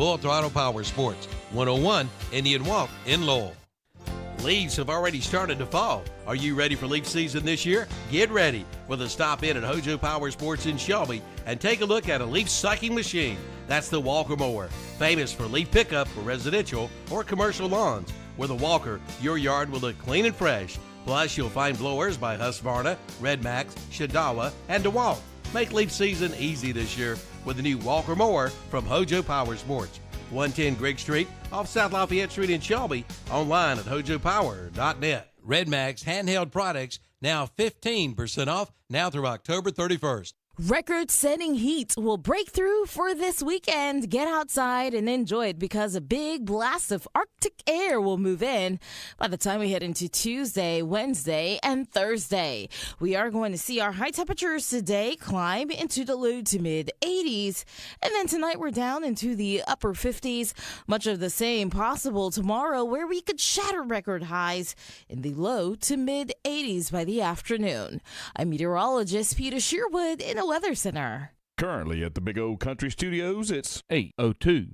Full Throttle Power Sports, 101 Indian Walk in Lowell. Leaves have already started to fall. Are you ready for leaf season this year? Get ready with a stop in at Hojo Power Sports in Shelby and take a look at a leaf sucking machine. That's the Walker Mower, famous for leaf pickup for residential or commercial lawns. With a Walker, your yard will look clean and fresh. Plus, you'll find blowers by Husqvarna, Red Max, Shadawa, and DeWalt. Make leaf season easy this year with the new Walker Mower from Hojo Power Sports. 110 Grigg Street off South Lafayette Street in Shelby. Online at hojopower.net. Red Max handheld products now 15% off now through October 31st. Record-setting heat will break through for this weekend. Get outside and enjoy it because a big blast of Arctic air will move in by the time we head into Tuesday, Wednesday, and Thursday. We are going to see our high temperatures today climb into the low to mid-80s, and then tonight we're down into the upper 50s. Much of the same possible tomorrow, where we could shatter record highs in the low to mid-80s by the afternoon. I'm meteorologist Peter Sherwood in a Weather Center. Currently at the Big O Country Studios, it's 8:02.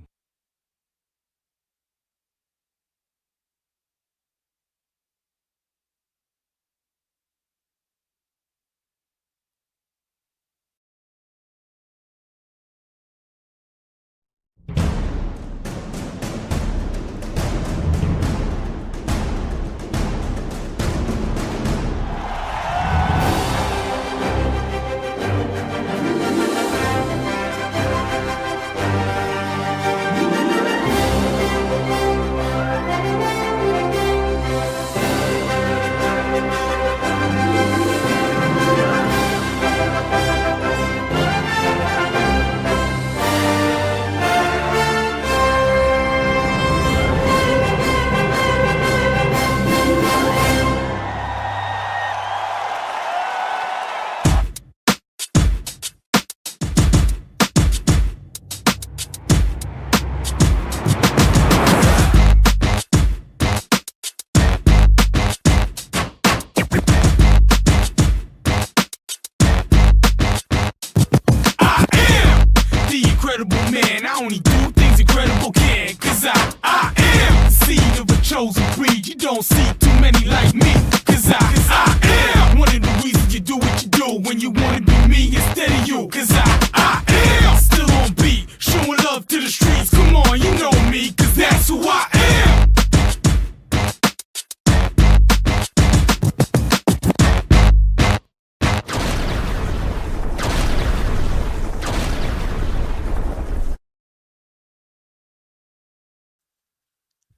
Man, I only do things incredible can, cause I am the seed of a chosen breed. You don't see too many like me, cause I am one of the reasons you do what you do, when you wanna be me instead of you, cause I am still on beat, showing love to the streets. Come on, you know me, cause that's who I am.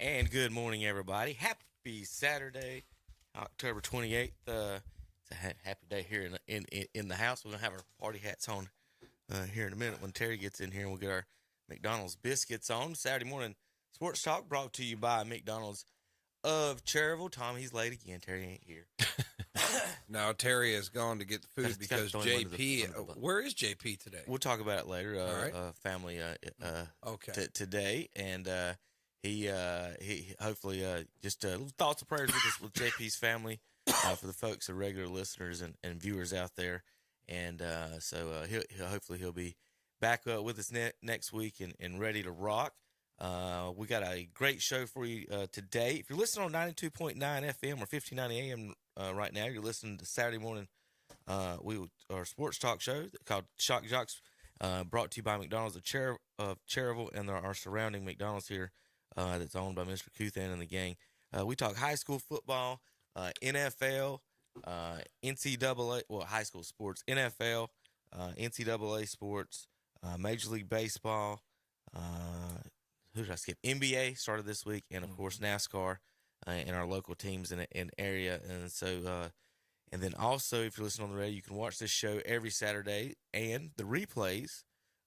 And good morning, everybody. Happy Saturday, October 28th. It's a happy day here in the house. We're going to have our party hats on here in a minute when Terry gets in here, and we'll get our McDonald's biscuits on. Saturday morning sports talk brought to you by McDonald's of Cherryville. Tom, he's late again. Terry ain't here. No, Terry has gone to get the food because JP. Where is JP today? We'll talk about it later. All right. Family Okay. today, and he hopefully just little thoughts and prayers with JP's family for the folks, the regular listeners and viewers out there, and so he'll be back with us next week and ready to rock. We got a great show for you today. If you're listening on 92.9 FM or 1590 AM right now, you're listening to Saturday morning our sports talk show called Shock Joxx, brought to you by McDonald's of Cherryville and our surrounding McDonald's here. That's owned by Mr. Kuthan and the gang. We talk high school football, NFL, NCAA, high school sports, NFL, NCAA sports, Major League Baseball, who did I skip? NBA started this week, and, of course, NASCAR and our local teams in the area. And so, and then also, if you're listening on the radio, you can watch this show every Saturday and the replays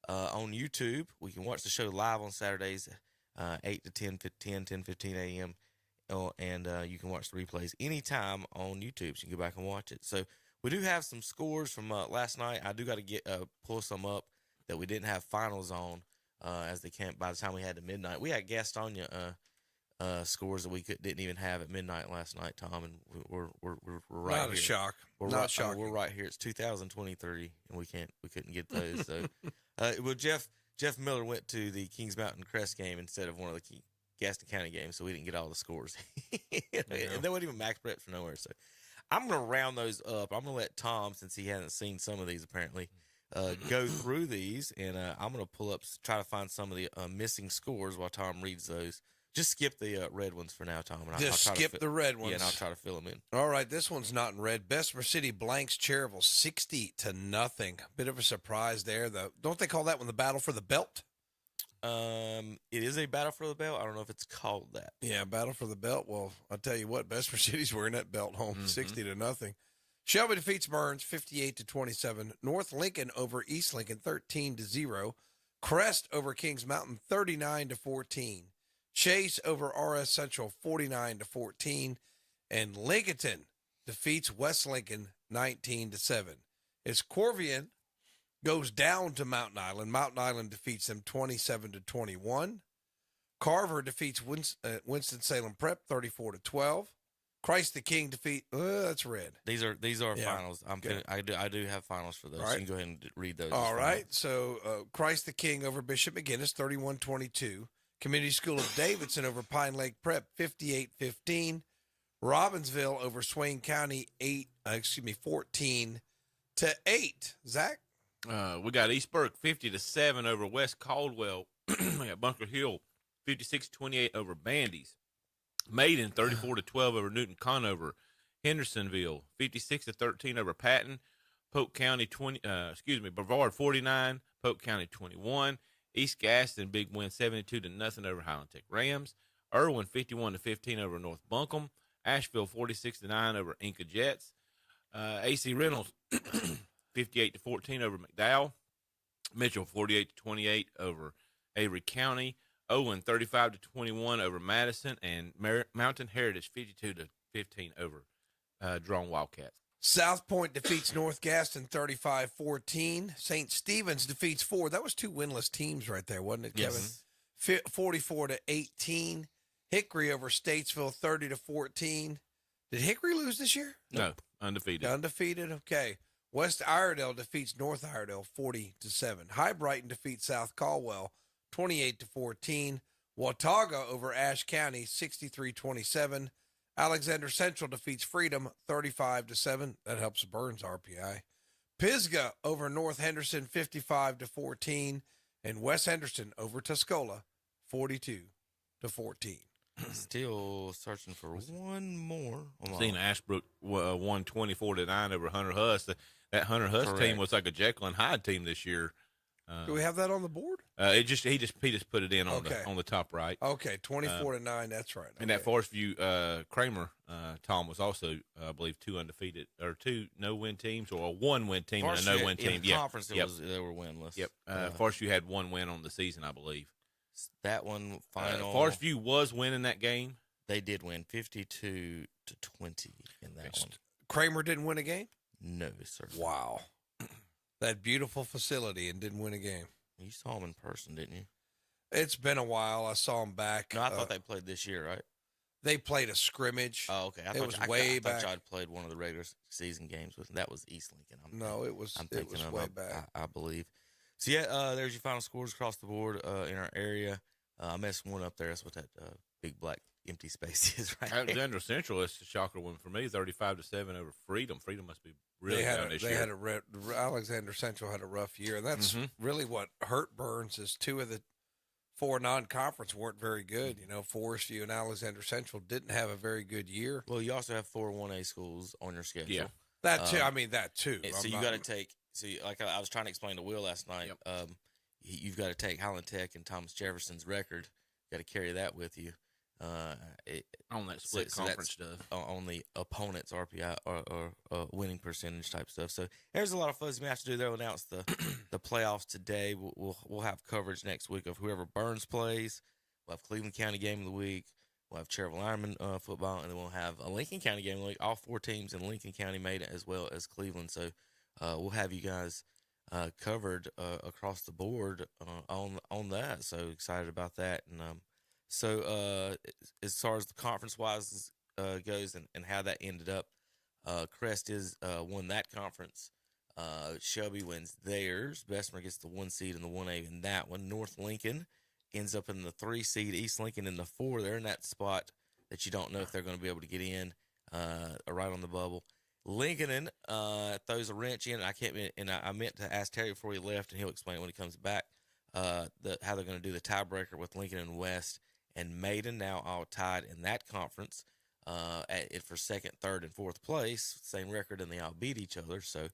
on YouTube. We can watch the show live on Saturdays 8 to 10:15 a.m. And you can watch the replays anytime on YouTube. So you can go back and watch it. So we do have some scores from last night. I do got to pull some up that we didn't have finals on as they came by the time we had to midnight. We had Gastonia scores that we didn't even have at midnight last night, Tom, and we're right Not here. A shock. We're Not right, shocking. we're right here. It's 2023, and we couldn't get those. So, well, Jeff Jeff Miller went to the Kings Mountain Crest game instead of one of the Gaston County games, so we didn't get all the scores. And there wasn't even max preps from nowhere. So I'm going to round those up. I'm going to let Tom, since he hasn't seen some of these apparently, go through these, and I'm going to pull up, try to find some of the missing scores while Tom reads those. Just skip the red ones for now, Tom. And Just skip the red ones. Yeah, and I'll try to fill them in. All right, this one's not in red. Bessemer City blanks Cherryville 60-0. Bit of a surprise there, though. Don't they call that one the battle for the belt? It is a battle for the belt. I don't know if it's called that. Yeah, battle for the belt. Well, I'll tell you what, Bessemer City's wearing that belt home 60-0. Shelby defeats Burns 58-27. North Lincoln over East Lincoln 13-0. Crest over Kings Mountain 39-14. Chase over RS Central 49-14. And Lincolnton defeats West Lincoln 19-7. As Corvian goes down to Mountain Island. Mountain Island defeats them 27-21. Carver defeats Winston-Salem Prep 34-12. Christ the King that's red. These are finals. I do have finals for those. Right. So you can go ahead and read those. All right. So Christ the King over Bishop McGinnis 31-22. Community School of Davidson over Pine Lake Prep 58-15. Robbinsville over Swain County 14-8. Zach? We got East Burke 50-7 over West Caldwell. We got Bunker Hill 56-28 over Bandy's. Maiden 34-12 over Newton Conover. Hendersonville 56-13 over Patton. Polk County Brevard 49, Polk County 21. East Gaston big win 72-0 over Highland Tech Rams. Irwin 51-15 over North Buncombe. Asheville 46-9 over Inca Jets. AC Reynolds 58-14 over McDowell. Mitchell 48-28 over Avery County. Owen 35-21 over Madison, and Mountain Heritage 52-15 over Drone Wildcats. South Point defeats North Gaston 35-14. St. Stephen's defeats Ford. That was two winless teams right there, wasn't it, Kevin? Yes. 44-18. Hickory over Statesville 30-14. Did Hickory lose this year? No, undefeated. Undefeated. Okay. West Iredell defeats North Iredell 40-7. High Brighton defeats South Caldwell 28-14. Watauga over Ashe County 63-27. Alexander Central defeats Freedom 35-7. That helps Burns RPI. Pisgah over North Henderson 55-14. And West Henderson over Tuscola 42-14. Still searching for one more. Seen Ashbrook won 24-9 over Hunter Huss. That Hunter Huss team was like a Jekyll and Hyde team this year. Do we have that on the board? He just put it in on the top right. Okay, 24-9. That's right. Okay. And that Forest View Kramer Tom was also, I believe, two no-win teams, or a one-win team and a no-win team. In the conference, they were winless. Yep. Forest View had one win on the season, I believe. That one final. Forest View was winning that game. They did win 52-20 in that one. Kramer didn't win a game? No, sir. Wow. That beautiful facility and didn't win a game. You saw him in person, didn't you? It's been a while. I saw him back. No, I thought they played this year, right? They played a scrimmage. Oh, okay. I thought y'all played one of the regular season games with them. That was East Lincoln. It was way back. I believe. So, there's your final scores across the board in our area. I messed one up there. That's what that big black empty space is right Alexander Central is a shocker win for me, 35-7 over Freedom. Freedom must be really down this year. Alexander Central had a rough year, and that's really what hurt Burns is two of the four non-conference weren't very good. You know, Forest View and Alexander Central didn't have a very good year. Well, you also have 4 1A schools on your schedule. Yeah. That too. That too. So you got to take – so like I was trying to explain to Will last night, you've got to take Highland Tech and Thomas Jefferson's record. You got to carry that with you. On that split conference stuff. On the opponent's RPI or winning percentage type stuff. So there's a lot of fuzz we have to do. They'll announce the playoffs today. We'll have coverage next week of whoever Burns plays. We'll have Cleveland County game of the week. We'll have Cherryville Ironman football, and then we'll have a Lincoln County game of the week. All 4 teams in Lincoln County made it, as well as Cleveland. So we'll have you guys covered across the board on that. So excited about that. And so as far as the conference-wise goes and how that ended up, Crest is won that conference Shelby wins theirs. Bessemer gets the 1 seed and the 1A in that one. North Lincoln ends up in the 3 seed. East Lincoln in the 4. They're in that spot that you don't know if they're going to be able to get in, right on the bubble. Lincoln throws a wrench in. I meant to ask Terry before he left, and he'll explain it when he comes back, how they're going to do the tiebreaker with Lincoln and West and Maiden, now all tied in that conference for second, third, and fourth place. Same record, and they all beat each other. So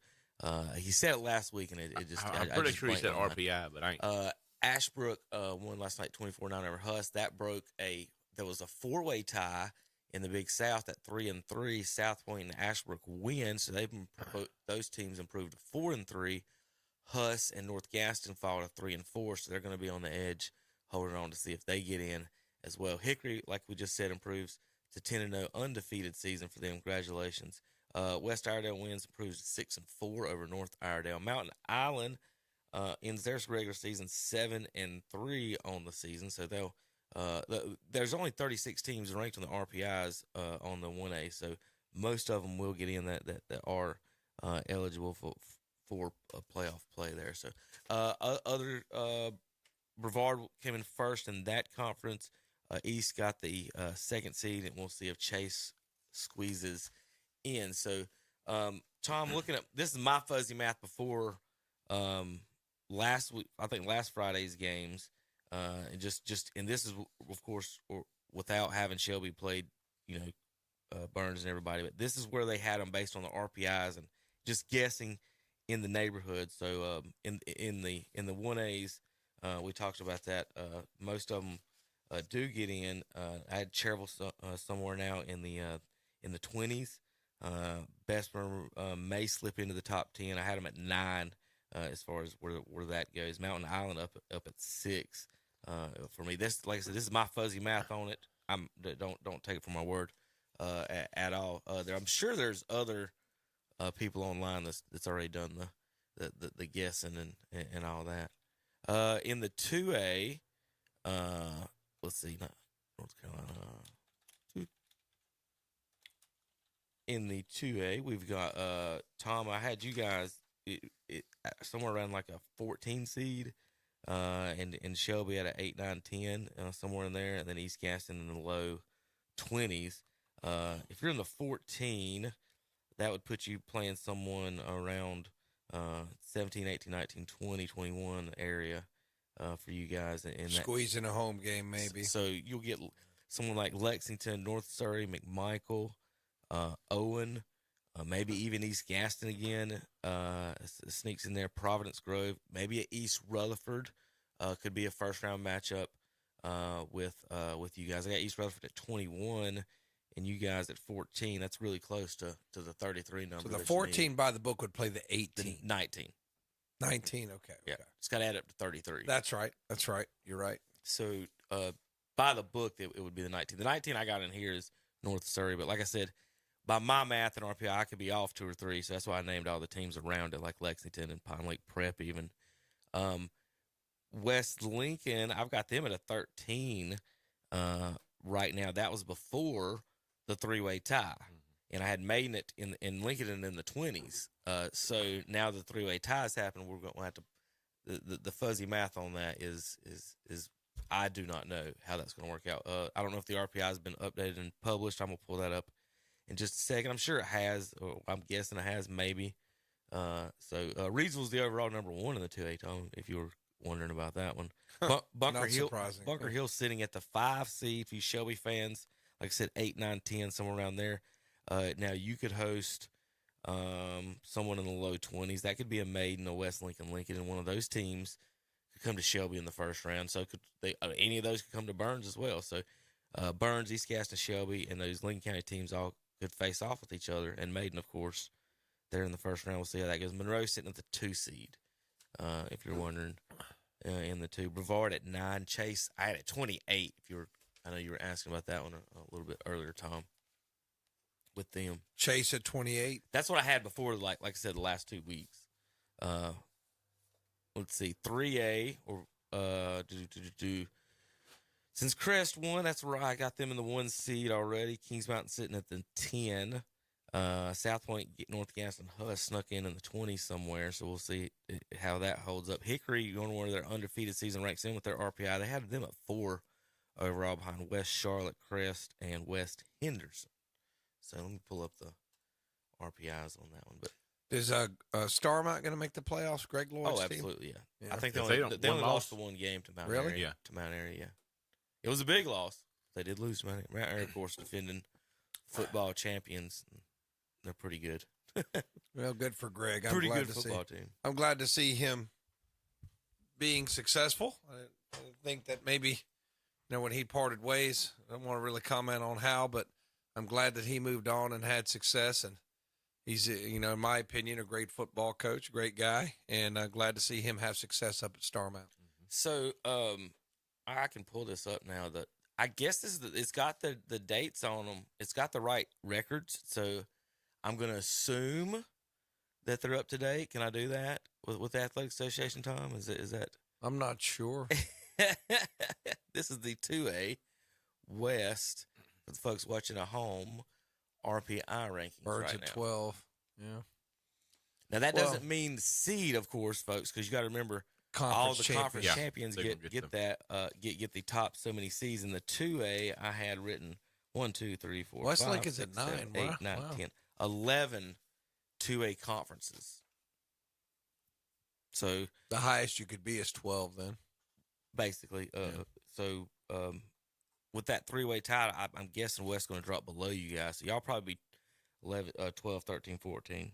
he said it last week, and it just I'm pretty sure he said RPI, but I ain't. Ashbrook won last night 24-9 over Huss. That broke there was a 4-way tie in the Big South at 3-3. South Point and Ashbrook win, so those teams improved to 4-3. Huss and North Gaston followed a 3-4, so they're going to be on the edge, holding on to see if they get in as well. Hickory, like we just said, improves to 10-0, undefeated season for them. Congratulations. West Iredale wins, improves to 6-4 over North Iredale. Mountain Island ends their regular season 7-3 on the season, so they'll. There's only 36 teams ranked on the RPIs on the 1A, so most of them will get in that are eligible for a playoff play there. So other Brevard came in first in that conference. East got the second seed, and we'll see if Chase squeezes in. So Tom, looking at this is my fuzzy math before last week. I think last Friday's games. And and this is of course without having Shelby played, Burns and everybody, but this is where they had them based on the RPIs and just guessing in the neighborhood. So in the 1As, we talked about that. Most of them do get in. I had Cherville somewhere now in the 20s. Bessemer may slip into the top 10. I had them at 9 as far as where that goes. Mountain Island up at 6. For me, this, like I said, this is my fuzzy math on it. Don't take it for my word at all. I'm sure there's other people online that's already done the guessing and all that. In the 2A, let's see, North Carolina. In the 2A, we've got Tom. I had you guys somewhere around like a 14 seed. And Shelby at an 8, 9, 10, somewhere in there, and then East Gaston in the low 20s. If you're in the 14, that would put you playing someone around 17, 18, 19, 20, 21 area for you guys. Squeezing a home game, maybe. So you'll get someone like Lexington, North Surrey, McMichael, Owen, maybe even East Gaston again sneaks in there. Providence Grove, maybe at East Rutherford could be a first-round matchup with you guys. I got East Rutherford at 21 and you guys at 14. That's really close to the 33 number. So the 14 by the book would play the 18. The 19. 19, okay. Yeah, it's got to add up to 33. That's right. You're right. So by the book, it would be the 19. The 19 I got in here is North Surrey, but like I said, by my math and RPI, I could be off 2 or 3, so that's why I named all the teams around it, like Lexington and Pine Lake Prep even. West Lincoln, I've got them at a 13 right now. That was before the 3-way tie, and I had Maiden in Lincoln and in the 20s. So now the 3-way ties happen. We're going to have to the fuzzy math on that is I do not know how that's going to work out. I don't know if the RPI has been updated and published. I'm going to pull that up in just a second. I'm sure it has. Or I'm guessing it has, maybe. Reidsville's the overall number 1 in the 2A, Tom, if you were wondering about that one. Bunker Hill's sitting at the 5 seed for you Shelby fans. Like I said, 8, 9, 10, somewhere around there. Now you could host someone in the low 20s. That could be a Maiden, a West Lincoln, and one of those teams could come to Shelby in the first round. So any of those could come to Burns as well. So Burns, East Gaston, Shelby, and those Lincoln County teams all could face off with each other. And Maiden, of course, they're in the first round. We'll see how that goes. Monroe sitting at the 2 seed, if you're wondering, in the 2. Brevard at 9. Chase, I had at 28. I know you were asking about that one a little bit earlier, Tom, with them. Chase at 28. That's what I had before, like I said, the last 2 weeks. Let's see, 3A or since Crest won, that's where I got them in the 1 seed already. Kings Mountain sitting at the 10. South Point, North Gaston, Huss snuck in the 20s somewhere, so we'll see how that holds up. Hickory, going where their undefeated season ranks in with their RPI. They had them at 4 overall behind West Charlotte, Crest, and West Henderson. So let me pull up the RPIs on that one. But Is Starmount going to make the playoffs? Greg Lloyd's team? absolutely, yeah. Yeah. I think If they they only, don't- they one only lost loss. the one game to Mount Really? Airy. Yeah. To Mount Airy, yeah. It was a big loss. They did lose to Mount Airy, of course, defending football champions. They're pretty good. Well, good for Greg. I'm Pretty glad good to football see. team. I'm glad to see him being successful. I think that maybe, when he parted ways, I don't want to really comment on how, but I'm glad that he moved on and had success. And he's, in my opinion, a great football coach, great guy, and glad to see him have success up at Starmount. So, I can pull this up now. That I guess this is it's got the dates on them. It's got the right records. So, I'm gonna assume that they're up to date. Can I do that with the Athletic Association, Tom? Is that? I'm not sure. This is the 2A West for the folks watching at home RPI rankings Birds right at now. 12. Yeah. Now that Well- doesn't mean seed, of course, folks, because you got to remember Conference all the champions. conference Yeah, champions they get will get them. that get the top so many seeds. In the 2A, I had written 1, 2, 3, 4, West 5, Lincoln's at 6, 7, 9. 8, Wow. 9, Wow. 10, 11 2A conferences. So The highest you could be is 12 then. basically, so with that 3-way tie, I'm guessing West's going to drop below you guys. So y'all probably be 11, 12, 13, 14,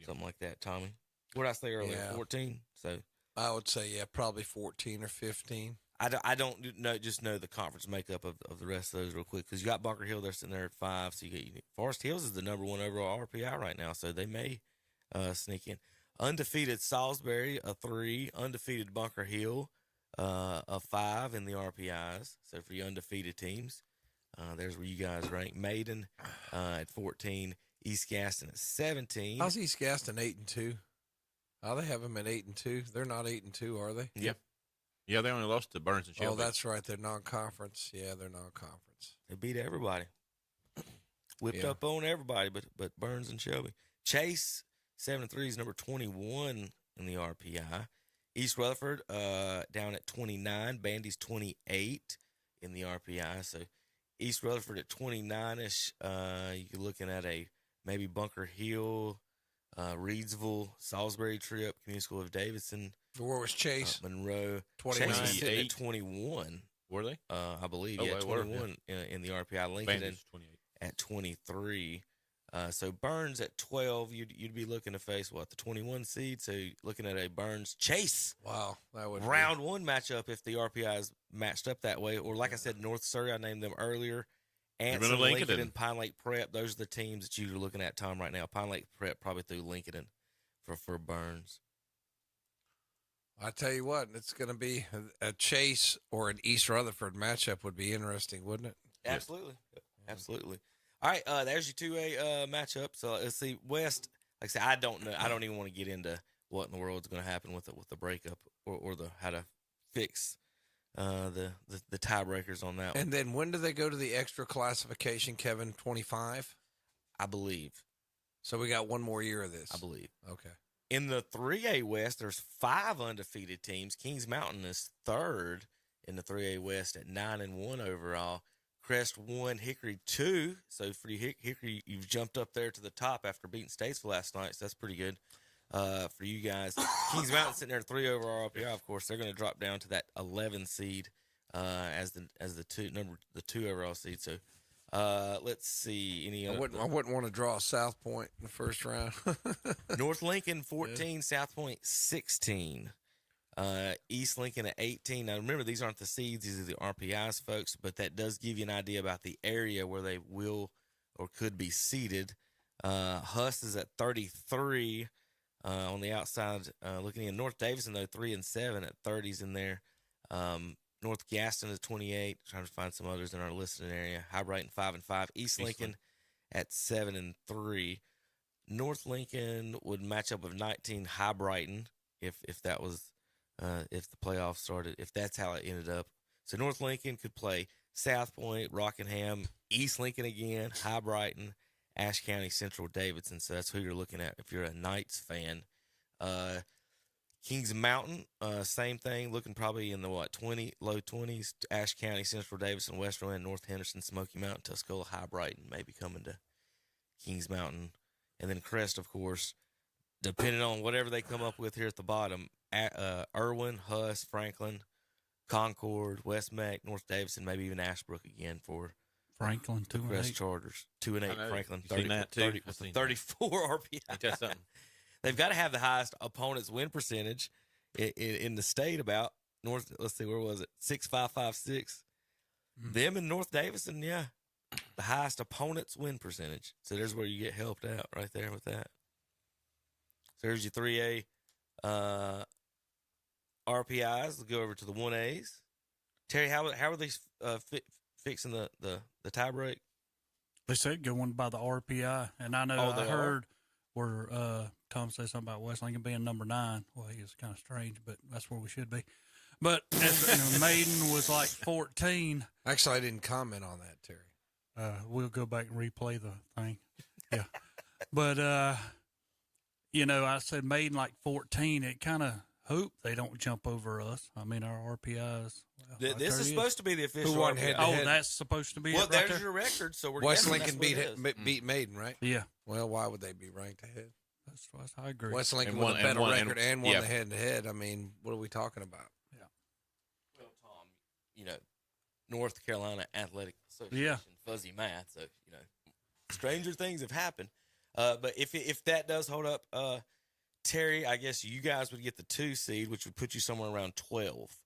something like that. Tommy, what did I say earlier? Yeah. 14. So I would say, probably 14 or 15. I don't know, just know the conference makeup of the rest of those real quick, because you got Bunker Hill, they're sitting there at 5. So you get Forest Hills is the number 1 overall RPI right now, so they may sneak in. Undefeated Salisbury, a 3. Undefeated Bunker Hill, a 5 in the RPIs. So for your undefeated teams, there's where you guys rank. Maiden at 14. East Gaston at 17. How's East Gaston 8-2? Oh, they have them at 8-2. They're not 8-2, are they? Yep. Yeah, they only lost to Burns and Shelby. Oh, that's right. They're non-conference. Yeah, they're non-conference. They beat everybody. Whipped Yeah. up on everybody, but Burns and Shelby. Chase 7-3 is number 21 in the RPI. East Rutherford down at 29. Bandy's 28 in the RPI. So East Rutherford at 29ish. You're looking at a maybe Bunker Hill, Reedsville, Salisbury trip, Community School of Davidson, Where was Chase? Monroe. 29. Chase is sitting at 28. 21. Were they? I believe, Oh, yeah, they were, 21 in the RPI. Lincoln Bandits 28. at 23. So Burns at 12, you'd be looking to face the 21 seed. So you're looking at a Burns Chase Wow, that would round 1 matchup if the RPI is matched up that way. Or like I said, North Surrey, I named them earlier. Anson, Lincoln. Lincoln, and Pine Lake Prep. Those are the teams that you're looking at, Tom, right now. Pine Lake Prep probably through Lincoln for Burns. I tell you what, it's going to be a Chase or an East Rutherford matchup would be interesting, wouldn't it? Absolutely. Absolutely. All right, there's your 2A matchup. So let's see. West, like I said, I don't know. I don't even want to get into what in the world is going to happen with the breakup or the how to fix the tiebreakers on that one. And then when do they go to the extra classification, Kevin? 25? I believe. So we got one more year of this. I believe. Okay. In the 3A West, there's 5 undefeated teams. Kings Mountain is 3rd in the 3A West at 9-1 overall. Crest 1, Hickory 2. So for you, Hickory, you've jumped up there to the top after beating Statesville last night. So that's pretty good for you guys. Kings Mountain sitting there at 3 overall RPI. Of course, they're going to drop down to that 11 seed as the 2 overall seed. So let's see any I other. wouldn't want to draw South Point in the first round. North Lincoln 14, South Point 16. East Lincoln at 18. Now, remember, these aren't the seeds. These are the RPIs, folks, but that does give you an idea about the area where they will or could be seated. Huss is at 33 on the outside. Looking in North Davidson, though, 3-7 at 30s in there. North Gaston is 28. Trying to find some others in our listening area. High Brighton 5-5. East Lincoln at 7-3. North Lincoln would match up with 19 High Brighton if that was if the playoffs started, if that's how it ended up. So North Lincoln could play South Point, Rockingham, East Lincoln again, High Brighton, Ashe County Central Davidson. So that's who you're looking at if you're a Knights fan. Kings Mountain, same thing, looking probably in the low 20s. Ashe County Central Davidson, Western End, North Henderson, Smoky Mountain, Tuscola, High Brighton, maybe coming to Kings Mountain. And then Crest, of course, depending on whatever they come up with here at the bottom, Irwin, Huss, Franklin, Concord, West Mac, North Davidson, maybe even Ashbrook again for Franklin, the 2-8. Crest Chargers. 2-8, Franklin, You seen that too? I've seen 34 RPI. Ain't that something? They've got to have the highest opponent's win percentage in the state about North. Let's see, where was it? 6.556. Them in North Davidson, yeah, the highest opponent's win percentage. So there's where you get helped out right there with that. So there's your 3A RPIs. We'll go over to the 1As. Terry, how are these fixing the tie break? They said going by the RPI, and I know I heard where Tom said something about West Lincoln being number 9. Well, he is kind of strange, but that's where we should be. But Maiden was like 14. Actually, I didn't comment on that, Terry. We'll go back and replay the thing. Yeah. But, I said Maiden like 14. It kind of hope they don't jump over us. I mean, our RPIs. Well, This is supposed to be the official. Who won RPI. head-to-head? Oh, that's supposed to be Well, it right there's there? your record. So we're West guessing Lincoln that's what it is. beat Maiden, right? Yeah. Well, why would they be ranked ahead? That's I agree. West Lincoln And with won- a better and won- record and won yeah. the head-to-head. I mean, what are we talking about? Well, Tom, North Carolina Athletic Association, Yeah. fuzzy math. So stranger things have happened. But if that does hold up, Terry, I guess you guys would get the 2 seed, which would put you somewhere around 12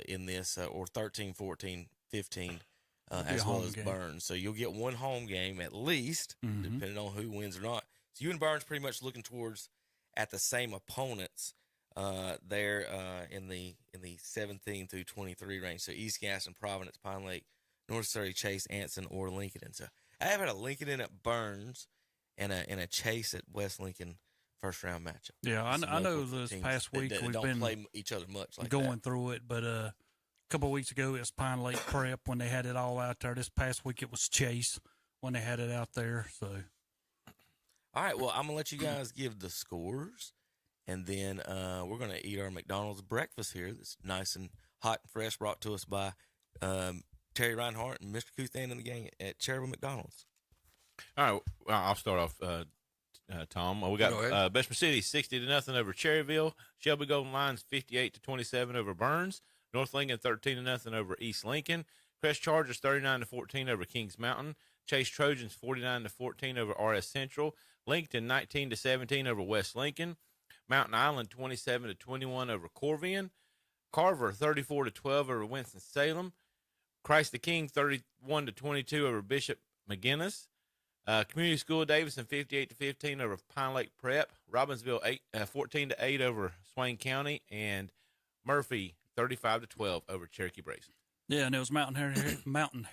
in this, or 13, 14, 15, as well as game. Burns. So you'll get one home game at least, depending on who wins or not. So you and Burns pretty much looking towards at the same opponents there in the 17 through 23 range. So East Gaston, Providence, Pine Lake, North Surrey, Chase, Anson, or Lincoln. And so I have had a Lincoln in at Burns and a Chase at West Lincoln first round matchup. Yeah, Some I know local this teams past week that we've don't been play each other much like going that. through it, but a couple of weeks ago it was Pine Lake Prep when they had it all out there. This past week it was Chase when they had it out there. So, All right, well, I'm gonna let you guys give the scores, and then we're gonna eat our McDonald's breakfast here. That's nice and hot and fresh, brought to us by Terry Reinhardt and Mr. Kuthan and the gang at Cherville McDonald's. All right, well, I'll start off, Tom. We Go got ahead. Bessemer City 60-0 over Cherryville. Shelby Golden Lions 58-27 over Burns. North Lincoln 13-0 over East Lincoln. Crest Chargers 39-14 over Kings Mountain. Chase Trojans 49-14 over RS Central. Lincoln 19-17 over West Lincoln. Mountain Island 27-21 over Corvian. Carver 34-12 over Winston-Salem. Christ the King 31-22 over Bishop McGinnis. Community School Davidson 58-15 over Pine Lake Prep. Robbinsville 14-8 over Swain County, and Murphy 35-12 over Cherokee Brazen. yeah, and it was Mountain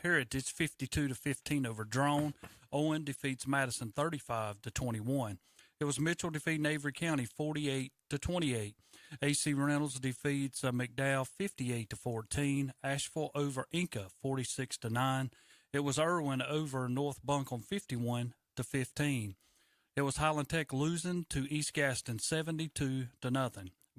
Heritage 52-15 over Drone. Owen defeats Madison 35-21. It was Mitchell defeating Avery County 48-28. AC Reynolds defeats McDowell 58-14. Asheville over Inca 46-9. It was Irwin over North Buncombe 51-15. It was Highland Tech losing to East Gaston 72-0.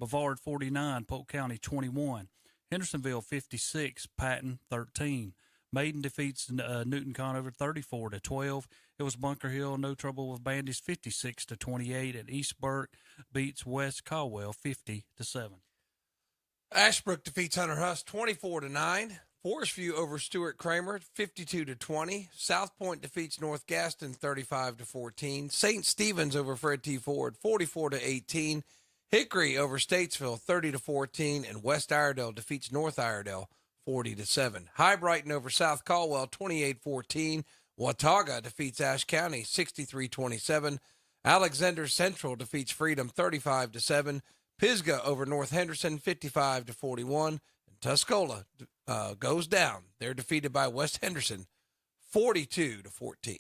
Bavard 49, Polk County 21. Hendersonville 56, Patton 13. Maiden defeats Newton Conover 34-12. It was Bunker Hill, no trouble with Bandies 56-28, and East Burke beats West Caldwell 50-7. Ashbrook defeats Hunter Huss 24-9. Forest View over Stuart Kramer 52-20. South Point defeats North Gaston 35-14. St. Stephen's over Fred T. Ford 44-18. Hickory over Statesville 30-14, and West Iredell defeats North Iredell 40-7. High Brighton over South Caldwell 28-14. Watauga defeats Ashe County 63-27. Alexander Central defeats Freedom 35-7. Pisgah over North Henderson 55-41. And Tuscola goes down. They're defeated by West Henderson 42-14.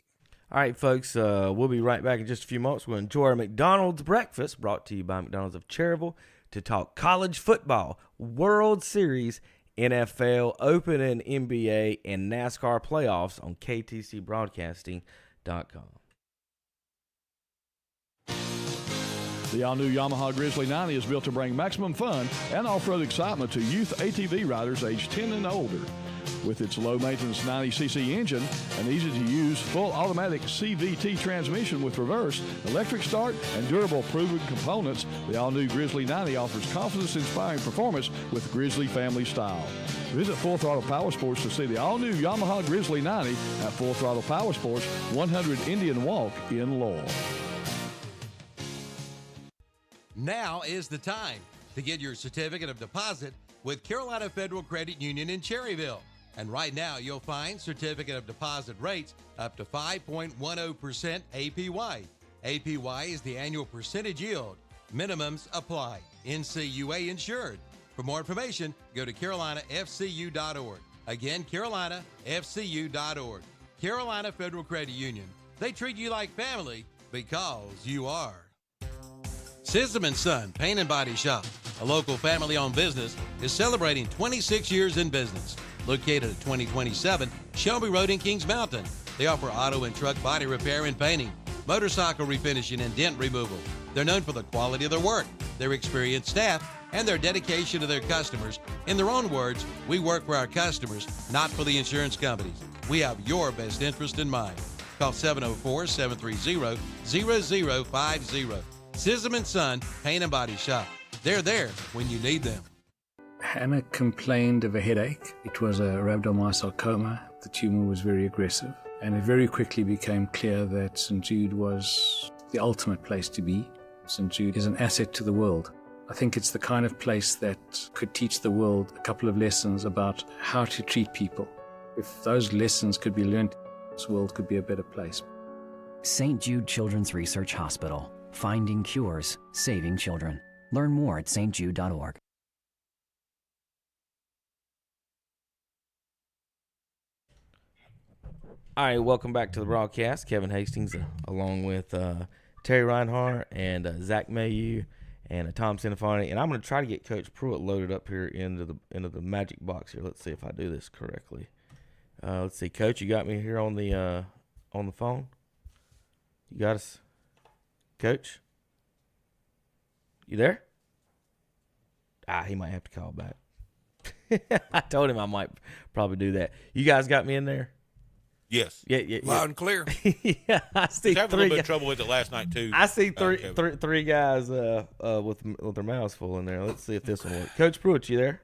All right, folks, we'll be right back in just a few moments. We'll enjoy our McDonald's breakfast, brought to you by McDonald's of Cherryville, to talk college football, World Series, NFL, Open and NBA, and NASCAR playoffs on KTC Broadcasting The all-new Yamaha Grizzly 90 is built to bring maximum fun and off-road excitement to youth ATV riders aged 10 and older. With its low-maintenance 90cc engine, an easy-to-use full automatic CVT transmission with reverse, electric start, and durable proven components, the all-new Grizzly 90 offers confidence-inspiring performance with Grizzly family style. Visit Full Throttle Power Sports to see the all-new Yamaha Grizzly 90 at Full Throttle Power Sports, 100 Indian Walk in Lowell. Now is the time to get your certificate of deposit with Carolina Federal Credit Union in Cherryville. And right now, you'll find certificate of deposit rates up to 5.10% APY. APY is the annual percentage yield. Minimums apply. NCUA insured. For more information, go to carolinafcu.org. Again, carolinafcu.org. Carolina Federal Credit Union. They treat you like family because you are. Sism & Son Paint and Body Shop, a local family-owned business, is celebrating 26 years in business. Located at 2027 Shelby Road in Kings Mountain, they offer auto and truck body repair and painting, motorcycle refinishing, and dent removal. They're known for the quality of their work, their experienced staff, and their dedication to their customers. In their own words, we work for our customers, not for the insurance companies. We have your best interest in mind. Call 704-730-0050. Sism & Son Paint and Body Shop. They're there when you need them. Hannah complained of a headache. It was a rhabdomyosarcoma. The tumor was very aggressive. And it very quickly became clear that St. Jude was the ultimate place to be. St. Jude is an asset to the world. I think it's the kind of place that could teach the world a couple of lessons about how to treat people. If those lessons could be learned, this world could be a better place. St. Jude Children's Research Hospital. Finding cures, saving children. Learn more at stjude.org. All right, welcome back to the broadcast. Kevin Hastings, along with Terry Reinhardt and Zach Mayu and Tom Sinafani. And I'm going to try to get Coach Pruitt loaded up here into the magic box here. Let's see if I do this correctly. Let's see, Coach, you got me here on the phone. You got us, Coach? You there? He might have to call back. I told him I might probably do that. You guys got me in there? Yes. Yeah. Loud and clear. Yeah, I see having a little bit of trouble with it last night too. I see three guys with their mouths full in there. Let's see if this one works. Coach Pruitt, you there?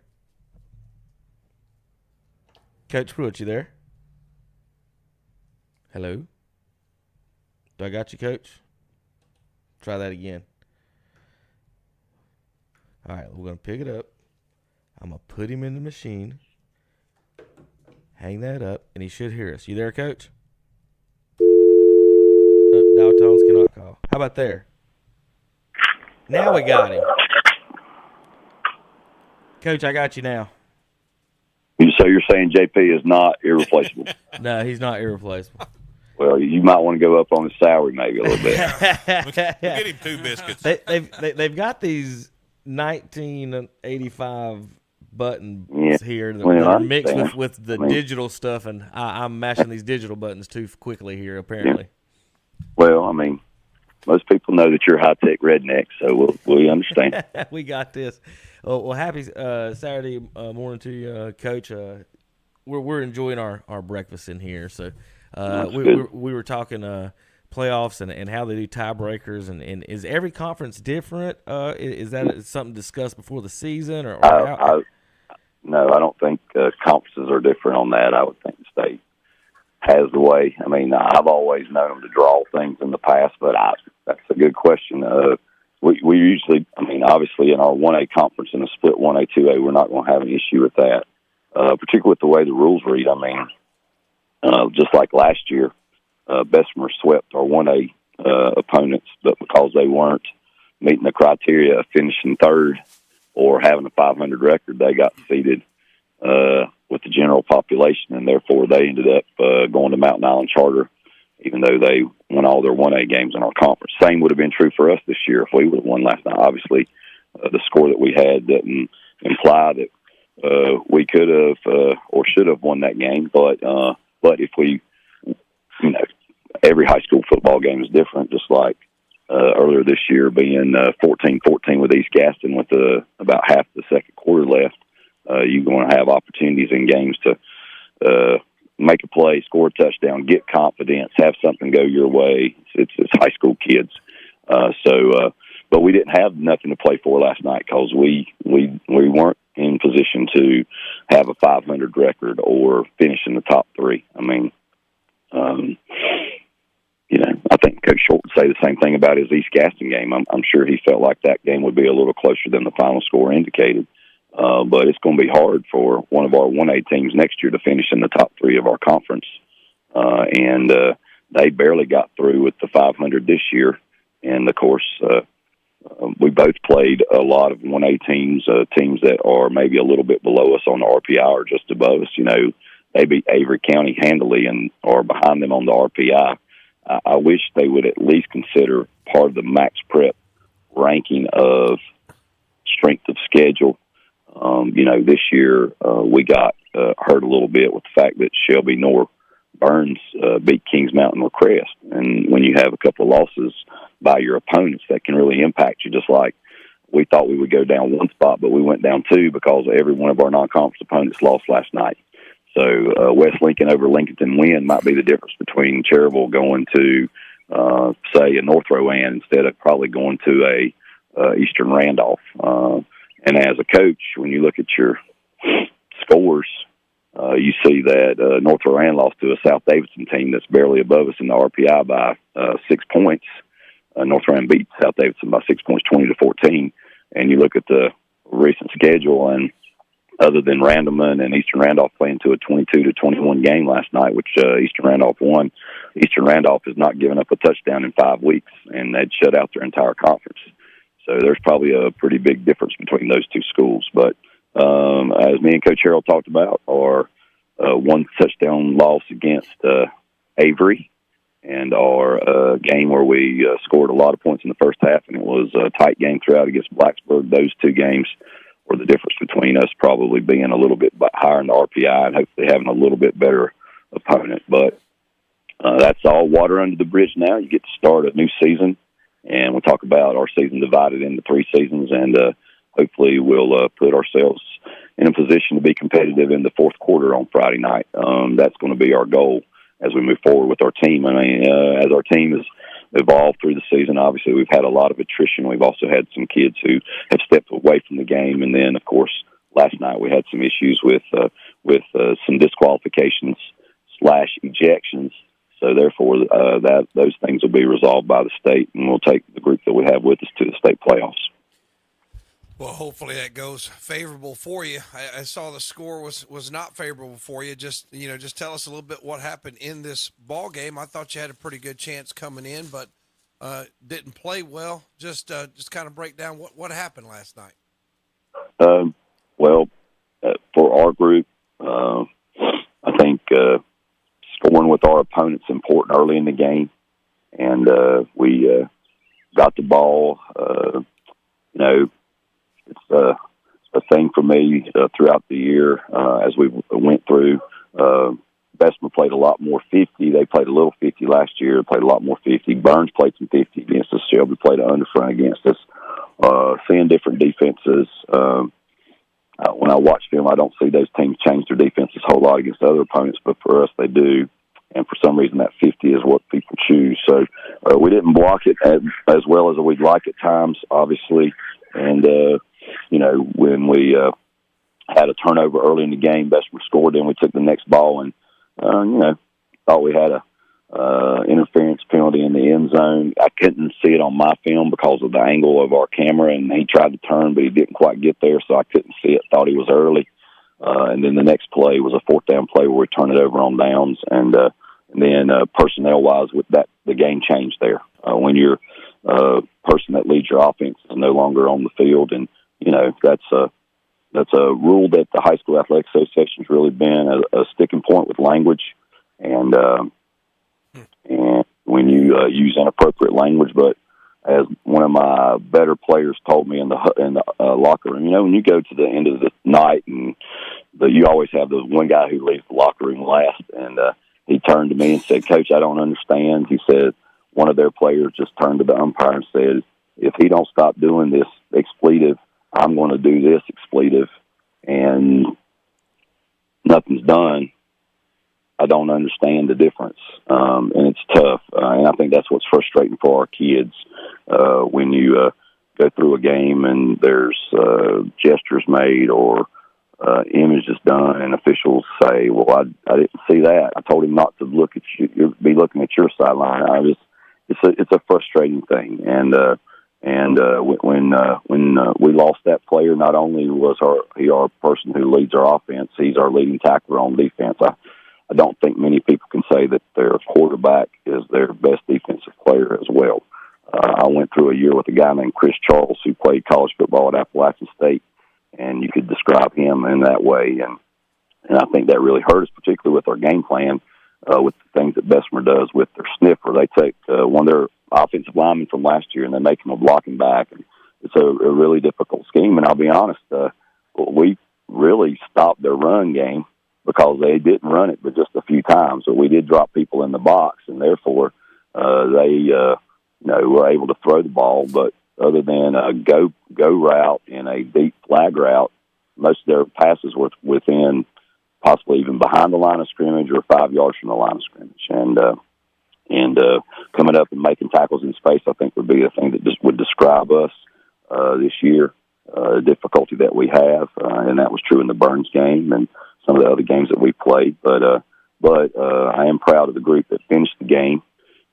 Coach Pruitt, you there? Hello? Do I got you, Coach? Try that again. All right, we're going to pick it up. I'm going to put him in the machine. Hang that up, and he should hear us. You there, Coach? Dial tones cannot call. How about there? Now we got him. Coach, I got you now. So you're saying JP is not irreplaceable? No, he's not irreplaceable. Well, you might want to go up on his salary maybe a little bit. We'll get him 2 biscuits. They've got these 1985 buttons here that are mixed with the digital stuff, and I'm mashing these digital buttons too quickly here, apparently. Yeah. Well, I mean, most people know that you're high-tech redneck, so we understand. We got this. Well, happy Saturday morning to you, Coach. We're enjoying our breakfast in here. So we were talking playoffs and how they do tiebreakers, and is every conference different? Is that something discussed before the season? No, I don't think conferences are different on that. I would think the state has the way. I mean, I've always known them to draw things in the past, but that's a good question. We usually, I mean, obviously in our 1A conference in a split 1A, 2A, we're not going to have an issue with that, particularly with the way the rules read. I mean, just like last year, Bessemer swept our 1A opponents, but because they weren't meeting the criteria of finishing third or having a 500 record, they got defeated with the general population, and therefore they ended up going to Mountain Island Charter, even though they won all their 1A games in our conference. Same would have been true for us this year if we would have won last night. Obviously, the score that we had didn't imply that we could have or should have won that game, but if we, every high school football game is different, just like earlier this year being 14-14 with East Gaston with about half the second quarter left. You're going to have opportunities in games to make a play, score a touchdown, get confidence, have something go your way. It's high school kids. But we didn't have nothing to play for last night because we weren't in position to have a 500 record or finish in the top three. I mean, I think Coach Short would say the same thing about his East Gaston game. I'm sure he felt like that game would be a little closer than the final score indicated. But it's going to be hard for one of our 1A teams next year to finish in the top three of our conference. And they barely got through with the 500 this year. And, of course, we both played a lot of 1A teams, teams that are maybe a little bit below us on the RPI or just above us. They beat Avery County handily and are behind them on the RPI. I wish they would at least consider part of the Max Prep ranking of strength of schedule. This year we got hurt a little bit with the fact that Shelby nor Burns beat Kings Mountain or Crest. And when you have a couple of losses by your opponents, that can really impact you. Just like we thought we would go down one spot, but we went down two because every one of our non-conference opponents lost last night. So West Lincoln over Lincolnton win might be the difference between Cherryville going to, say, a North Rowan instead of probably going to a Eastern Randolph. And as a coach, when you look at your scores, you see that North Rowan lost to a South Davidson team that's barely above us in the RPI by 6 points. North Rowan beat South Davidson by 6 points, 20-14. And you look at the recent schedule, and other than Randleman and Eastern Randolph playing to a 22-21 game last night, which Eastern Randolph won, Eastern Randolph has not given up a touchdown in 5 weeks, and they'd shut out their entire conference. So there's probably a pretty big difference between those two schools. But as me and Coach Harold talked about, our one touchdown loss against Avery and our game where we scored a lot of points in the first half, and it was a tight game throughout against Blacksburg. Those two games were the difference between us probably being a little bit higher in the RPI and hopefully having a little bit better opponent. But that's all water under the bridge now. You get to start a new season, and we'll talk about our season divided into 3 seasons, and hopefully we'll put ourselves in a position to be competitive in the fourth quarter on Friday night. That's going to be our goal as we move forward with our team. I mean, as our team has evolved through the season, obviously we've had a lot of attrition. We've also had some kids who have stepped away from the game, and then, of course, last night we had some issues with some disqualifications / ejections. So therefore, those things will be resolved by the state, and we'll take the group that we have with us to the state playoffs. Well, hopefully that goes favorable for you. I saw the score was not favorable for you. Just tell us a little bit what happened in this ball game. I thought you had a pretty good chance coming in, but didn't play well. Just kind of break down what happened last night. For our group, I think scoring with our opponents is important early in the game, and we got the ball. It's a thing for me throughout the year as we went through. Bessemer played a lot more 50. They played a little 50 last year. Played a lot more 50. Burns played some 50 against us. Shelby played an underfront against us. Seeing different defenses. When I watch film, I don't see those teams change their defenses a whole lot against other opponents, but for us, they do. And for some reason, that 50 is what people choose. So we didn't block it as well as we'd like at times, obviously. And when we had a turnover early in the game, Bessemer scored, then we took the next ball and, thought we had a interference penalty in the end zone. I couldn't see it on my film because of the angle of our camera, and he tried to turn, but he didn't quite get there, so I couldn't see it. Thought he was early. And then the next play was a 4th down play where we turned it over on downs. And then personnel-wise, with that, the game changed there. When your person that leads your offense is no longer on the field, and that's a rule that the High School Athletic Association has really been a sticking point with language, and when you use inappropriate language. But as one of my better players told me in the locker room, when you go to the end of the night, and you always have the one guy who leaves the locker room last, and he turned to me and said, "Coach, I don't understand." He said one of their players just turned to the umpire and said, "If he don't stop doing this expletive, I'm going to do this expletive," and nothing's done. I don't understand the difference, and it's tough. And I think that's what's frustrating for our kids when you go through a game and there's gestures made or images done, and officials say, "Well, I didn't see that. I told him not to look at you, be looking at your sideline." It's a frustrating thing, and when we lost that player, not only was he our person who leads our offense, he's our leading tackler on defense. I don't think many people can say that their quarterback is their best defensive player as well. I went through a year with a guy named Chris Charles who played college football at Appalachian State, and you could describe him in that way. And I think that really hurt us, particularly with our game plan, with the things that Bessemer does with their sniffer. They take one of their offensive linemen from last year and they make him a blocking back. And it's a really difficult scheme. And I'll be honest, we really stopped their run game because they didn't run it but just a few times. So we did drop people in the box, and therefore they were able to throw the ball. But other than a go route and a deep flag route, most of their passes were within possibly even behind the line of scrimmage or 5 yards from the line of scrimmage. And coming up and making tackles in space, I think, would be the thing that just would describe us this year, the difficulty that we have. And that was true in the Burns game and some of the other games that we played. But I am proud of the group that finished the game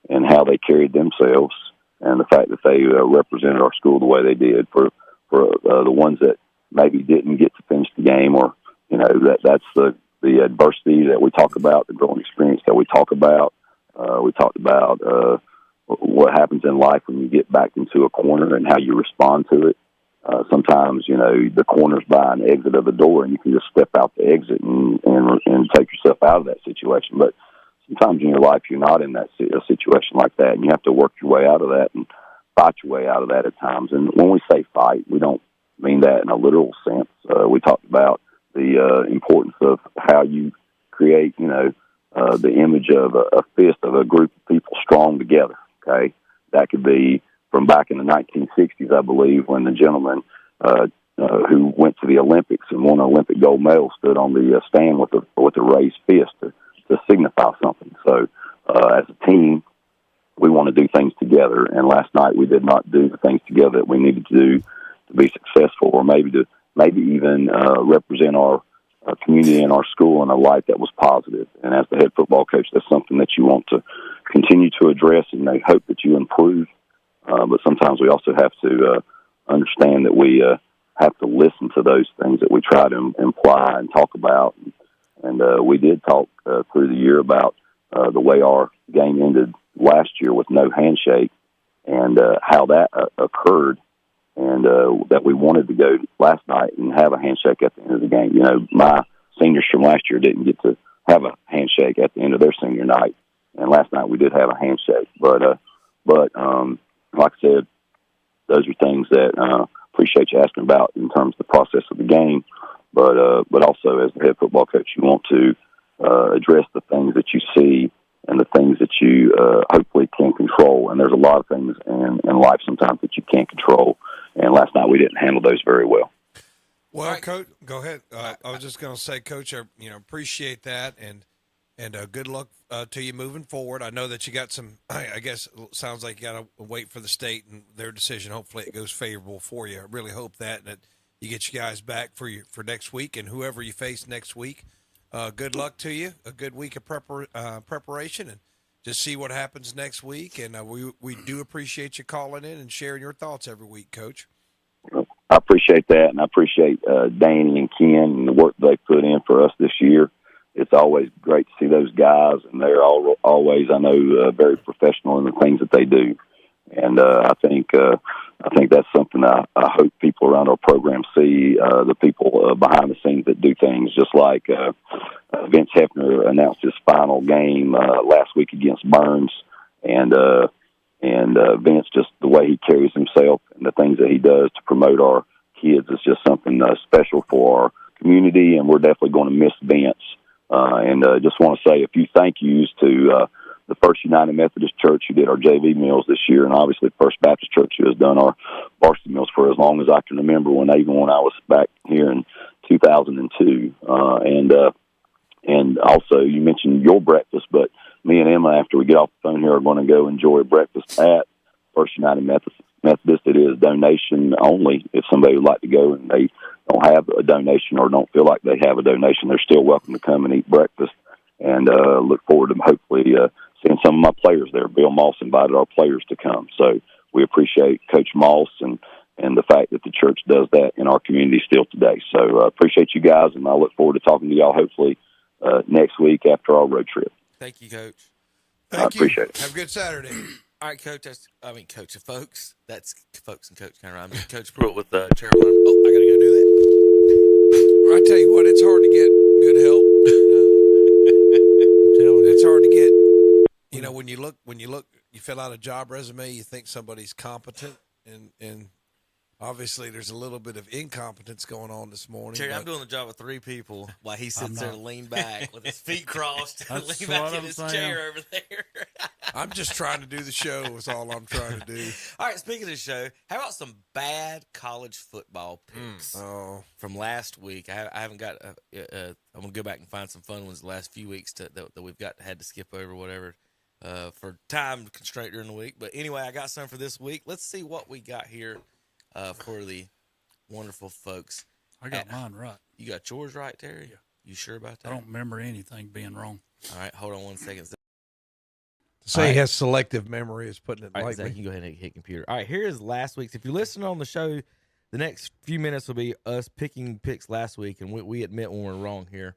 and how they carried themselves, and the fact that they represented our school the way they did. For the ones that maybe didn't get to finish the game, or that's the adversity that we talk about, the growing experience that we talk about. We talked about what happens in life when you get back into a corner and how you respond to it. Sometimes, the corner's by an exit of the door, and you can just step out the exit and take yourself out of that situation. But sometimes in your life, you're not in a situation like that, and you have to work your way out of that and fight your way out of that at times. And when we say fight, we don't mean that in a literal sense. We talked about the importance of how you create, the image of a fist of a group of people strong together. Okay, that could be from back in the 1960s, I believe, when the gentleman who went to the Olympics and won an Olympic gold medal stood on the stand with a raised fist to signify something. So, as a team, we want to do things together. And last night, we did not do the things together that we needed to do to be successful, or maybe even represent our community and our school in a light that was positive. And as the head football coach, that's something that you want to continue to address, and I hope that you improve. But sometimes we also have to understand that we have to listen to those things that we try to imply and talk about. And we did talk through the year about the way our game ended last year with no handshake, and how that occurred, and that we wanted to go last night and have a handshake at the end of the game. My seniors from last year didn't get to have a handshake at the end of their senior night, and last night we did have a handshake. But like I said, those are things that appreciate you asking about in terms of the process of the game. But also, as the head football coach, you want to address the things that you see and the things that you hopefully can control. And there's a lot of things in life sometimes that you can't control. And last night we didn't handle those very well. Well, Coach, go ahead. I was just going to say, Coach, I appreciate that, and good luck to you moving forward. I know that you got some. I guess it sounds like you got to wait for the state and their decision. Hopefully, it goes favorable for you. I really hope that you get you guys back for next week, and whoever you face next week. Good luck to you. A good week of preparation, and just see what happens next week. And we do appreciate you calling in and sharing your thoughts every week, Coach. I appreciate that, and I appreciate Danny and Ken and the work they put in for us this year. It's always great to see those guys, and they're always, I know, very professional in the things that they do. And I think that's something I hope people around our program see, the people behind the scenes that do things, just like Vince Hefner announced his final game last week against Burns, and Vince, just the way he carries himself and the things that he does to promote our kids is just something special for our community, and we're definitely going to miss Vince And just want to say a few thank yous to the First United Methodist Church, who did our JV meals this year, and obviously First Baptist Church, who has done our varsity meals for as long as I can remember, even when I was back here in 2002. And also, you mentioned your breakfast, but me and Emma, after we get off the phone here, are going to go enjoy breakfast at First United Methodist. It is donation only. If somebody would like to go and they don't have a donation or don't feel like they have a donation, they're still welcome to come and eat breakfast. And look forward to hopefully seeing some of my players there. Bill Moss invited our players to come. So we appreciate Coach Moss and the fact that the church does that in our community still today. So appreciate you guys, and I look forward to talking to y'all hopefully next week after our road trip. Thank you, Coach. Thank you. Appreciate it. Have a good Saturday. All right, Coach. Coach of folks. That's folks and Coach kind of rhymes. Coach Pruitt with Chairman. Oh, I got to go do that. I tell you what, it's hard to get good help. It's hard to get. You know, when you look, you fill out a job resume, you think somebody's competent, and obviously there's a little bit of incompetence going on this morning. Terry, I'm doing the job of 3 people while he sits there lean back with his feet crossed and lean back in his chair over there. I'm just trying to do the show is all I'm trying to do. All right, speaking of the show, how about some bad college football picks from last week? I haven't got I'm going to go back and find some fun ones the last few weeks that we've had to skip over, whatever, for time constraint during the week. But anyway, I got some for this week. Let's see what we got here for the wonderful folks. I got mine right. You got yours right, Terry? Yeah. You sure about that? I don't remember anything being wrong. All right, hold on 1 second. To say he has selective memory is putting it All right, lightly. Zach, you can go ahead and hit computer. All right, here is last week's. If you're listening on the show, the next few minutes will be us picking picks last week, and we admit when we're wrong here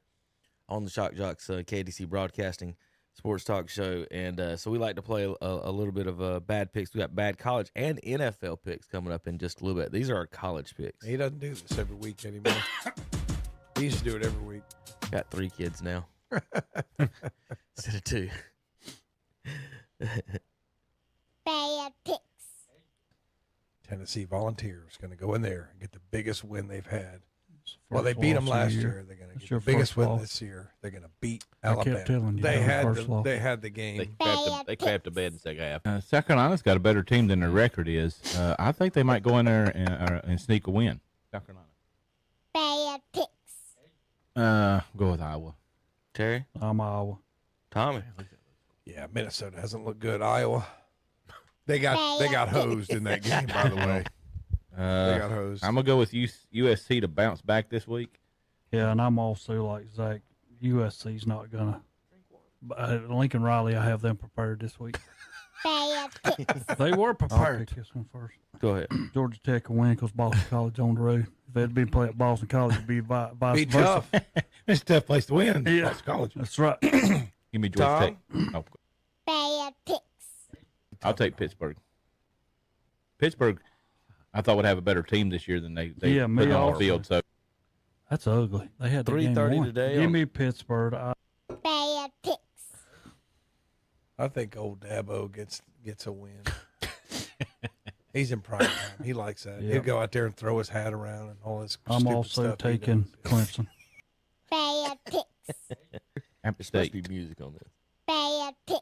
on the Shock Joxx KDC Broadcasting Sports Talk Show. And so we like to play a little bit of bad picks. We got bad college and NFL picks coming up in just a little bit. These are our college picks. He doesn't do this every week anymore. He used to do it every week. Got 3 kids now instead of 2. Bad picks. Tennessee Volunteers going to go in there and get the biggest win they've had. Well, they beat them last year. They're going to get the biggest win this year. They're going to beat Alabama. I kept telling you they had the game. They crapped the bed in the second half. South Carolina's got a better team than their record is. I think they might go in there and sneak a win. South Carolina. Bad picks. Go with Iowa. Terry? I'm Iowa. Tommy? Yeah, Minnesota hasn't looked good. Iowa. They got hosed in that game, by the way. They got hosed. I'm going to go with USC to bounce back this week. Yeah, and I'm also like Zach. USC's not going to. Lincoln Riley, I have them prepared this week. Bad picks. They were prepared. I'll pick this one first. Go ahead. Georgia Tech will win because Boston College on the road. If they'd been playing at Boston College, it'd be vice versa. Tough. It's a tough place to win. Yeah. Boston College. That's right. Give me Georgia Tech. Oh. Bad picks. I'll take Pittsburgh. Pittsburgh, I thought would have a better team this year than they put on the field. So that's ugly. They had the 3:30 today. Give me Pittsburgh. Bad picks. I think old Dabo gets a win. He's in prime time. He likes that. Yep. He'll go out there and throw his hat around and all this I'm stupid also stuff taking Clemson. Bad picks. There's supposed to be music on this. Bad picks.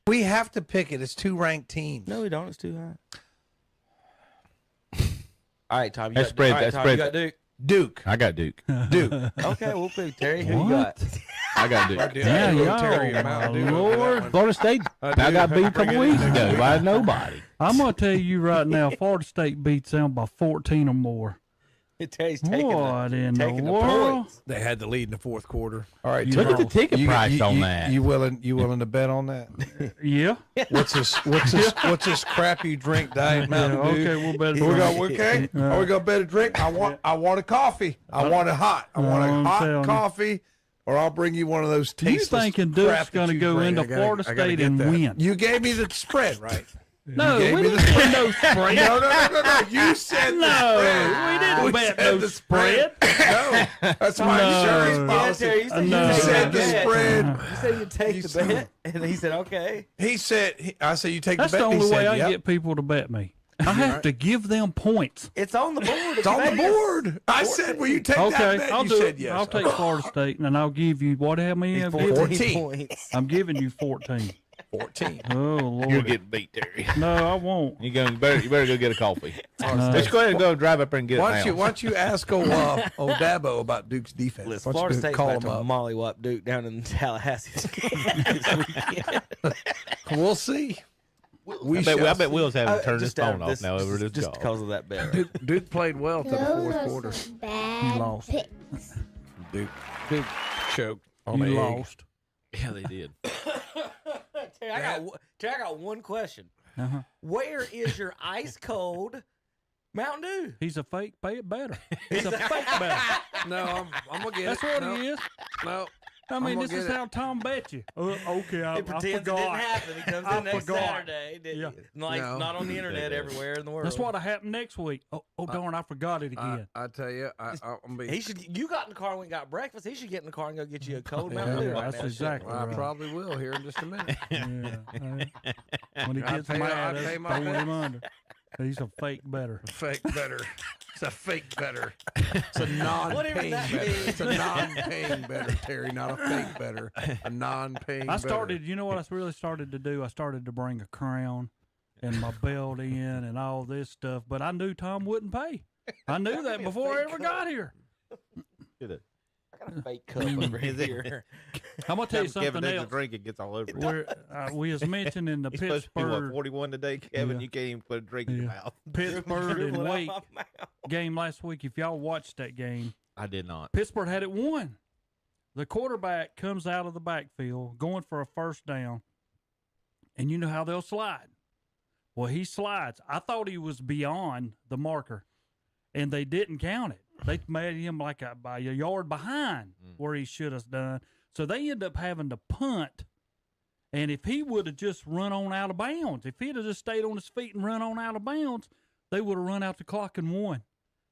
We have to pick it. It's 2 ranked teams. No, we don't. It's too high. All right, Tom. That spread. You got Duke. Duke. I got Duke. Duke. Okay, we'll pick Terry. Who you got? I got Duke. Yeah, Lord. Florida State. I got beat a couple weeks ago by nobody. I'm going to tell you right now, Florida State beats them by 14 or more. Terry's taking What in the the world? points. They had the lead in the fourth quarter. All right, Look at the ticket price on you, that. You willing to bet on that? Yeah. What's this crappy drink, Diet Mountain Dew? Okay, we'll bet. Okay. Are we gonna bet a drink? I want a coffee. I want it hot. I want a hot coffee, or I'll bring you one of those tasteless. You thinking Duke's going to go into Florida State and win? You gave me the spread, right? No, we didn't bet no spread. No. You said the spread. We didn't bet no spread. No, that's my insurance policy. Terry, you said You said the spread. You said you take the bet, and he said okay. I said you take That's the bet. the and he only way said, I yep. get people to bet me. I have to give them points. It's on the board. It's on the board. I said, will you take that bet? I'll You do said it. yes. I'll take Florida State, and then I'll give you how many? 14 points. I'm giving you 14. 14. Oh Lord! You're getting beat, Terry. No, I won't. You better go get a coffee. No. Let's go ahead and go drive up there and get Why it don't now. you ask old Dabo about Duke's defense? Listen, Why don't Florida you State call about him to up? mollywop Duke down in Tallahassee this weekend. We'll see. I bet Will's having to turn his Just out phone of off this- now over this just call. because of that bet. Duke played well to the Those fourth are quarter. some bad You lost. picks. Duke choked on You the egg. lost. Yeah, they did. Terry, I got one question. Uh-huh. Where is your ice cold Mountain Dew? He's a fake. Pay it better. He's a fake better. No, I'm gonna get That's it. what he is. No, I mean, gonna this is get it. how Tom bet you. Okay, I He pretends it didn't forgot. happen. He comes I in next forgot. Saturday. Yeah. Like, No. not on the internet everywhere in the world. That's what'll happen next week. Oh darn, I forgot it again. I tell you, I'm be. He should. You got in the car and went and got breakfast. He should get in the car and go get you a cold Yeah, Mountain Dew. that's right now. exactly I right. probably will here in just a minute. Yeah. When he I'll gets pay- mad, I'll that's pay my throwing bet. him under. He's a fake better. Fake better. It's a fake better. It's a non-paying that better. mean. It's a non-paying better, Terry, not a fake better. A non-paying I better. started. You know what I really started to do? I started to bring a crown and my belt in and all this stuff. But I knew Tom wouldn't pay. I knew that before I ever got here. I got a fake cup over here. I'm gonna tell you Kevin something takes a else. drink and gets all over it. We was mentioned in the He's supposed to be, what, Pittsburgh 41 today, Kevin? Yeah. You can't even put a drink in your Yeah. mouth. Pittsburgh and Dribble it out Wake my mouth. game last week. If y'all watched that game, I did not. Pittsburgh had it won. The quarterback comes out of the backfield going for a first down, and you know how they'll slide. Well, he slides. I thought he was beyond the marker, and they didn't count it. They made him like by a yard behind where he should have done. So they end up having to punt. And if he would have just run on out of bounds, if he'd have just stayed on his feet and run on out of bounds, they would have run out the clock and won.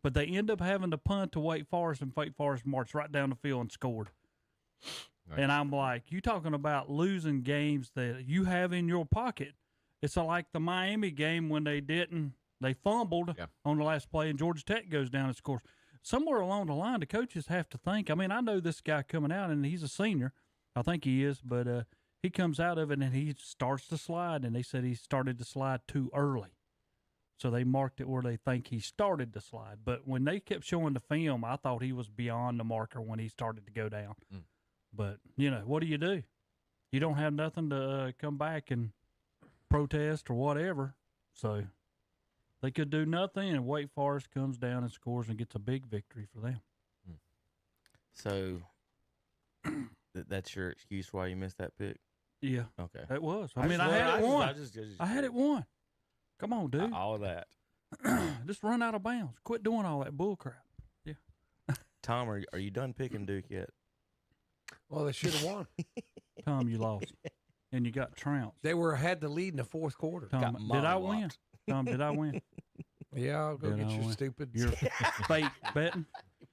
But they end up having to punt to Wake Forest, and Wake Forest marched right down the field and scored. Right. And I'm like, you talking about losing games that you have in your pocket. It's like the Miami game when they fumbled on the last play, and Georgia Tech goes down and scores. Somewhere along the line, the coaches have to think. I mean, I know this guy coming out, and he's a senior. I think he is, but he comes out of it, and he starts to slide, and they said he started to slide too early. So they marked it where they think he started to slide. But when they kept showing the film, I thought he was beyond the marker when he started to go down. But, what do? You don't have nothing to come back and protest or whatever. So they could do nothing, and Wake Forest comes down and scores and gets a big victory for them. So that's your excuse why you missed that pick? Yeah. Okay. It was. I I mean, just I had wanted- it won. I just- I had it won. Come on, dude. All of that. Just run out of bounds. Quit doing all that bull crap. Yeah. Tom, are you done picking Duke yet? Well, they should have won. Tom, you lost. And you got trounced. They had the lead in the fourth quarter. Tom, did I win? Tom, did I win? Yeah, I'll go Did get I your win? stupid. You're fake betting?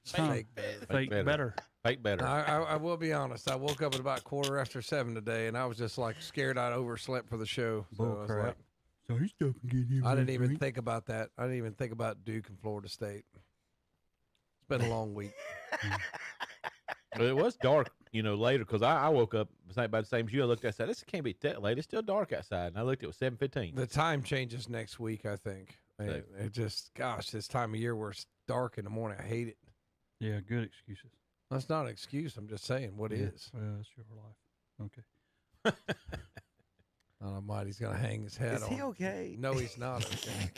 Tom, Fake fake better. Fake better. I will be honest. I woke up at about 7:15 today, and I was just like scared I'd overslept for the show. So Bull I was crap. like, So he's still can get him. I didn't even think about that. I didn't even think about Duke and Florida State. It's been a long week. Well, it was dark, later, because I woke up about the same as you. I looked outside. This can't be that late. It's still dark outside. And I looked, it was 7:15. The time changes next week, I think. It just, gosh, this time of year where it's dark in the morning, I hate it. Yeah, good excuses. That's not an excuse. I'm just saying what is. Well, that's your life. Okay. Almighty's going to hang his head Is on. he okay? No, he's not okay.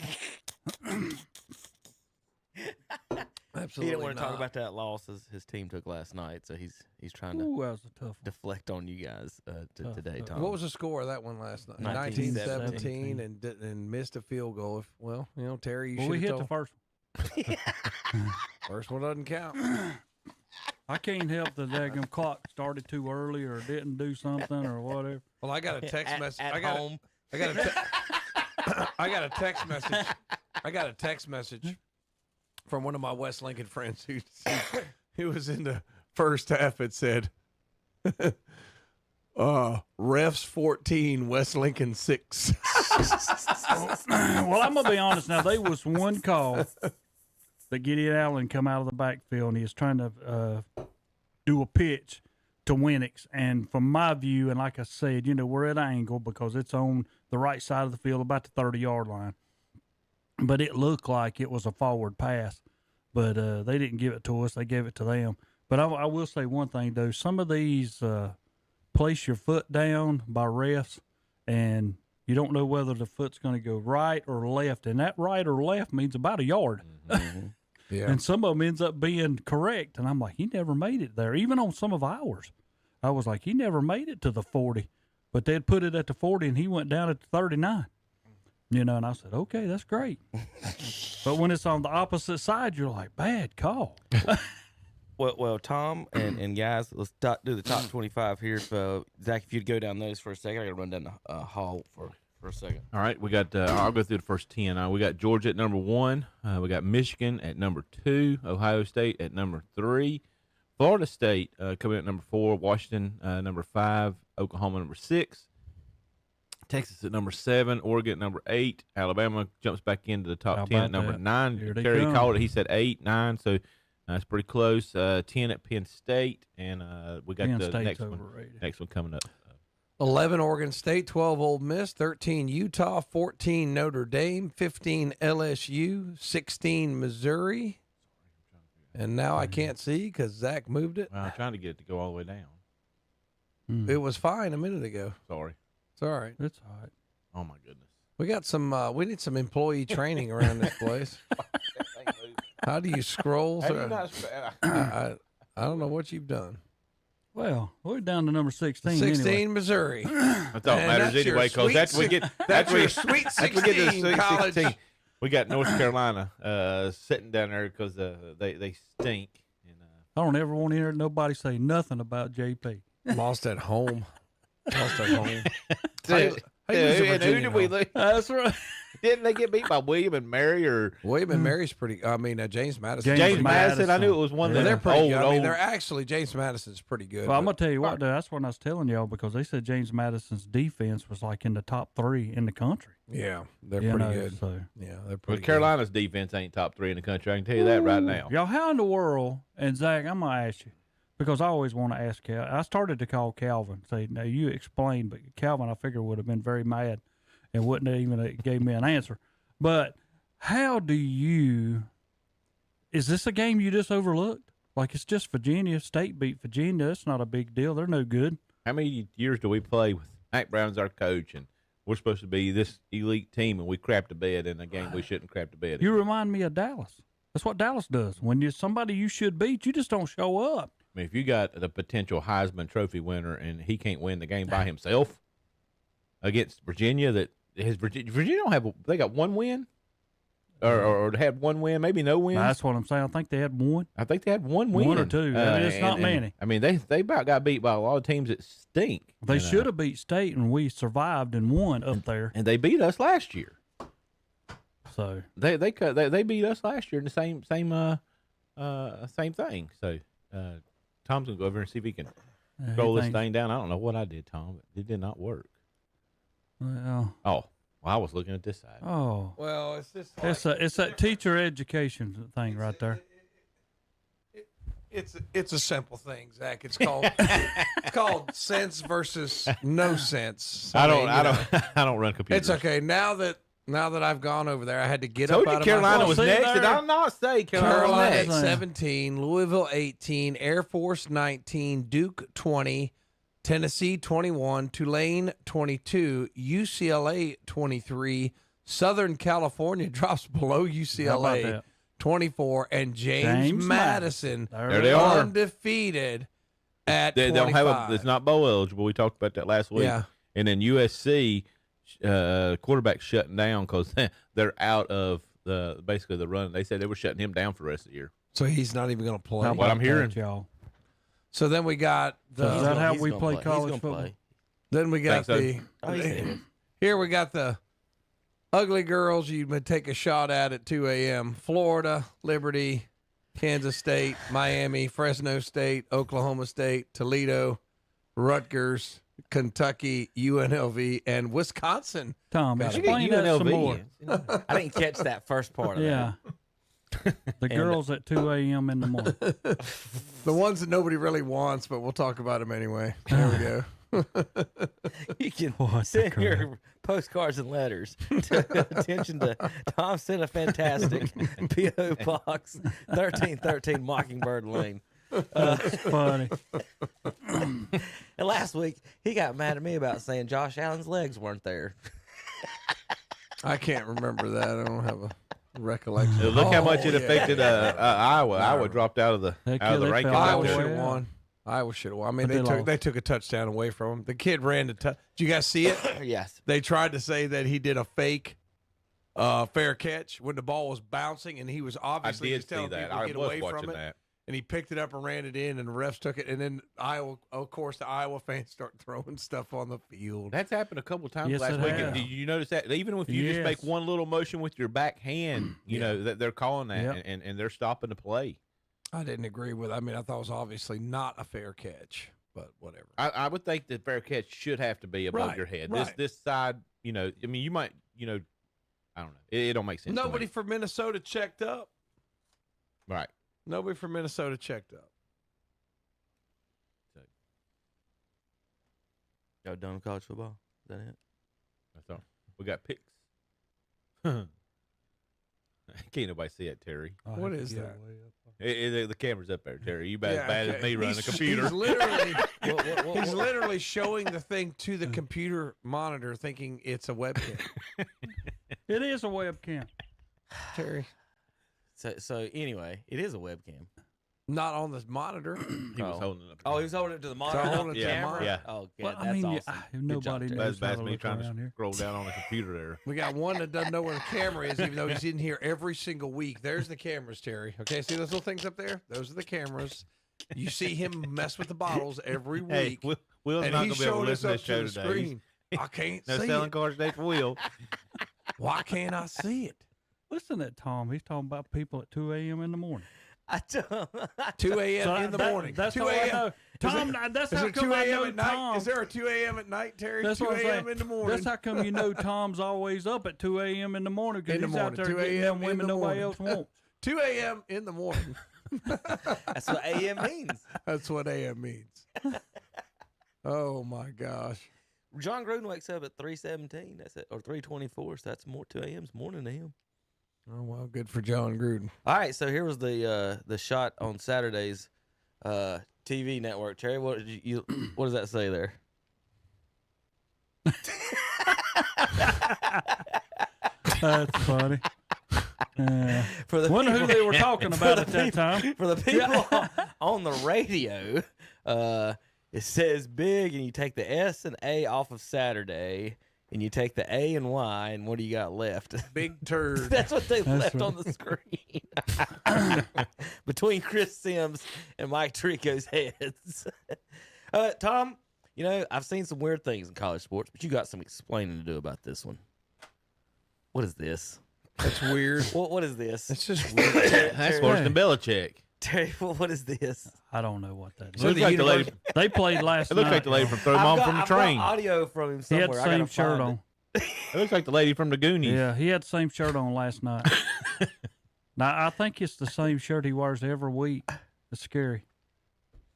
Absolutely He didn't want to talk not. about that loss as his team took last night, so he's trying to Ooh, that was a tough one. deflect on you guys today, Tom. What was the score of that one last night? 19-17. 19-17 and missed a field goal. Terry, you Well, should we have hit told. the first one. First one doesn't count. I can't help the daggum clock started too early or didn't do something or whatever. Well, I got a text message. At I got home. I got a text message. I got a text message from one of my West Lincoln friends who was in the first half. It said, Refs 14, West Lincoln 6. Well, I'm gonna be honest. Now there was one call that Gideon Allen come out of the backfield and he was trying to do a pitch to Winnick. And from my view, and like I said, we're at an angle because it's on the right side of the field, about the 30-yard line. But it looked like it was a forward pass. But they didn't give it to us; they gave it to them. But I will say one thing though: some of these place your foot down by refs, and you don't know whether the foot's going to go right or left, and that right or left means about a yard. Mm-hmm. Yeah. And some of them ends up being correct, and I'm like, he never made it there. Even on some of ours, I was like, he never made it to the 40, but they'd put it at the 40, and he went down at the 39. And I said, okay, that's great. But when it's on the opposite side, you're like, bad call. Well, Tom and guys, let's do the top 25 here. So, Zach, if you'd go down those for a second, I got to run down the hall for a second. All right, we got. I'll go through the first 10. We got Georgia at number 1. We got Michigan at number 2. Ohio State at number 3. Florida State coming in at number 4. Washington number 5. Oklahoma number 6. Texas at number 7. Oregon at number 8. Alabama jumps back into the top 10 at number 9. Terry called it. He said 8, 9. So it's pretty close. 10 at Penn State, and we got Penn the State's next one coming up. 11 Oregon State, 12 Ole Miss, 13 Utah, 14 Notre Dame, 15 LSU, 16 Missouri. And now I can't see because Zach moved it. Well, I'm trying to get it to go all the way down. It was fine a minute ago. Sorry. It's all right. It's all right. Oh, my goodness. We got some. We need some employee training around this place. How do you scroll? I don't know what you've done. Well, we're down to number 16. 16, anyway. Missouri. That's all that matters anyway, because that's we get. That's your your sweet 16 college. 16. We got North Carolina sitting down there because they stink. And, I don't ever want to hear nobody say nothing about JP. Lost at home. Lost at home. Who did we lose? That's right. Didn't they get beat by William and Mary or William and Mary's pretty? I mean, James Madison. James Madison. I knew it was one that they're pretty old. good. I mean, they're actually James Madison's pretty good. Well, I'm gonna tell you what. That's what I was telling y'all because they said James Madison's defense was like in the top 3 in the country. Yeah, they're pretty good. So. Yeah, they're pretty. Well, Carolina's defense ain't top 3 in the country. I can tell you that right now. Y'all, how in the world? And Zach, I'm gonna ask you because I always want to ask Cal. I started to call Calvin, say, "Now you explain," but Calvin, I figured would have been very mad and wouldn't have even gave me an answer. But how do you? Is this a game you just overlooked? Like it's just Virginia State beat Virginia. It's not a big deal. They're no good. How many years do we play with Mac Brown's our coach, and we're supposed to be this elite team, and we crap the bed in a game we shouldn't crap the bed in? You remind me of Dallas. That's what Dallas does. When you're somebody you should beat, you just don't show up. I mean, if you got the potential Heisman Trophy winner and he can't win the game by himself against Virginia, that has Virginia don't have they got one win, or had one win, maybe no win. That's what I'm saying. I think they had one. I think they had one win, 1 or 2. It's not many. I mean, they about got beat by a lot of teams that stink. They should have beat State, and we survived and won up there. And they beat us last year. So they beat us last year in the same thing. So Tom's gonna go over and see if he can scroll this thing down. I don't know what I did, Tom, but it did not work. Well, I was looking at this side. Oh, well, it's just it's that teacher education thing right there. It's a simple thing, Zach. It's called sense versus no sense. I don't run computers. It's okay now that I've gone over there. I had to get Told up you out Carolina of my was next. Did I not say Carolina at next? 17, Louisville 18, Air Force 19, Duke 20, Tennessee 21, Tulane 22, UCLA 23, Southern California drops below UCLA 24, and James Madison there they are, undefeated at they 25. don't have it's not bowl eligible. We talked about that last week. Yeah. And then USC quarterback shutting down because they're out of basically the run. They said they were shutting him down for the rest of the year. So he's not even going to play. What I'm hearing, y'all. So then we got the. Is that how we play college football? Then we got Think here we got the ugly girls you would take a shot at 2 a.m. Florida, Liberty, Kansas State, Miami, Fresno State, Oklahoma State, Toledo, Rutgers, Kentucky, UNLV, and Wisconsin. Tom, Got it. explain that some more. I didn't catch that first part of Yeah. The girls at 2 a.m. in the morning. The ones that nobody really wants, but we'll talk about them anyway. There we go. You can send your postcards and letters to attention to Tom Sent a Fantastic, P.O. Box 1313 Mockingbird Lane. That's funny. And last week, he got mad at me about saying Josh Allen's legs weren't there. I can't remember that. I don't have a recollection. Look how much it affected Iowa. Iowa dropped out of the rankings. Iowa should have won. Iowa should have won. I mean, they took a touchdown away from him. The kid ran to touch. Did you guys see it? Yes. They tried to say that he did a fake fair catch when the ball was bouncing, and he was obviously just telling people to get away from it. And he picked it up and ran it in, and the refs took it. And then Iowa, of course, the Iowa fans start throwing stuff on the field. That's happened a couple times Yes, last it week. has. Did you notice that? Even if you just make one little motion with your back hand, you know that they're calling that, and they're stopping the play. I didn't agree with. I mean, I thought it was obviously not a fair catch, but whatever. I would think that fair catch should have to be above your head. Right. This side, you know, I mean, you might, you know, I don't know. It don't make sense. Nobody from Minnesota checked up. Right. Nobody from Minnesota checked up. Y'all done with college football? Is that it? That's all. We got picks. Can't nobody see it, Terry. What is that? The camera's up there, Terry. You bad as me running the computer. He's literally, he's literally showing the thing to the computer monitor, thinking it's a webcam. It is a webcam. Terry, So anyway, it is a webcam. not on the monitor. He was holding it up. Oh, he was holding it to the monitor, So not holding the it to the camera? monitor? Yeah. Oh, yeah, Well, that's I mean, awesome. nobody Good job, knows That's how to me look trying around to here. scroll down on the computer there. We got one that doesn't know where the camera is, even though he's in here every single week. There's the cameras, Terry. Okay, see those little things up there? Those are the cameurs. You see him mess with the bottles every week. Hey, Will's and not he's going to be able to showing us listen to up this show to the today. screen. I can't No see selling it. cars today for Will. Why can't I see it? Listen to Tom. He's talking about people at 2 a.m. in the morning. 2 a.m. So in the that- morning. That's 2 how I a.m. know. Tom, that's Is how it come 2 I a.m. know at night? Tom. Is there a 2 a.m. at night, Terry? That's 2 what I'm a.m. saying. in the morning. That's how come you know Tom's always up at 2 a.m. in the morning because In the he's out morning, there 2 getting a.m. them in women the nobody morning. else wants. 2 a.m. in the morning. That's what AM means. That's what AM means. Oh, my gosh. John Gruden wakes up at 3:17. That's it, or 3:24. So that's more 2 a.m.'s morning to him. Oh, well, good for John Gruden. All right, so here was the shot on Saturday's TV network. Terry, what did you what does that say there? That's funny. For the Wonder who people- they were talking about for at the that people- time. For the people on the radio, it says big, and you take the S and A off of Saturday, and you take the A and Y, and what do you got left? Big turd. That's what they That's left right. on the screen. Between Chris Sims and Mike Tirico's heads. Tom, you know, I've seen some weird things in college sports, but you got some explaining to do about this one. What is this? That's weird. What is this? It's just weird. That's worse than Belichick. Terry, what is this? I don't know what that is. It looks like the lady. They played last It night. looks like the lady from Throw Mom from the I've got Train. audio from him He somewhere. had the I gotta same shirt find on. It looks like the lady from the Goonies. Yeah, he had the same shirt on last night. Now, I think it's the same shirt he wears every week. It's scary.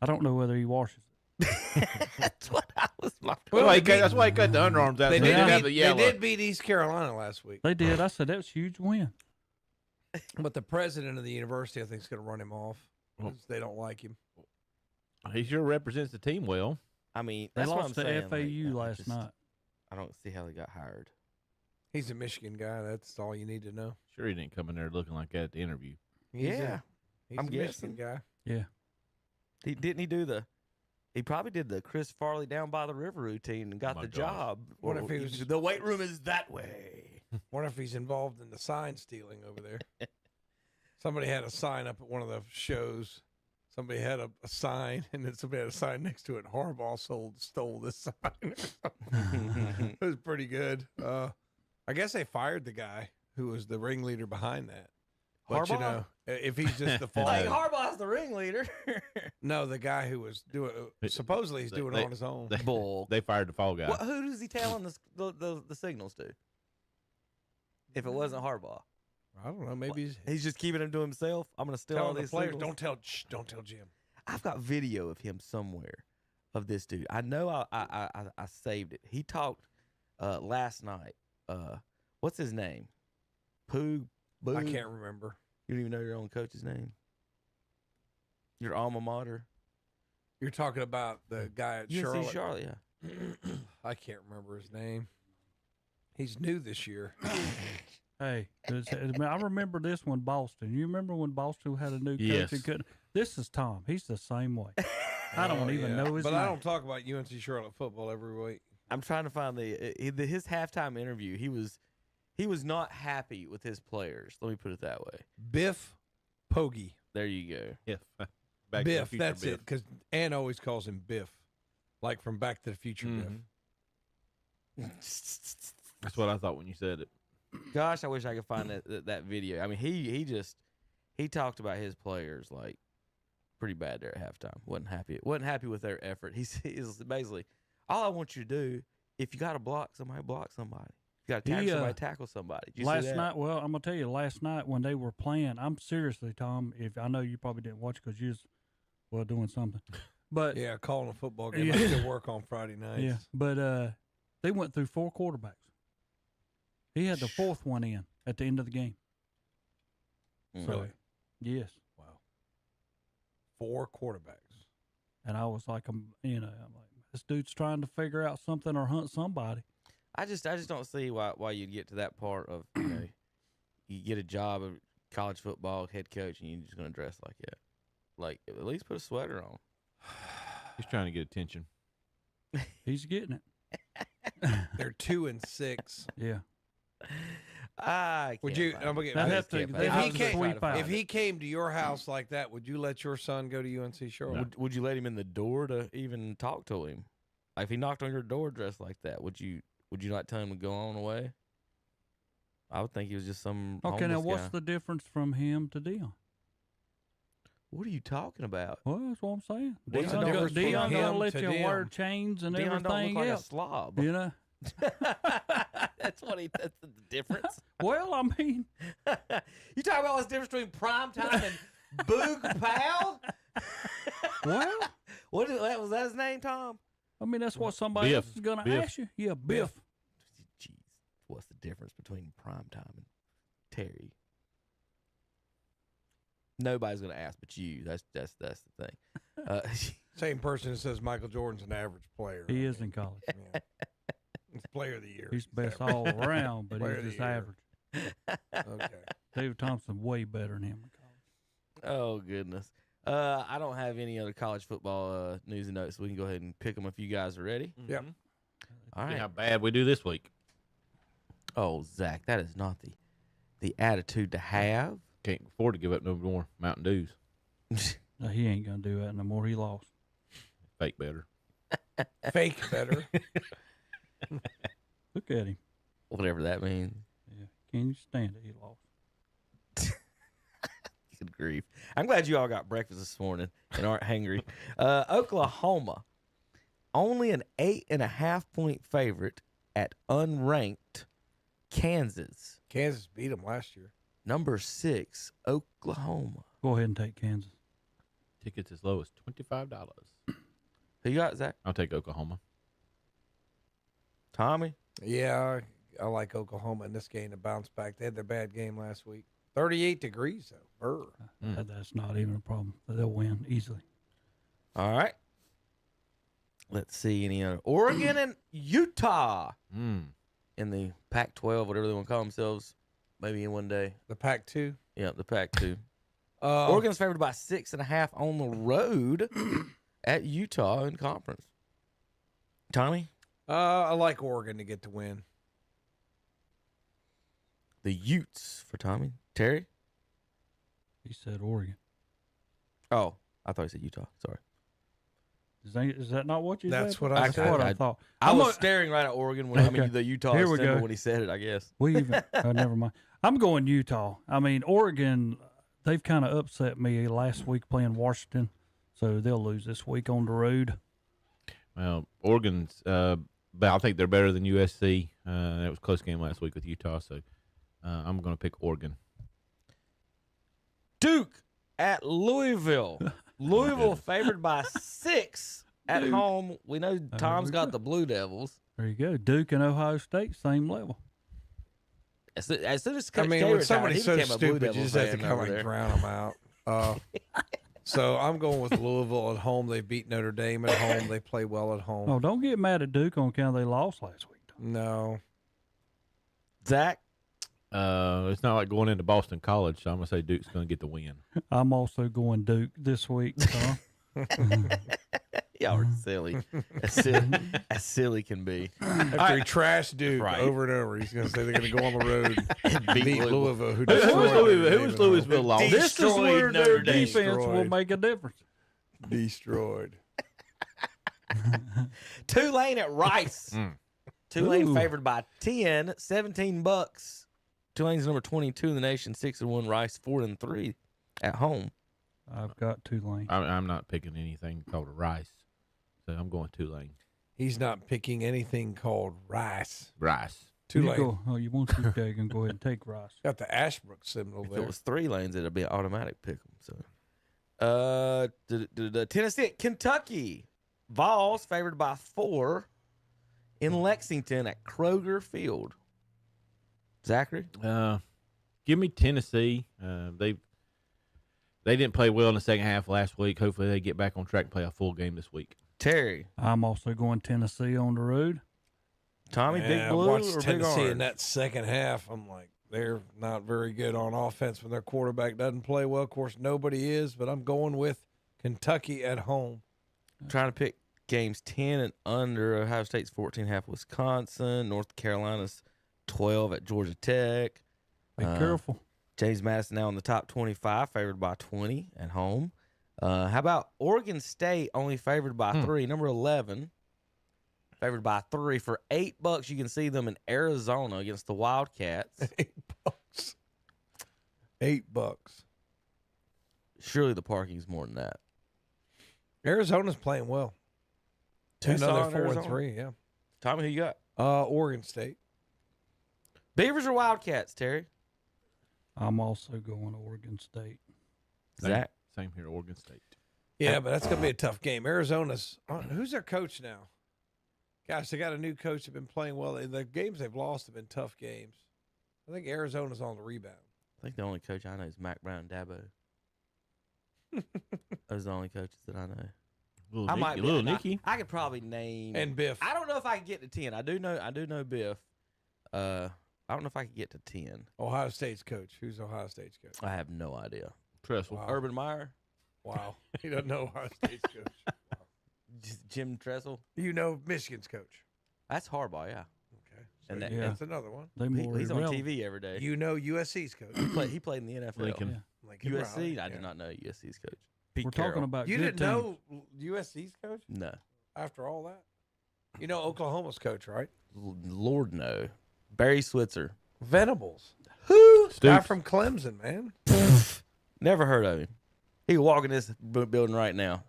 I don't know whether he washes it. That's what I was. That's why he cut the underarms out. They so he did, didn't have beat, the yellow. they did beat East Carolina last week. They did. I said, that was a huge win. But the president of the university, I think, is going to run him off. 'Cause they don't like him. He sure represents the team well. I mean, They that's what lost I'm to saying. FAU like, I last just- night. I don't see how they got hired. He's a Michigan guy. That's all you need to know. Sure, he didn't come in there looking like that at the interview. He's Yeah, he's I'm a Michigan guessing. guy. Yeah. He probably did the Chris Farley down by the river routine and got my the gosh. job. What if he was- the weight room is that way? Wonder if he's involved in the sign stealing over there. Somebody had a sign up at one of the shows. Somebody had a sign, and then somebody had a sign next to it. Harbaugh stole this sign. Or something. It was pretty good. I guess they fired the guy who was the ringleader behind that. But you Harbaugh? know, if he's just the fall, I think Harbaugh's the ringleader. no, the guy who was doing supposedly he's doing it on his own. Bull. They fired the fall guy. Well, who does he telling the signals to? If it wasn't Harbaugh, I don't know. Maybe he's just keeping them to himself. I'm gonna steal all telling the these players. signals. Don't tell Jim. I've got video of him somewhere, of this dude. I know I saved it. He talked last night. What's his name? Boo. I can't remember. You don't even know your own coach's name. Your alma mater. You're talking about the guy at UNC Charlotte. yeah. I can't remember his name. He's new this year. Hey, I remember this one, Boston. You remember when Boston had a new coach? Yes. And couldn't? This is Tom. He's the same way. I don't even know his But name. I don't talk about UNC Charlotte football every week. I'm trying to find his halftime interview. He was not happy with his players. Let me put it that way. Biff Poggi. There you go. Yeah. Back to the Biff, Future that's Biff. it. Because Ann always calls him Biff, like from Back to the Future Biff. That's what I thought when you said it. Gosh, I wish I could find that video. I mean, he talked about his players like pretty bad there at halftime. Wasn't happy with their effort. He's basically, all I want you to do, if you got to block somebody, block somebody. If you got to tackle somebody, tackle somebody. Did you see Last that? night, well, I'm gonna tell you, last night when they were playing, I'm seriously, Tom. If I know you probably didn't watch because you was doing something, but Yeah, calling a football game. Yeah. I still work on Friday nights. yeah, but they went through 4 quarterbacks. He had the 4th one in at the end of the game. Really? Yes. Wow. 4 quarterbacks. And I was like, I'm like, this dude's trying to figure out something or hunt somebody. I just don't see why you'd get to that part of, you get a job of college football head coach and you're just going to dress like that. Like, at least put a sweater on. He's trying to get attention. He's getting it. They're 2-6. Yeah. Would you? If he came to your house like that, would you let your son go to UNC Charlotte? Would you let him in the door to even talk to him? Like if he knocked on your door dressed like that, would you not tell him to go on away? I would think he was just some. Okay, now homeless what's guy. the difference from him to Dion? What are you talking about? Well, that's what I'm saying. What's the Dion difference from gonna him let to you them? wear chains and Dion don't everything look like else. a slob. You know. That's the difference. Well, I mean, you talking about what's the difference between primetime and Boog Powell? well, was that his name, Tom? I mean that's what somebody Biff. else is gonna Biff. ask you. Yeah, Biff. Jeez, what's the difference between primetime and Terry? Nobody's gonna ask but you. That's the thing. Same person that says Michael Jordan's an average player. He is in college. Yeah. He's player of the year. He's best all around, but Player of he's the just year. average. Okay. David Thompson way better than him in college. Oh goodness. I don't have any other college football news and notes. So we can go ahead and pick them if you guys are ready. Yep. All See right. how bad we do this week. Oh, Zach, that is not the attitude to have. Can't afford to give up no more Mountain Dews. No, he ain't gonna do that no more. He lost. Fake better. Fake better. Look at him. Whatever that means. Yeah, can you stand it? He lost. Good grief. I'm glad you all got breakfast this morning and aren't hungry. Oklahoma, only an 8.5 point favorite at unranked Kansas. Kansas beat them last year. Number 6, Oklahoma. Go ahead and take Kansas. Tickets as low as $25. Who you got, Zach? I'll take Oklahoma. Tommy? Yeah, I like Oklahoma in this game to bounce back. They had their bad game last week. 38 degrees, though. That's not even a problem. They'll win easily. All right. Let's see any other. Oregon and Utah in the Pac-12, whatever they want to call themselves, maybe in one day. The Pac-2? Yeah, the Pac-2. Oregon's favored by 6.5 on the road at Utah in conference. Tommy? I like Oregon to get the win. The Utes for Tommy. Terry? He said Oregon. Oh, I thought he said Utah. Sorry. Is that not what you said? That's what I That's said. what I thought. I was staring right at Oregon when I mean the Utah Here we symbol go. when he said it, I guess. We even never mind. I'm going Utah. I mean, Oregon, they've kind of upset me last week playing Washington, so they'll lose this week on the road. Well, Oregon's, but I think they're better than USC. It was a close game last week with Utah, so I'm going to pick Oregon. Duke at Louisville. Louisville favored by 6 at home. We know Tom's got the Blue Devils. There you go. Duke and Ohio State, same level. As soon as Coach I mean, K when retired, somebody's he so became a Blue stupid, you Devils just have to fan come over and there. drown them out. So I'm going with Louisville at home. They beat Notre Dame at home. They play well at home. Oh, don't get mad at Duke on account they lost last week. No. Zach? It's not like going into Boston College, so I'm going to say Duke's going to get the win. I'm also going Duke this week, Tom. Y'all are silly. As silly can be. After he trashed Duke Right. over and over, he's going to say they're going to go on the road and beat beat Louisville. Louisville. Who was Louisville lost? This is where Notre their Dame. defense will Destroyed. make a difference. Destroyed. Tulane at Rice. Tulane Ooh. favored by 10, $17. Tulane's number 22 in the nation, 6-1. Rice 4-3 at home. I've got Tulane. I'm not picking anything called Rice, so I'm going Tulane. He's not picking anything called Rice. Rice. Tulane. You want to go ahead and take Rice. Got the Ashbrook symbol If there. it was 3 lanes, it'd be an automatic pick 'em. So, the Tennessee at Kentucky. Vols favored by 4 in Lexington at Kroger Field. Zachary? Give me Tennessee. They didn't play well in the second half last week. Hopefully they get back on track and play a full game this week. Terry? I'm also going Tennessee on the road. Tommy, Yeah, Big Blue watched or Big Tennessee in Orange? that second half. I'm like, they're not very good on offense when their quarterback doesn't play well. Of course, nobody is, but I'm going with Kentucky at home. Trying to pick games 10 and under. Ohio State's 14.5 Wisconsin. North Carolina's 12 at Georgia Tech. Be careful. James Madison now in the top 25, favored by 20 at home. How about Oregon State only favored by 3, number 11, favored by 3 for $8. You can see them in Arizona against the Wildcats. $8. $8. Surely the parking's more than that. Arizona's playing well. Tucson, they're 4-3. Arizona? Yeah. Tommy, who you got? Oregon State. Beavers or Wildcats, Terry? I'm also going Oregon State. Zach? Same here, Oregon State. Yeah, but that's going to be a tough game. Arizona's who's their coach now? Gosh, they got a new coach. They've been playing well. The games they've lost have been tough games. I think Arizona's on the rebound. I think the only coach I know is Mac Brown and Dabo. Those are the only coaches that I know. Little Nicky. I could probably name And Biff. I don't know if I can get to 10. I do know Biff. I don't know if I can get to 10. Ohio State's coach. Who's Ohio State's coach? I have no idea. Tressel. Wow. Urban Meyer, Wow. He doesn't know Ohio State's coach. Jim Tressel. You know Michigan's coach. That's Harbaugh, yeah. Okay. And So that- that's another one. They more He's on irrelevant. TV every day. You know USC's coach. He played in the NFL. Lincoln. Lincoln USC. Riley. I Yeah. did not know USC's coach. Pete We're Carroll. talking about You good didn't teams. know USC's coach No. after all that? You know Oklahoma's coach, right? Lord no. Barry Switzer. Venables. Who? Guy Stoops. from Clemson, man. Never heard of him. He could walk in this building right now.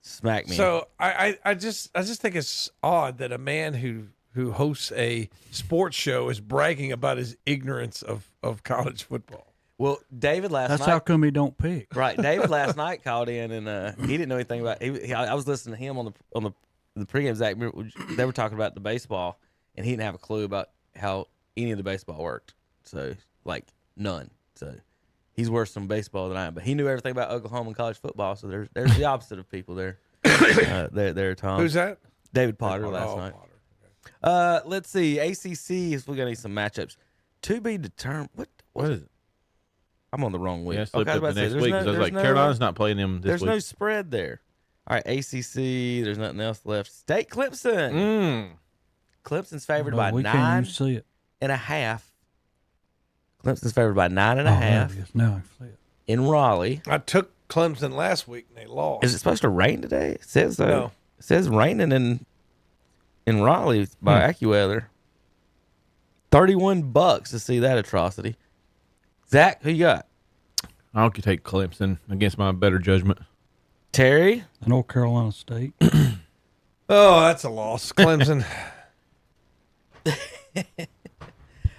Smack me. So I just think it's odd that a man who hosts a sports show is bragging about his ignorance of college football. well, David last That's night. how come he don't pick. Right, David last night called in and he didn't know anything about. I was listening to him on the pregame. Zach, they were talking about the baseball, and he didn't have a clue about how any of the baseball worked. So like none. So he's worse in baseball than I am. But he knew everything about Oklahoma and college football. So there's the opposite of people there. There, Tom. Who's that? David Potter last night. Potter. Let's see. ACC. If we got some matchups to be determined. What is it? I'm on the wrong week. Yeah, slipped I was up about the to say, next there's week no- because I was there's like, no, Carolina's not playing them this There's week. no spread there. All right, ACC. There's nothing else left. State Clemson. Clemson's favored by We can't 9 even see it. and a half. Clemson's favored by 9 and a Oh, half there it is. Now I can see it. in Raleigh. I took Clemson last week and they lost. Is it supposed to rain today? It says so. No. It says raining in Raleigh by AccuWeather. $31 to see that atrocity. Zach, who you got? I'll take Clemson against my better judgment. Terry? North Carolina State. Oh, that's a loss. Clemson.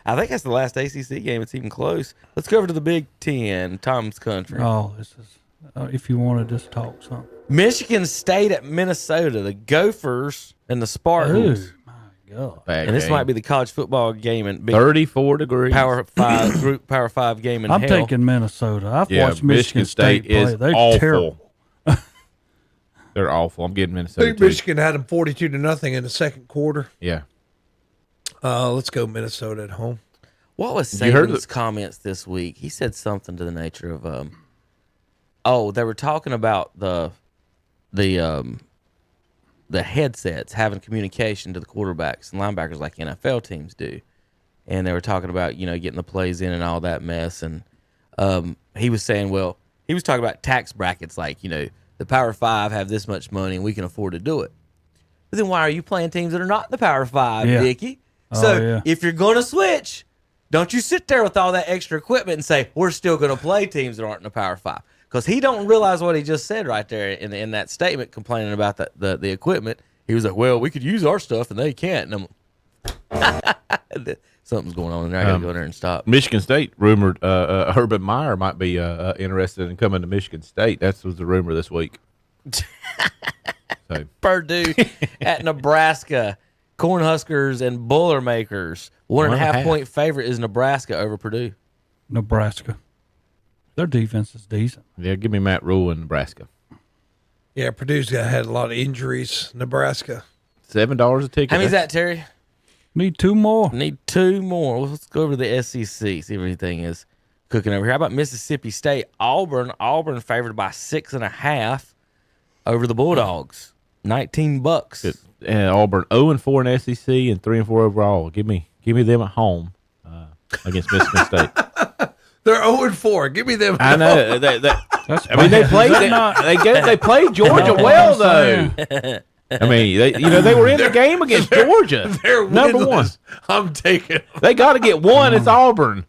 I think that's the last ACC game. It's even close. Let's go over to the Big Ten, Tom's country. Oh, this is if you want to just talk something. Michigan State at Minnesota. The Gophers and the Spartans. Oh, my God. And this might be the college football game in Big 34 degrees. Power 5 game in I'm hell. taking Minnesota. I've watched Michigan State play. is They're awful. terrible. They're awful. I'm getting I Minnesota. think too. Michigan had them 42-0 in the second quarter. Yeah. Let's go Minnesota at home. What was You heard Saban's comments this week? He said something to the nature of, they were talking about the headsets having communication to the quarterbacks and linebackers like NFL teams do, and they were talking about getting the plays in and all that mess. And he was saying, well, he was talking about tax brackets, like the Power 5 have this much money and we can afford to do it. But then why are you playing teams that are not in the Power 5, Yeah. Dickie? Oh, So yeah. if you're going to switch, don't you sit there with all that extra equipment and say, we're still going to play teams that aren't in the Power 5. Because he don't realize what he just said right there in that statement complaining about the equipment. He was like, well, we could use our stuff and they can't. And I'm something's going on in there. I got to go in there and stop. Michigan State rumored Urban Meyer might be interested in coming to Michigan State. That was the rumor this week. So. Purdue at Nebraska. Cornhuskers and Boilermakers. 1.5 point favorite is Nebraska over Purdue. Nebraska. Their defense is decent. Yeah, give me Matt Rule in Nebraska. Yeah, Purdue's had a lot of injuries. Nebraska. $7 a ticket. How many's that, Terry? Need two more. Need two more. Let's go over to the SEC, see if anything is cooking over here. How about Mississippi State? Auburn favored by 6.5 over the Bulldogs. $19. Auburn 0-4 in SEC and 3-4 overall. Give me them at home against Michigan State. They're 0-4. Give me them. I know. That's I mean, they played. They played Georgia well though. I mean, they were in the game against Georgia. They're number one. winless. I'm taking them. They got to get one. It's Auburn.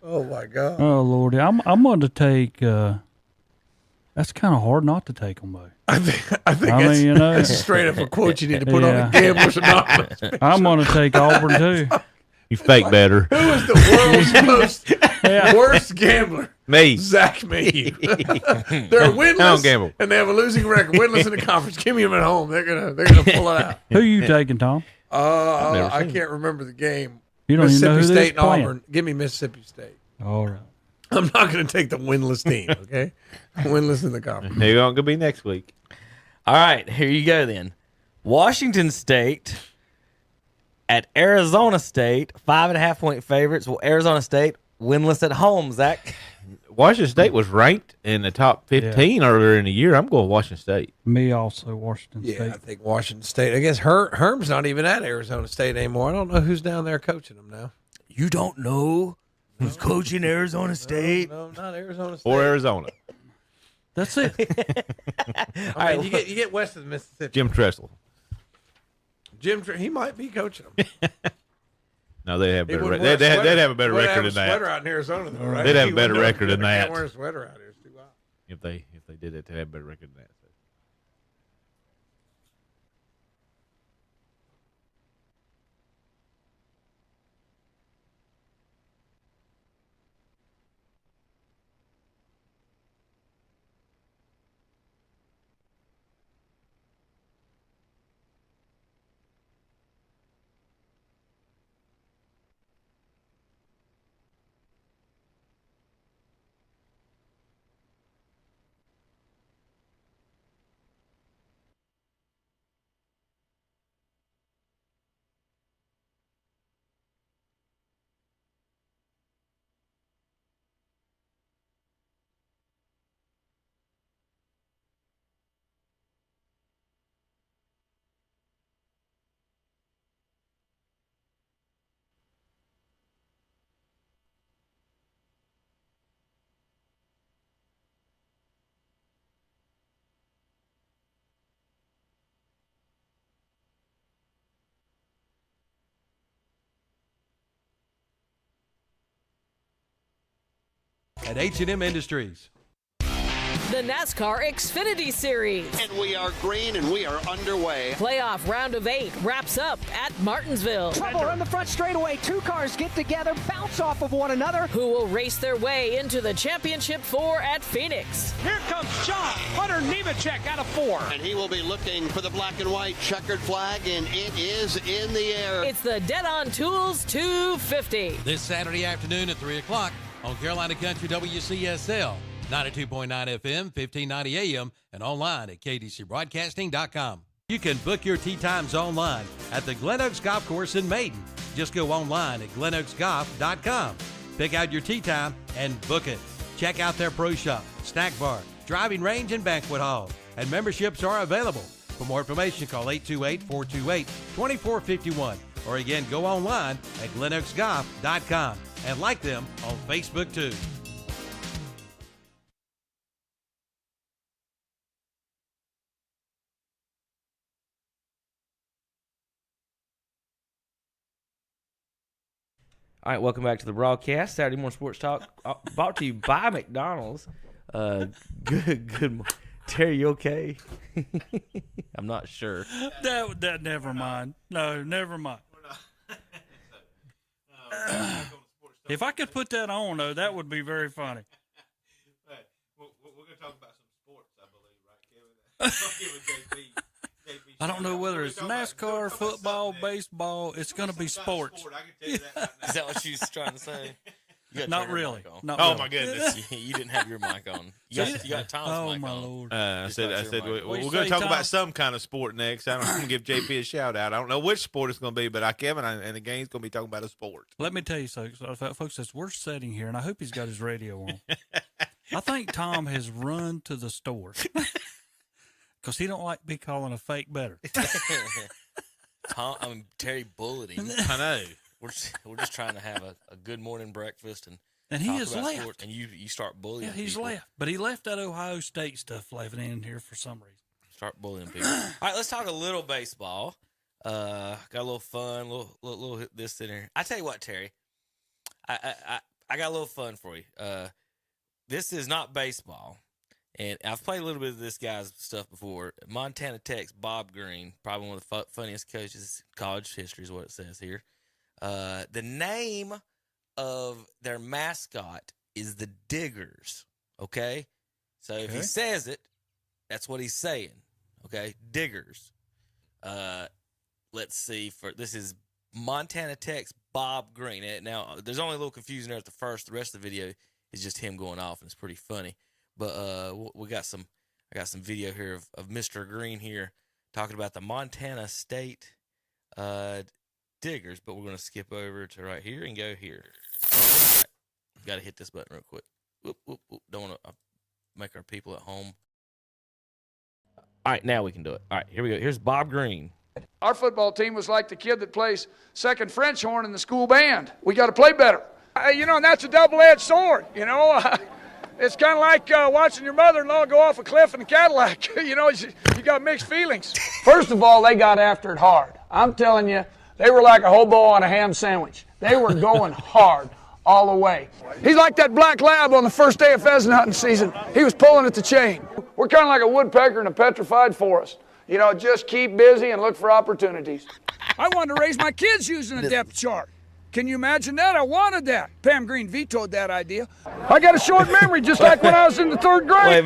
Oh my God. Oh Lordy, I'm going to take. That's kind of hard not to take them though. I think mean, that's straight up a quote you need to put on a Gamblers Anonymous. I'm going to take Auburn too. You fake better. Who is the world's worst gambler? Me. Zach Mayhew. They're winless. I don't gamble. And they have a losing record. Winless in the conference. Give me them at home. They're gonna pull it out. Who you taking, Tom? I can't remember the game. You don't even know who Mississippi they're State and playing. Auburn. Give me Mississippi State. All right. I'm not going to take the winless team. Okay, winless in the conference. They're going to be next week. All right, here you go then. Washington State at Arizona State, 5.5 point favorites. Well, Arizona State winless at home, Zach. Washington State was ranked in the top 15 earlier in the year. I'm going Washington State. Me also, Washington Yeah, State. I think Washington State. I guess Herm's not even at Arizona State anymore. I don't know who's down there coaching them now. You don't know who's coaching Arizona State? No, not Arizona State. Or Arizona. That's it. I mean, you get west of the Mississippi. Jim Tressel. He might be coaching them. No, they have He better. wouldn't They'd wear a sweater. have a better Wouldn't record have than a sweater that. out in Arizona, though, right? They'd have a He better wouldn't record than Can't that. wear a sweater out here. It's too hot. If they did it, they'd have a better record than that. at H&M Industries. The NASCAR Xfinity Series. And we are green and we are underway. Playoff round of 8 wraps up at Martinsville. Trouble on the front straightaway. 2 cars get together, bounce off of one another. Who will race their way into the championship 4 at Phoenix? Here comes John Hunter Nemechek out of 4. And he will be looking for the black and white checkered flag, and it is in the air. It's the Dead on Tools 250. This Saturday afternoon at 3 o'clock on Carolina Country WCSL. 92.9 FM, 1590 AM, and online at kdcbroadcasting.com. You can book your tee times online at the Glen Oaks Golf Course in Maiden. Just go online at glenoaksgolf.com. Pick out your tee time and book it. Check out their pro shop, snack bar, driving range, and banquet hall. And memberships are available. For more information, call 828-428-2451. Or again, go online at glenoaksgolf.com and like them on Facebook too. All right, welcome back to the broadcast. Saturday Morning Sports Talk, brought to you by McDonald's. Good. Terry, you okay? I'm not sure. That never mind. No, never mind. If I could put that on, though, that would be very funny. We're going to talk about some sports, I believe, right, Kevin? I don't know whether it's NASCAR, football, baseball. It's going to be sports. Is that what you was trying to say? Not really. My goodness. You didn't have your mic on. You got Tom's mic my on. Lord. I said we're going to talk about some kind of sport next. I'm going to give JP a shout out. I don't know which sport it's going to be, but Kevin and the game's going to be talking about a sport. Let me tell you something, folks. As we're sitting here, and I hope he's got his radio on. I think Tom has run to the store because he don't like to be calling a fake better. Terry bulleting. I know. We're just trying to have a good morning breakfast and he talk has about left. sport, and you start bullying. Yeah, he's people. left, but he left that Ohio State stuff left in here for some reason. Start bullying people. All right, let's talk a little baseball. Got a little fun, little this in here. I tell you what, Terry, I got a little fun for you. This is not baseball, and I've played a little bit of this guy's stuff before. Montana Tech's Bob Green, probably one of the funniest coaches in college history, is what it says here. The name of their mascot is the Diggers, okay? So if he says it, that's what he's saying, okay? Diggers. Let's see. This is Montana Tech's Bob Green. Now, there's only a little confusion there at the first. The rest of the video is just him going off, and it's pretty funny. But I got some video here of Mr. Green here talking about the Montana State Diggers, but we're going to skip over to right here and go here. Right. Got to hit this button real quick. Whoop, whoop, whoop. Don't want to make our people at home. All right, now we can do it. All right, here we go. Here's Bob Green. Our football team was like the kid that plays second French horn in the school band. We got to play better. And that's a double-edged sword, It's kind of like watching your mother-in-law go off a cliff in a Cadillac. You got mixed feelings. First of all, they got after it hard. I'm telling you, they were like a hobo on a ham sandwich. They were going hard all the way. He's like that black lab on the first day of pheasant hunting season. He was pulling at the chain. We're kind of like a woodpecker in a petrified forest. Just keep busy and look for opportunities. I wanted to raise my kids using a depth chart. Can you imagine that? I wanted that. Pam Green vetoed that idea. I got a short memory, just like when I was in the 3rd grade. Wait a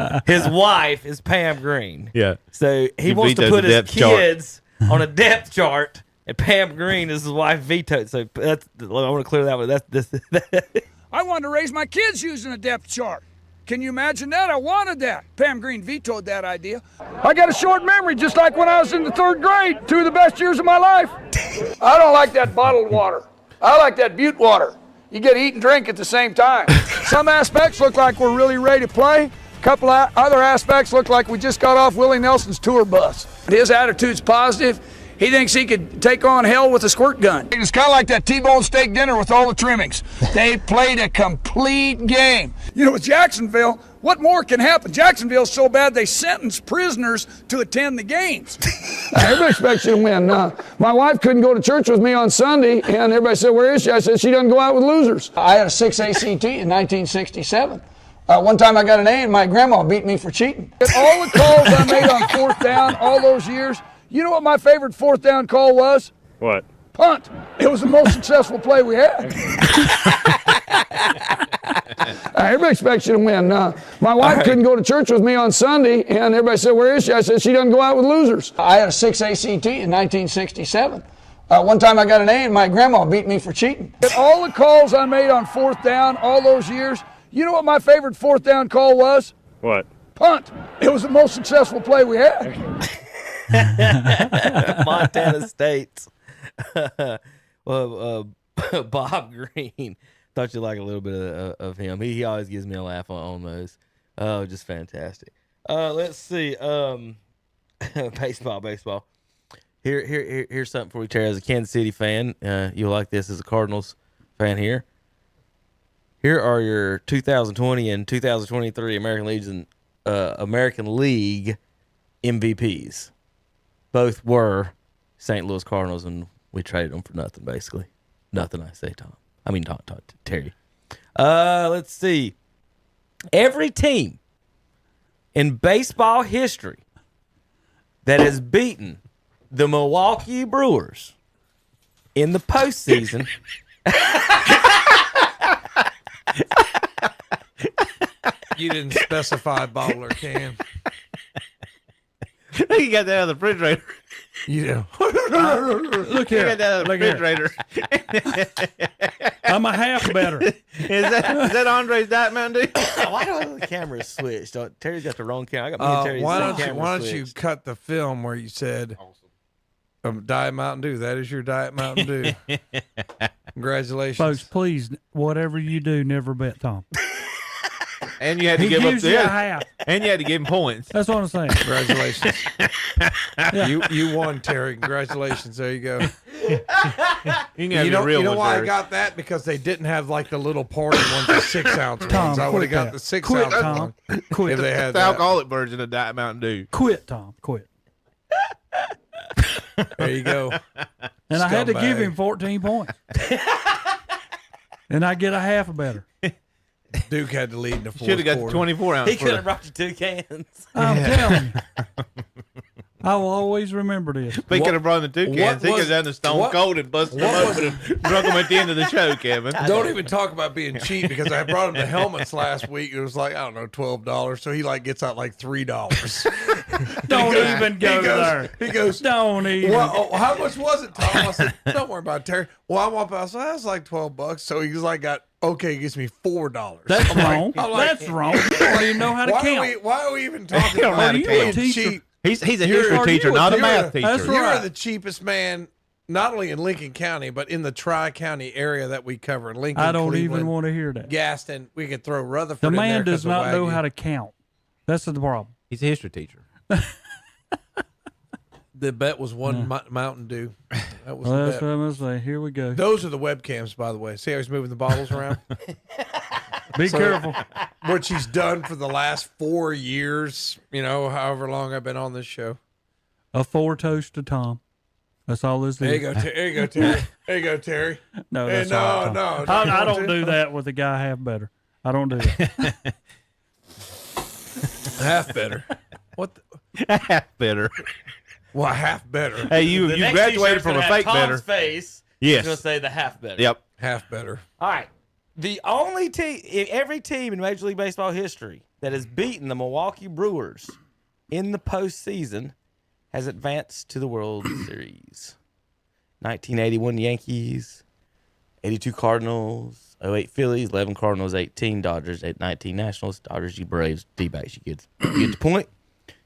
minute. His wife is Pam Green. Yeah. So he wants to put his kids on a depth chart, and Pam Green is his wife vetoed. So I want to clear that one. I wanted to raise my kids using a depth chart. Can you imagine that? I wanted that. Pam Green vetoed that idea. I got a short memory, just like when I was in the 3rd grade. 2 of the best years of my life. I don't like that bottled water. I like that butte water. You get to eat and drink at the same time. Some aspects look like we're really ready to play. A couple other aspects look like we just got off Willie Nelson's tour bus. His attitude's positive. He thinks he could take on hell with a squirt gun. It's kind of like that T-bone steak dinner with all the trimmings. They played a complete game. You know, with Jacksonville, what more can happen? Jacksonville's so bad they sentence prisoners to attend the games. Everybody expects you to win. My wife couldn't go to church with me on Sunday, and everybody said, where is she? I said, she doesn't go out with losers. I had a 6 ACT in 1967. One time I got an A and my grandma beat me for cheating. All the calls I made on fourth down all those years, you know what my favorite fourth down call was? What? Punt. It was the most successful play we had. Everybody expects you to win. My wife couldn't go to church with me on Sunday, and everybody said, where is she? I said, she doesn't go out with losers. I had a 6 ACT in 1967. One time I got an A and my grandma beat me for cheating. All the calls I made on fourth down all those years, you know what my favorite fourth down call was? What? Punt. It was the most successful play we had. Montana State. Well, Bob Green. Thought you'd like a little bit of him. He always gives me a laugh on those. Oh, just fantastic. Let's see. Baseball. Here's something for you, Terry. As a Kansas City fan, you'll like this as a Cardinals fan here. Here are your 2020 and 2023 American League MVPs. Both were St. Louis Cardinals, and we traded them for nothing, basically. Nothing, I say, Tom. I mean, Terry. Let's see. Every team in baseball history that has beaten the Milwaukee Brewers in the postseason. You didn't specify bottle or can. You got that out of the refrigerator. Yeah. Look here. You got that out of the refrigerator. I'm a half better. Is that Andre's Diet Mountain Dew? Why do the cameras switched? Terry's got the wrong camera. I got me and Terry's why don't you cut the film where you said Diet Mountain Dew? That is your Diet Mountain Dew. Congratulations. Folks, please, whatever you do, never bet Tom. And you had to give up the half. And you had to give him points. That's what I'm saying. Congratulations. You won, Terry. Congratulations. There you go. You know why I got that? Because they didn't have like the little party ones, the 6-ounce ones. I would have got the 6-ounce one. Quit. If they had the alcoholic version of Diet Mountain Dew. Quit, Tom. Quit. There you go. And I had to give him 14 points. And I get a half better. Duke had to lead in the fourth Should have got the quarter. 24 ounce. He could have brought you 2 cans. I'm telling you. I will always remember this. If he could have brought the 2 cans, he could have done the Stone Cold and busted them open and drunk them at the end of the show, Kevin. Don't even talk about being cheap, because I brought him the helmets last week. It was like, I don't know, $12. So he like gets out like $3. Don't even go there. He goes, don't even. Well, how much was it, Tom? I said, don't worry about it, Terry. Well, I'm up outside. That's like $12. So he's like, okay, gives me $4. That's wrong. That's wrong. You don't even know how to count. Why are we even talking about being cheap? He's a history teacher, not a math teacher. That's right. You're the cheapest man, not only in Lincoln County, but in the Tri-County area that we cover. Lincoln, I don't Cleveland, even want to hear that. Gaston, we could throw Rutherford The in there man does 'cause of not know Wagyu. how to count. That's the problem. He's a history teacher. The bet was one Mountain Dew. That was Well, the that's bet. what I'm going to say. Here we go. Those are the webcams, by the way. See how he's moving the bottles around? Be careful. Which he's done for the last 4 years, however long I've been on this show. A 4 toast to Tom. That's all this is. There you go, There you go, Terry. There you go, Terry. No, Hey, that's all right, no. Tom. I don't do that with a guy half better. I don't do that. Half better. What? Half better. Well, half better. Hey, you graduated from a fake better. Face. Yes. He's going to say the half better. Yep. Half better. All right. The only team, every team in Major League Baseball history that has beaten the Milwaukee Brewers in the postseason has advanced to the World Series. 1981 Yankees, 82 Cardinals, 08 Phillies, 11 Cardinals, 18 Dodgers, 19 Nationals, Dodgers, you Braves, D-backs. You get the point.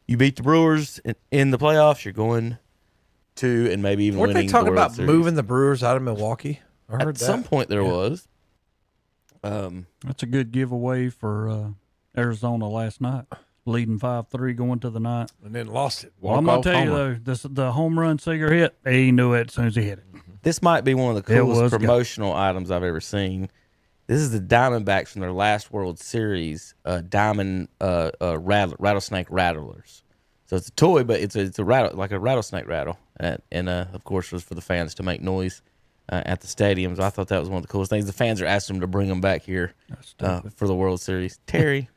You beat the Brewers in the playoffs, you're going to and maybe even Weren't winning they talking the World about Series. moving the Brewers out of Milwaukee? I heard At some point there was. That's a good giveaway for Arizona last night. leading 5-3 going to the ninth. And then lost it. Well, I'm going to tell you, though, the home run Seager hit, he knew it as soon as he hit it. This might be one of the coolest promotional items I've ever seen. This is the Diamondbacks from their last World Series, rattlesnake rattlers. So it's a toy, but it's a rattle, like a rattlesnake rattle, and of course was for the fans to make noise at the stadiums. I thought that was one of the coolest things. The fans are asking them to bring them back here for the World Series. Terry,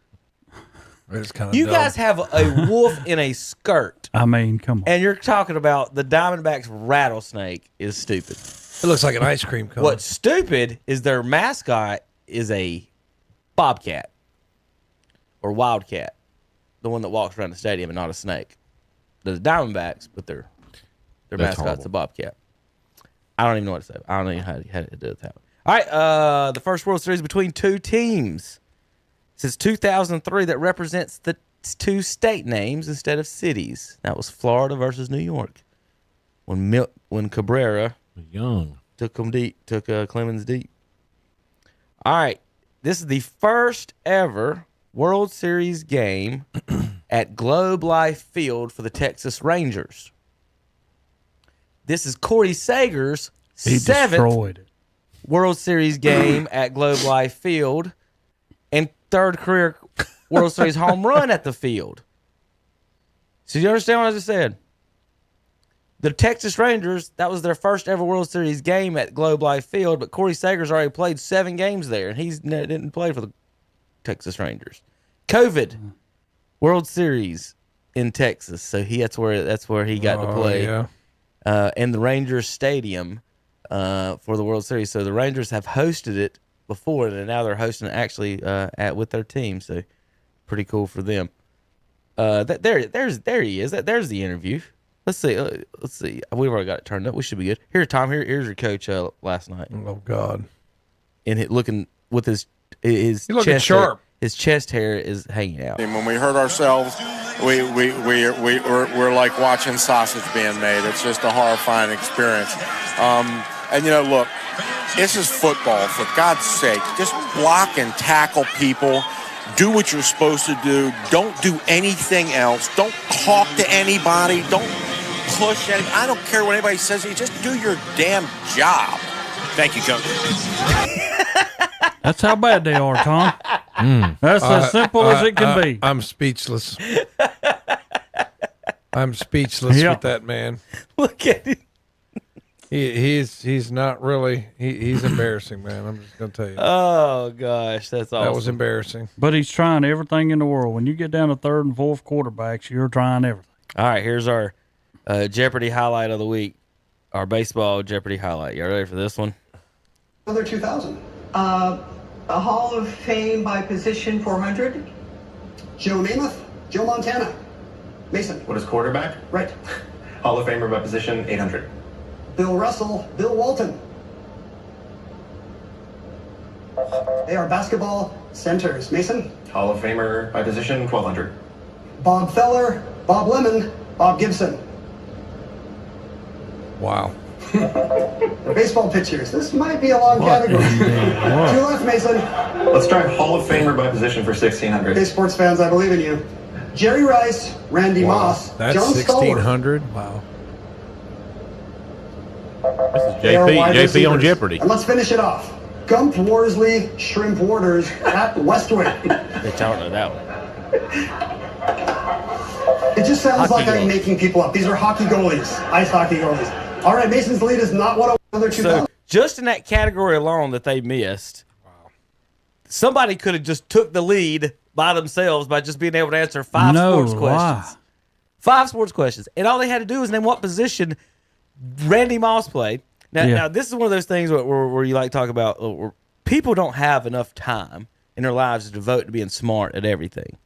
you guys have a wolf in a skirt. I mean, come on. And you're talking about the Diamondbacks rattlesnake is stupid. It looks like an ice cream cone. What's stupid is their mascot is a bobcat or wildcat, the one that walks around the stadium and not a snake. The Diamondbacks, but their mascot's a bobcat. I don't even know what to say. I don't even know how to do it that way. All right, the first World Series between two teams since 2003 that represents the two state names instead of cities. That was Florida versus New York. When Cabrera took Clemens deep. All right, this is the first ever World Series game at Globe Life Field for the Texas Rangers. This is Corey Seager's seventh World Series game at Globe Life Field and third career World Series home run at the field. So you understand what I just said? The Texas Rangers, that was their first ever World Series game at Globe Life Field, but Corey Seager's already played 7 games there, and he didn't play for the Texas Rangers. COVID World Series in Texas, so that's where he got to play in the Rangers Stadium for the World Series. So the Rangers have hosted it before, and now they're hosting it actually with their team. So pretty cool for them. There he is. There's the interview. Let's see. We've already got it turned up. We should be good. Here, Tom. Here's your coach last night. Oh God! And looking with his He's looking chest sharp. His chest hair is hanging out. And when we hurt ourselves, we're like watching sausage being made. It's just a horrifying experience. And look, this is football. For God's sake, just block and tackle people. Do what you're supposed to do. Don't do anything else. Don't talk to anybody. Don't push anybody. I don't care what anybody says. You just do your damn job. Thank you, Coach. That's how bad they are, Tom. That's as simple as it can be. I'm speechless. I'm speechless with that man. Look at him. He's not really. He's embarrassing, man. I'm just gonna tell you. Oh gosh, that's awesome. That was embarrassing. But he's trying everything in the world. When you get down to third and fourth quarterbacks, you're trying everything. All right, here's our Jeopardy highlight of the week. Our baseball Jeopardy highlight. You ready for this one? Another 2000. A Hall of Fame by position 400. Joe Namath. Joe Montana. Mason. What is quarterback? Right. Hall of Famer by position 800. Bill Russell. Bill Walton. They are basketball centers. Mason. Hall of Famer by position 1200. Bob Feller. Bob Lemon. Bob Gibson. Wow. The baseball pitchers. This might be a long category. Two left, Mason. Let's try Hall of Famer by position for 1600. Hey, sports fans, I believe in you. Jerry Rice, Randy Moss, That's John 1600. Wow. This is JP on Jeopardy. And let's finish it off. Gump Worsley, Shrimp Warders at Westwood. They don't know that one. It just sounds Hockey like I'm making people up. These are hockey goalies, ice hockey goalies. All right, Mason's lead is not what another 2000. So just in that category alone that they missed, somebody could have just took the lead by themselves by just being able to answer 5 sports questions. 5 sports questions. And all they had to do was name what position Randy Moss played. Now this is one of those things where you like talk about where people don't have enough time in their lives to devote to being smart at everything.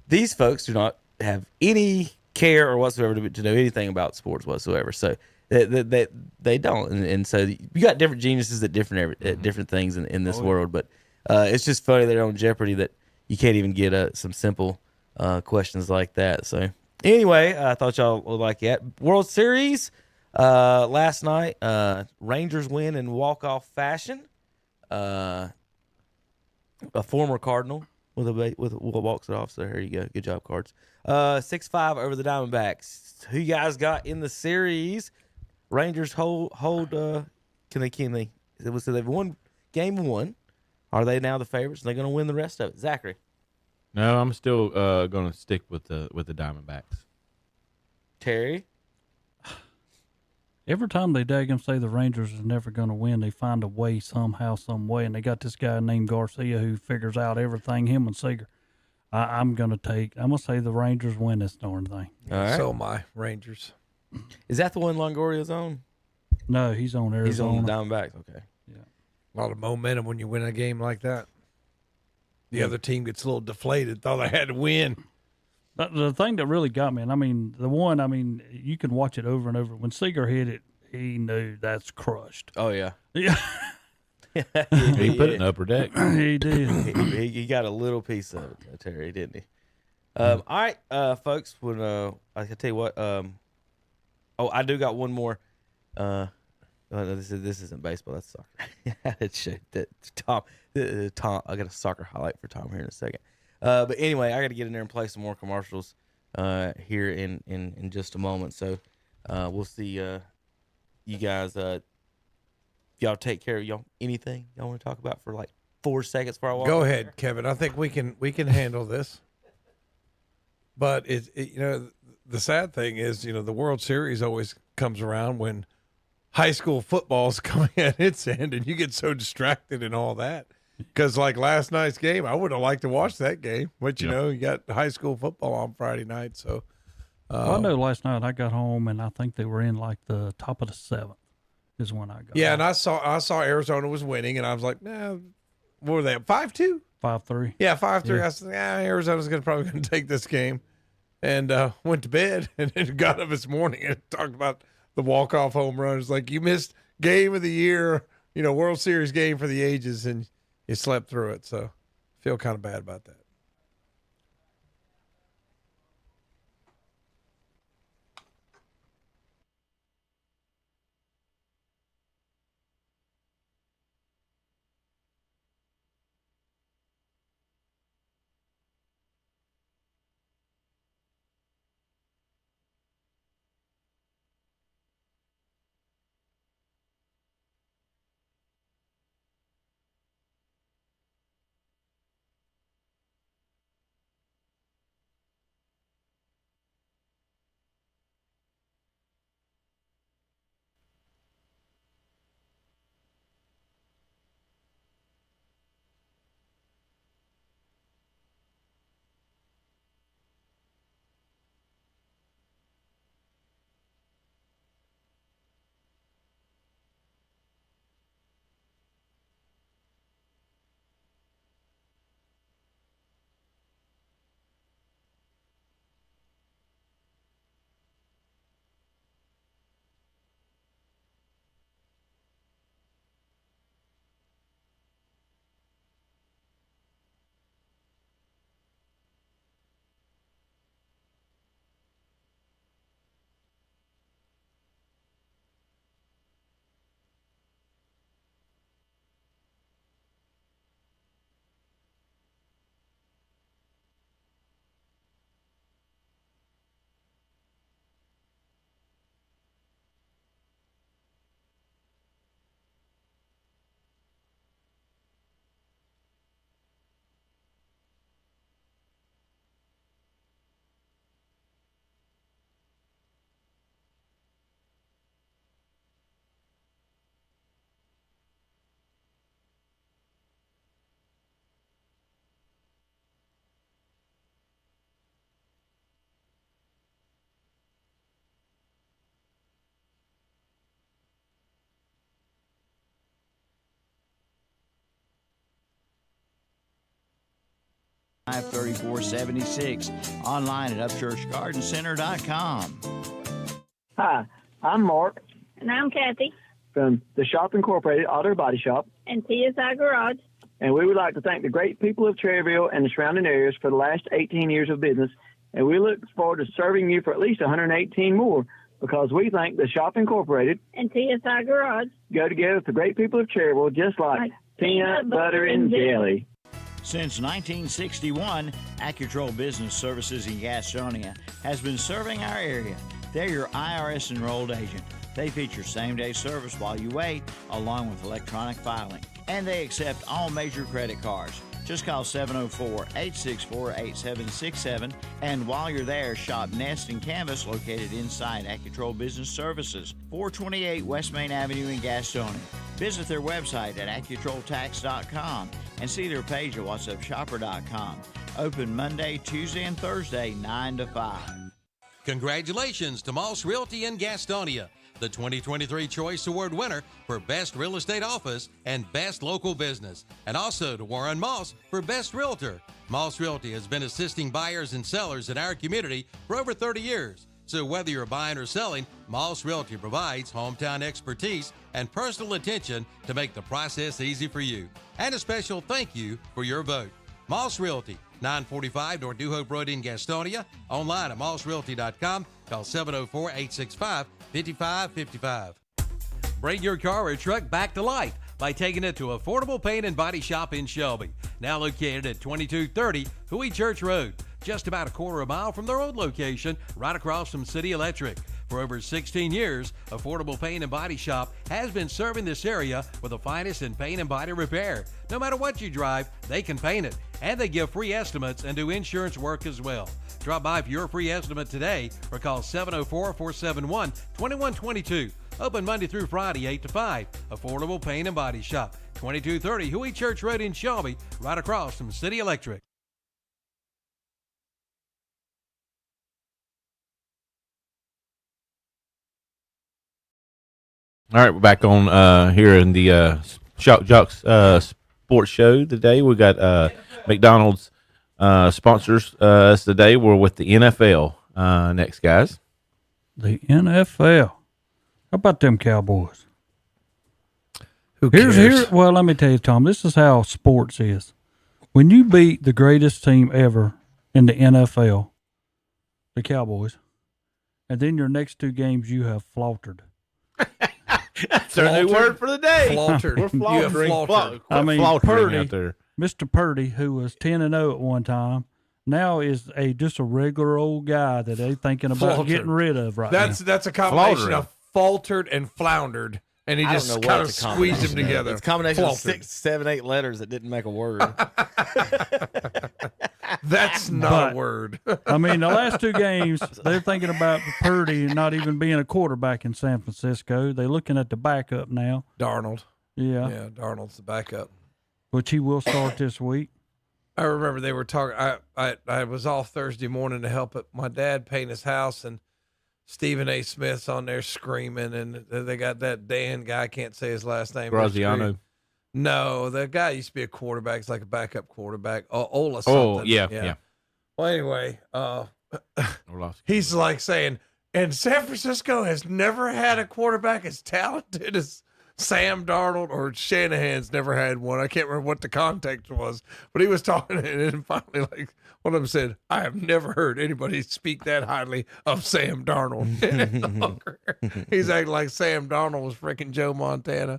These folks do not have any care or whatsoever to know anything about sports whatsoever. So they don't. And so you got different geniuses at different things in this world. But it's just funny they're on Jeopardy that you can't even get some simple questions like that. So anyway, I thought y'all would like that. World Series last night, Rangers win in walk-off fashion. A former Cardinal walks it off. So here you go. Good job, Cards. 6-5 over the Diamondbacks. Who you guys got in the series? Rangers hold. Can they? So they've won game 1. Are they now the favorites? Are they going to win the rest of it? Zachary. No, I'm still going to stick with the Diamondbacks. Terry. Every time they daggum say the Rangers is never going to win, they find a way somehow, some way, and they got this guy named Garcia who figures out everything. Him and Seager. I'm gonna say the Rangers win this darn thing. All right. So am I. Rangers. Is that the one Longoria's on? No, he's on Arizona. He's on the Diamondbacks. Okay. Yeah. A lot of momentum when you win a game like that. The other team gets a little deflated. Thought they had to win. The thing that really got me, and you can watch it over and over. When Seager hit it, he knew that's crushed. Oh, yeah. Yeah. He put it in the upper deck. He did. He got a little piece of it, Terry, didn't he? All right, folks. When I can tell you what. I do got one more. This isn't baseball. That's soccer. It should. Tom. I got a soccer highlight for Tom here in a second. But anyway, I got to get in there and play some more commercials here in just a moment. So we'll see you guys. Y'all take care of y'all. Anything y'all want to talk about for like 4 seconds before I walk? Go ahead, Kevin. I think we can handle this. But the sad thing is, the World Series always comes around when high school football is coming at its end, and you get so distracted and all that. Because like last night's game, I would have liked to watch that game, but you got high school football on Friday night. So I know last night I got home and I think they were in like the top of the 7th is when I got. Yeah, home. and I saw Arizona was winning, and I was like, nah, what were they? 5-2? 5-3. Yeah, 5-3. Yeah. I said, Arizona's probably going to take this game, and went to bed and then got up this morning and talked about the walk-off home run. It's like you missed game of the year, World Series game for the ages, and you slept through it. So I feel kind of bad about that. $34.76. Online at upchurchgardencenter.com. Hi, I'm Mark. And I'm Kathy. From the Shop Incorporated Auto Body Shop. And TSI Garage. And we would like to thank the great people of Cherryville and the surrounding areas for the last 18 years of business. And we look forward to serving you for at least 118 more, because we think the Shop Incorporated and TSI Garage go together with the great people of Cherryville, just like peanut butter and jelly. Since 1961, AccuTrol Business Services in Gastonia has been serving our area. They're your IRS enrolled agent. They feature same-day service while you wait, along with electronic filing. And they accept all major credit cards. Just call 704-864-8767. And while you're there, shop Nest and Canvas located inside AccuTrol Business Services, 428 West Main Avenue in Gastonia. Visit their website at AccuTrolTax.com and see their page at WhatsUpShopper.com. Open Monday, Tuesday, and Thursday, 9 to 5. Congratulations to Moss Realty in Gastonia, the 2023 Choice Award winner for Best Real Estate Office and Best Local Business, and also to Warren Moss for Best Realtor. Moss Realty has been assisting buyers and sellers in our community for over 30 years. So whether you're buying or selling, Moss Realty provides hometown expertise and personal attention to make the process easy for you. And a special thank you for your vote. Moss Realty, 945 North New Hope Road in Gastonia. Online at mossrealty.com. Call 704-865-5555. Bring your car or truck back to life by taking it to Affordable Paint and Body Shop in Shelby. Now located at 2230 Huey Church Road, just about a quarter of a mile from their old location, right across from City Electric. For over 16 years, Affordable Paint and Body Shop has been serving this area with the finest in paint and body repair. No matter what you drive, they can paint it, and they give free estimates and do insurance work as well. Drop by for your free estimate today or call 704-471-2122. Open Monday through Friday, 8 to 5. Affordable Paint and Body Shop, 2230 Huey Church Road in Shelby, right across from City Electric. All right, we're back on here in the Joxx Sports Show today. We got McDonald's sponsors us today. We're with the NFL next, guys. The NFL. How about them Cowboys? Who cares? Well, let me tell you, Tom, this is how sports is. When you beat the greatest team ever in the NFL, the Cowboys, and then your next two games you have slaughtered. That's our new word for the day. Slaughtered. We're slaughtering. I mean, Purdy, out there. Mr. Purdy, who was 10-0 at one time, now is just a regular old guy that they're thinking about getting rid of right now. That's a combination of faltered and floundered, and he just kind of squeezed them together. It's a combination of 6, 7, 8 letters that didn't make a word. That's not a word. I mean, the last two games, they're thinking about Purdy not even being a quarterback in San Francisco. They're looking at the backup now. Darnold. Yeah. Yeah, Darnold's the backup. Which he will start this week. I remember they were talking. I was off Thursday morning to help my dad paint his house, and Stephen A. Smith's on there screaming, and they got that Dan guy, I can't say his last name. Graziano. No, the guy used to be a quarterback. It's like a backup quarterback. Ola something. Oh, yeah. Well, anyway, he's like saying, and San Francisco has never had a quarterback as talented as Sam Darnold, or Shanahan's never had one. I can't remember what the context was, but he was talking, and then finally, like, one of them said, I have never heard anybody speak that highly of Sam Darnold. He's acting like Sam Darnold was freaking Joe Montana.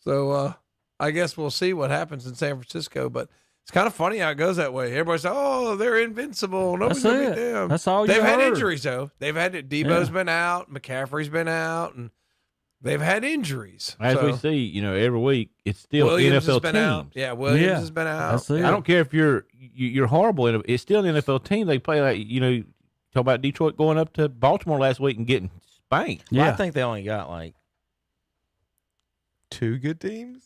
So I guess we'll see what happens in San Francisco, but it's kind of funny how it goes that way. Everybody says, oh, they're invincible. Nobody's going to beat them. That's all They've had heard. injuries, though. They've had it. Debo's been out. McCaffrey's been out, and they've had injuries. As we see, every week, it's still Williams NFL has been teams. out. Yeah, Williams has been out. I don't care if you're horrible. It's still an NFL team. They play like, talk about Detroit going up to Baltimore last week and getting spanked. Well, I think they only got like 2 good teams.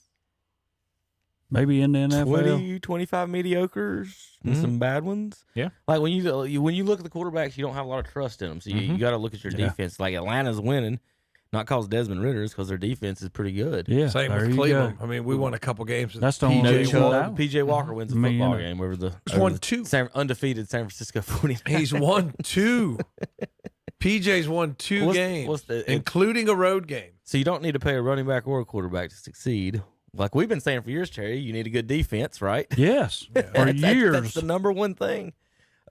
Maybe in the NFL. 20, 25 mediocres and some bad ones. Yeah. Like when you look at the quarterbacks, you don't have a lot of trust in them. So you got to look at your defense. Like Atlanta's winning, not because Desmond Ritter's, because their defense is pretty good. Yeah. Same with Cleveland. I mean, we won a couple games. That's the only PJ Walker wins a football game over the won 2 undefeated San Francisco 49ers. He's won 2. PJ's won 2 games, including a road game. So you don't need to pay a running back or a quarterback to succeed. Like we've been saying for years, Terry, you need a good defense, right? Yes, for years. That's the number one thing.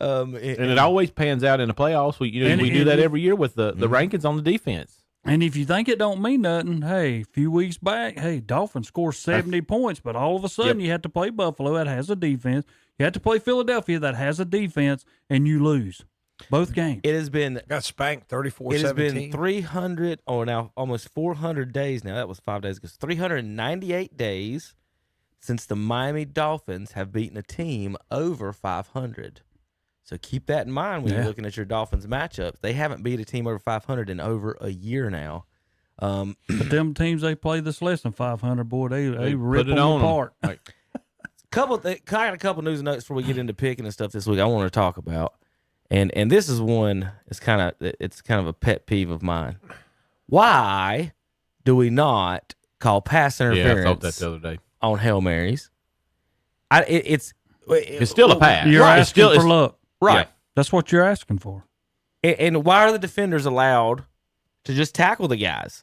And it always pans out in the playoffs. We do that every year with the rankings on the defense. And if you think it don't mean nothing, hey, a few weeks back, hey, Dolphins score 70 points, but all of a sudden you have to play Buffalo that has a defense. You have to play Philadelphia that has a defense, and you lose both games. It has been got spanked 34-17. It has been 300 or now almost 400 days now. That was 5 days ago. 398 days since the Miami Dolphins have beaten a team over 500. So keep that in mind when you're looking at your Dolphins matchups. They haven't beat a team over 500 in over a year now. But them teams they play this less than 500, boy, they rip put it them on apart. Like, I got a couple news and notes before we get into picking and stuff this week I want to talk about. And this is one, it's kind of a pet peeve of mine. Why do we not call pass interference I thought that the other day. on Hail Marys? It's still a pass. You're asking for luck. Right. Yeah. That's what you're asking for. And why are the defenders allowed to just tackle the guys?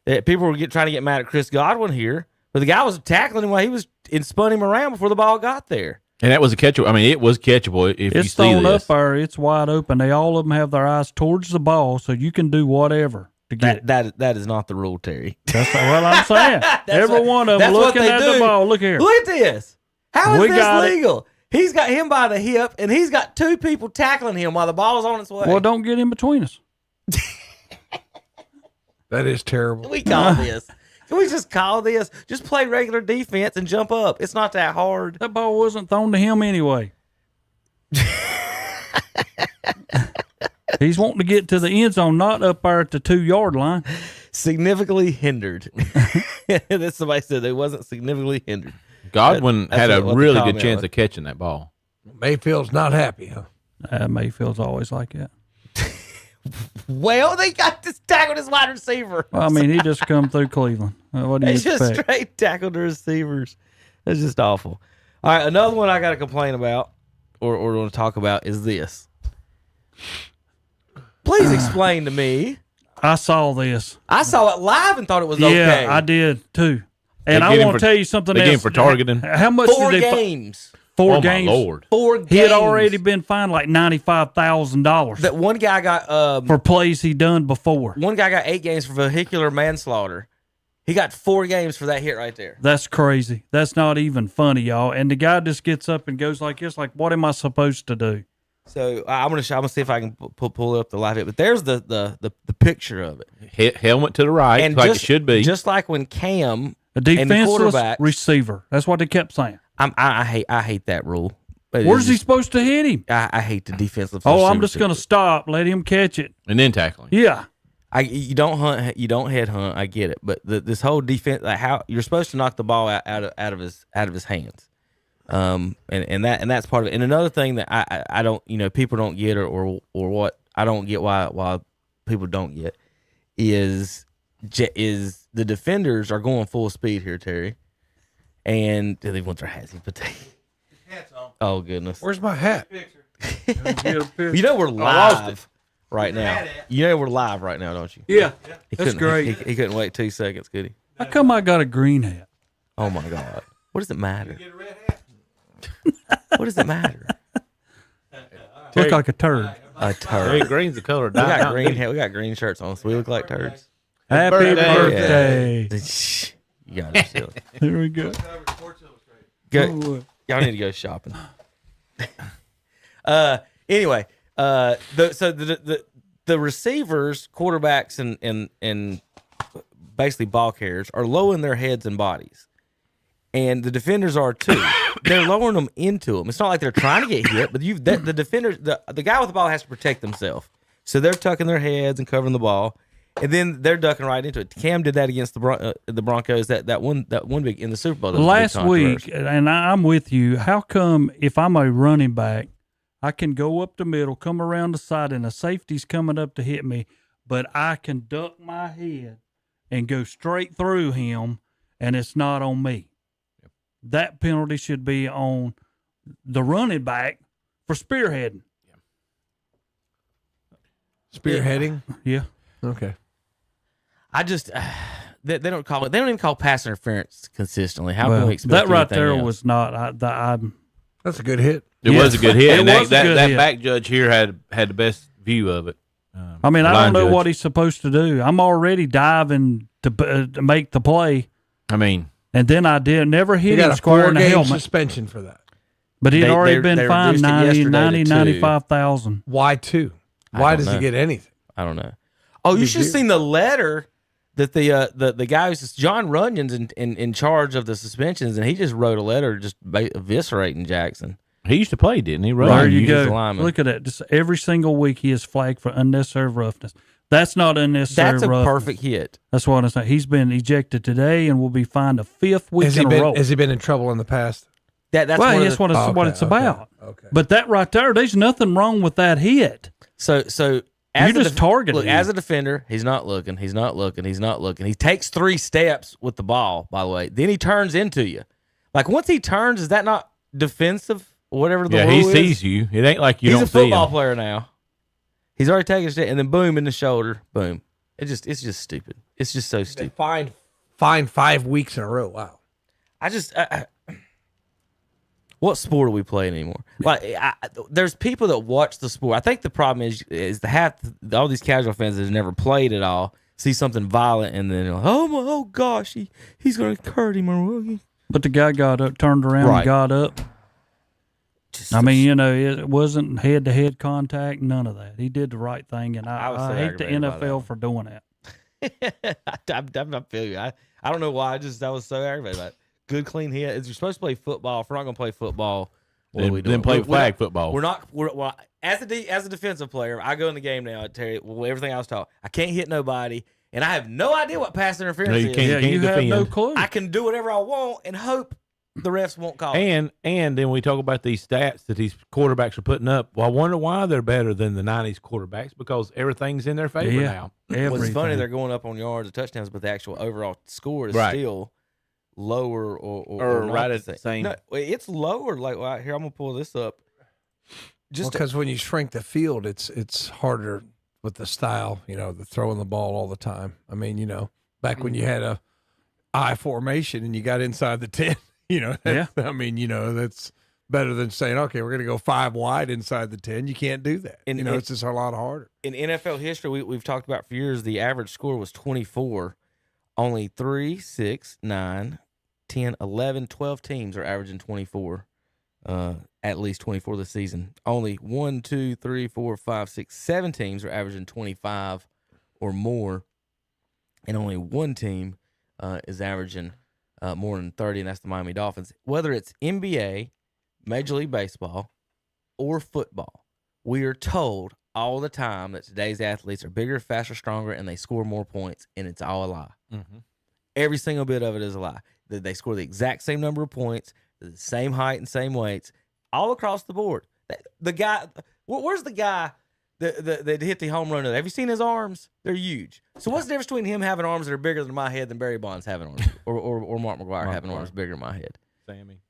People were trying to get mad at Chris Godwin here, but the guy was tackling him while he was spun him around before the ball got there. And that was a catchable. I mean, it was catchable if you It's see thrown this. up there. It's wide open. All of them have their eyes towards the ball, so you can do whatever to get it. That is not the rule, Terry. That's what I'm saying. Every one of them looking at the ball. Look here. Look at this. How is this got legal? He's got him by the hip, and he's got two people tackling him while the ball is on its way. Well, don't get in between us. That is terrible. Can we call this? Can we just call this? Just play regular defense and jump up. It's not that hard. That ball wasn't thrown to him anyway. He's wanting to get to the end zone, not up there at the 2-yard line. Significantly hindered. That's somebody said they wasn't significantly hindered. Godwin That's had a what the really comment good chance was. of catching that ball. Mayfield's not happy, huh? Mayfield's always like that. Well, they got this tackled his wide receiver. Well, I mean, he just come through Cleveland. What do you They just expect? straight tackled the receivers. That's just awful. All right, another one I got to complain about or want to talk about is this. Please explain to me. I saw this. I saw it live and thought it was Yeah, okay. I did too. And They I get him want to for- tell you something they else. get him for targeting? How much 4 did they games. 4 Oh, my games. Lord. 4 games. He had already been fined like $95,000 That one guy got for plays he done before. one guy got 8 games for vehicular manslaughter. He got 4 games for that hit right there. That's crazy. That's not even funny, y'all. And the guy just gets up and goes like this, like, what am I supposed to do? So I'm gonna see if I can pull up the live hit. But there's the picture of it. Helmet to the right, And like just, it should be. Just like when Cam A and the defenseless quarterback. receiver. That's what they kept saying. I hate that rule. Where's he supposed to hit him? I hate the defensive. Oh, I'm receiver just going to stop. Let him catch it. and then tackling. Yeah. You don't hunt. You don't head hunt. I get it, but this whole defense, like how you're supposed to knock the ball out of his hands, and that's part of it. And another thing that I don't, people don't get or what I don't get why people don't get is the defenders are going full speed here, Terry, and they want their hats, but they. Oh goodness! Where's my hat? We're live right now. We're live right now, don't you? Yeah, He that's couldn't- great. He couldn't wait 2 seconds, could he? How come I got a green hat? Oh my God! What does it matter? What does it matter? Look like a turd. A turd. Terry Green's the color. We got green hair. We got green shirts on, so we look like turds. Happy birthday. You got it. Silly. Here we go. Go. Y'all need to go shopping. Anyway, the receivers, quarterbacks, and basically ball carriers are lowering their heads and bodies, and the defenders are too. They're lowering them into them. It's not like they're trying to get hit, but the defenders, the guy with the ball has to protect themselves, so they're tucking their heads and covering the ball. And then they're ducking right into it. Cam did that against the Broncos. That one big in the Super Bowl. That was a big Last week, controversy. and I'm with you. How come if I'm a running back, I can go up the middle, come around the side, and a safety's coming up to hit me, but I can duck my head and go straight through him, and it's not on me? That penalty should be on the running back for spearheading. Spearheading? Yeah. Okay. I just they don't call it. They don't even call pass interference consistently. How Well, can we expect that right anything there else? was not. That's a good hit. It was a good hit. It And was a that good hit. back judge here had the best view of it. I mean, I line don't know judge. what he's supposed to do. I'm already diving to make the play. I mean, and then I never hit You got him a square in the 4-game helmet. suspension for that. But he'd already they been fined reduced it yesterday to 95,000. Why 2? I Why don't does know. he get anything? I don't know. Oh, you should have seen the letter that the guy who's John Runyon's in charge of the suspensions, and he just wrote a letter just eviscerating Jackson. He used to play, didn't he? There you He's a go. lineman. Look at that. Just every single week he is flagged for unnecessary roughness. That's not unnecessary That's a roughness. perfect hit. That's what I'm saying. He's been ejected today and will be fined a 5th week in a row. Has he been in trouble in the past? That's well, one that's what it's about. Okay. But that right there, there's nothing wrong with that hit. So You're just targeting Look, him. as a defender, he's not looking. He's not looking. He's not looking. He takes 3 steps with the ball, by the way. Then he turns into you. Like, once he turns, is that not defensive? Whatever the rule he is? sees you. It ain't like you He's don't a see him. football player now. He's already taken a step, and then boom, in the shoulder. Boom. It's just stupid. It's just so stupid. Fined 5 weeks in a row. Wow. What sport are we playing anymore? Like, there's people that watch the sport. I think the problem is all these casual fans that have never played at all see something violent and then oh gosh, he's gonna hurt him. But the guy got up, turned around, Right. and got up. I mean, it wasn't head-to-head contact, none of that. He did the right thing, and I was so I hate the aggravated by NFL for doing that. I'm not feeling you. I don't know why. I was so aggravated about it. Good clean hit. If you're supposed to play football, if we're not going to play football, what are we doing? Then play We're flag not- football. Well, as a defensive player, I go in the game now. I tell you everything I was taught. I can't hit nobody, and I have no idea what pass interference No, you is. can't- you can't have no defend. clue. I can do whatever I want and hope the refs won't call it. And then we talk about these stats that these quarterbacks are putting up. Well, I wonder why they're better than the 90s quarterbbacks, because everything's in their favor now. Well, it's funny they're going up on yards and touchdowns, but the actual overall score is Right. still lower or not right at the same. No, it's lower. Like, well, here, I'm gonna pull this up. Just because when you shrink the field, it's harder with the style, the throwing the ball all the time. I mean, back when you had a I formation and you got inside the 10, I mean, that's better than saying, okay, we're going to go 5 wide inside the 10. You can't do that. And it's just a lot harder. In NFL history, we've talked about for years, the average score was 24. Only 3, 6, 9, 10, 11, 12 teams are averaging 24, at least 24 this season. Only 1, 2, 3, 4, 5, 6, 7 teams are averaging 25 or more, and only one team is averaging more than 30, and that's the Miami Dolphins. Whether it's NBA, Major League Baseball, or football, we are told all the time that today's athletes are bigger, faster, stronger, and they score more points, and it's all a lie. Mm-hmm. Every single bit of it is a lie. They score the exact same number of points, the same height and same weights, all across the board. The guy, where's the guy that hit the home run? Have you seen his arms? They're huge. So what's the difference between him having arms that are bigger than my head than Barry Bonds having arms, or Mark McGwire having arms bigger than my head? Sammy.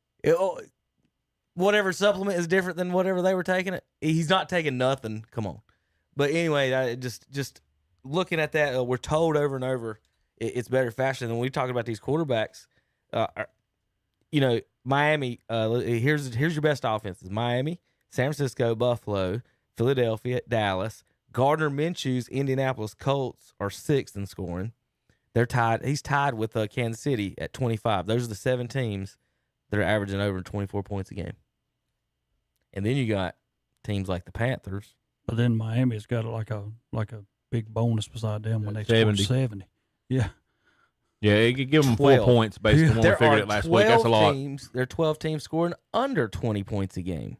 Whatever supplement is different than whatever they were taking it. He's not taking nothing. Come on. But anyway, just looking at that, we're told over and over it's better faster. Than when we talk about these quarterbacks. Miami. Here's your best offenses: Miami, San Francisco, Buffalo, Philadelphia, Dallas. Gardner Minshew's Indianapolis Colts are 6th in scoring. They're tied. He's tied with Kansas City at 25. Those are the 7 teams that are averaging over 24 points a game. And then you got teams like the Panthers. But then Miami's got like a big bonus beside them when they score 70. 70. Yeah. Yeah, you could give them 4 12. points based on what we figured it last week. That's a lot. There are 12 teams scoring under 20 points a game.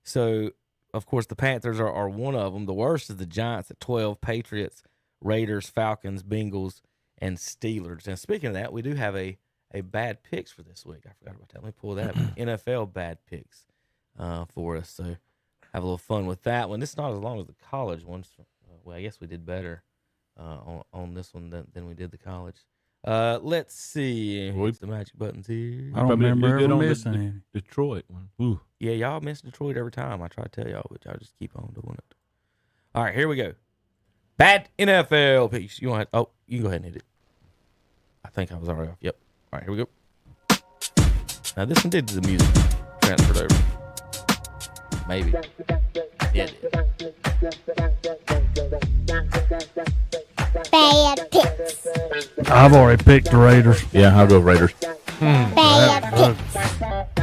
So, of course, the Panthers are one of them. The worst is the Giants at 12, Patriots, Raiders, Falcons, Bengals, and Steelers. And speaking of that, we do have a bad picks for this week. I forgot about that. Let me pull that up. NFL bad picks for us. So have a little fun with that one. This is not as long as the college ones. Well, I guess we did better on this one than we did the college. Let's see. What's the magic buttons here? I don't remember ever missing any. Detroit one. Ooh. Yeah, y'all miss Detroit every time. I try to tell y'all, but y'all just keep on doing it. All right, here we go. Bad NFL picks. You can go ahead and hit it. I think I was already off. Yep. All right, here we go. Now, this one did the music transferred over. Maybe. Yeah, it did. Bad picks. I've already picked the Raiders. Yeah, I'll go Raiders. Bad picks.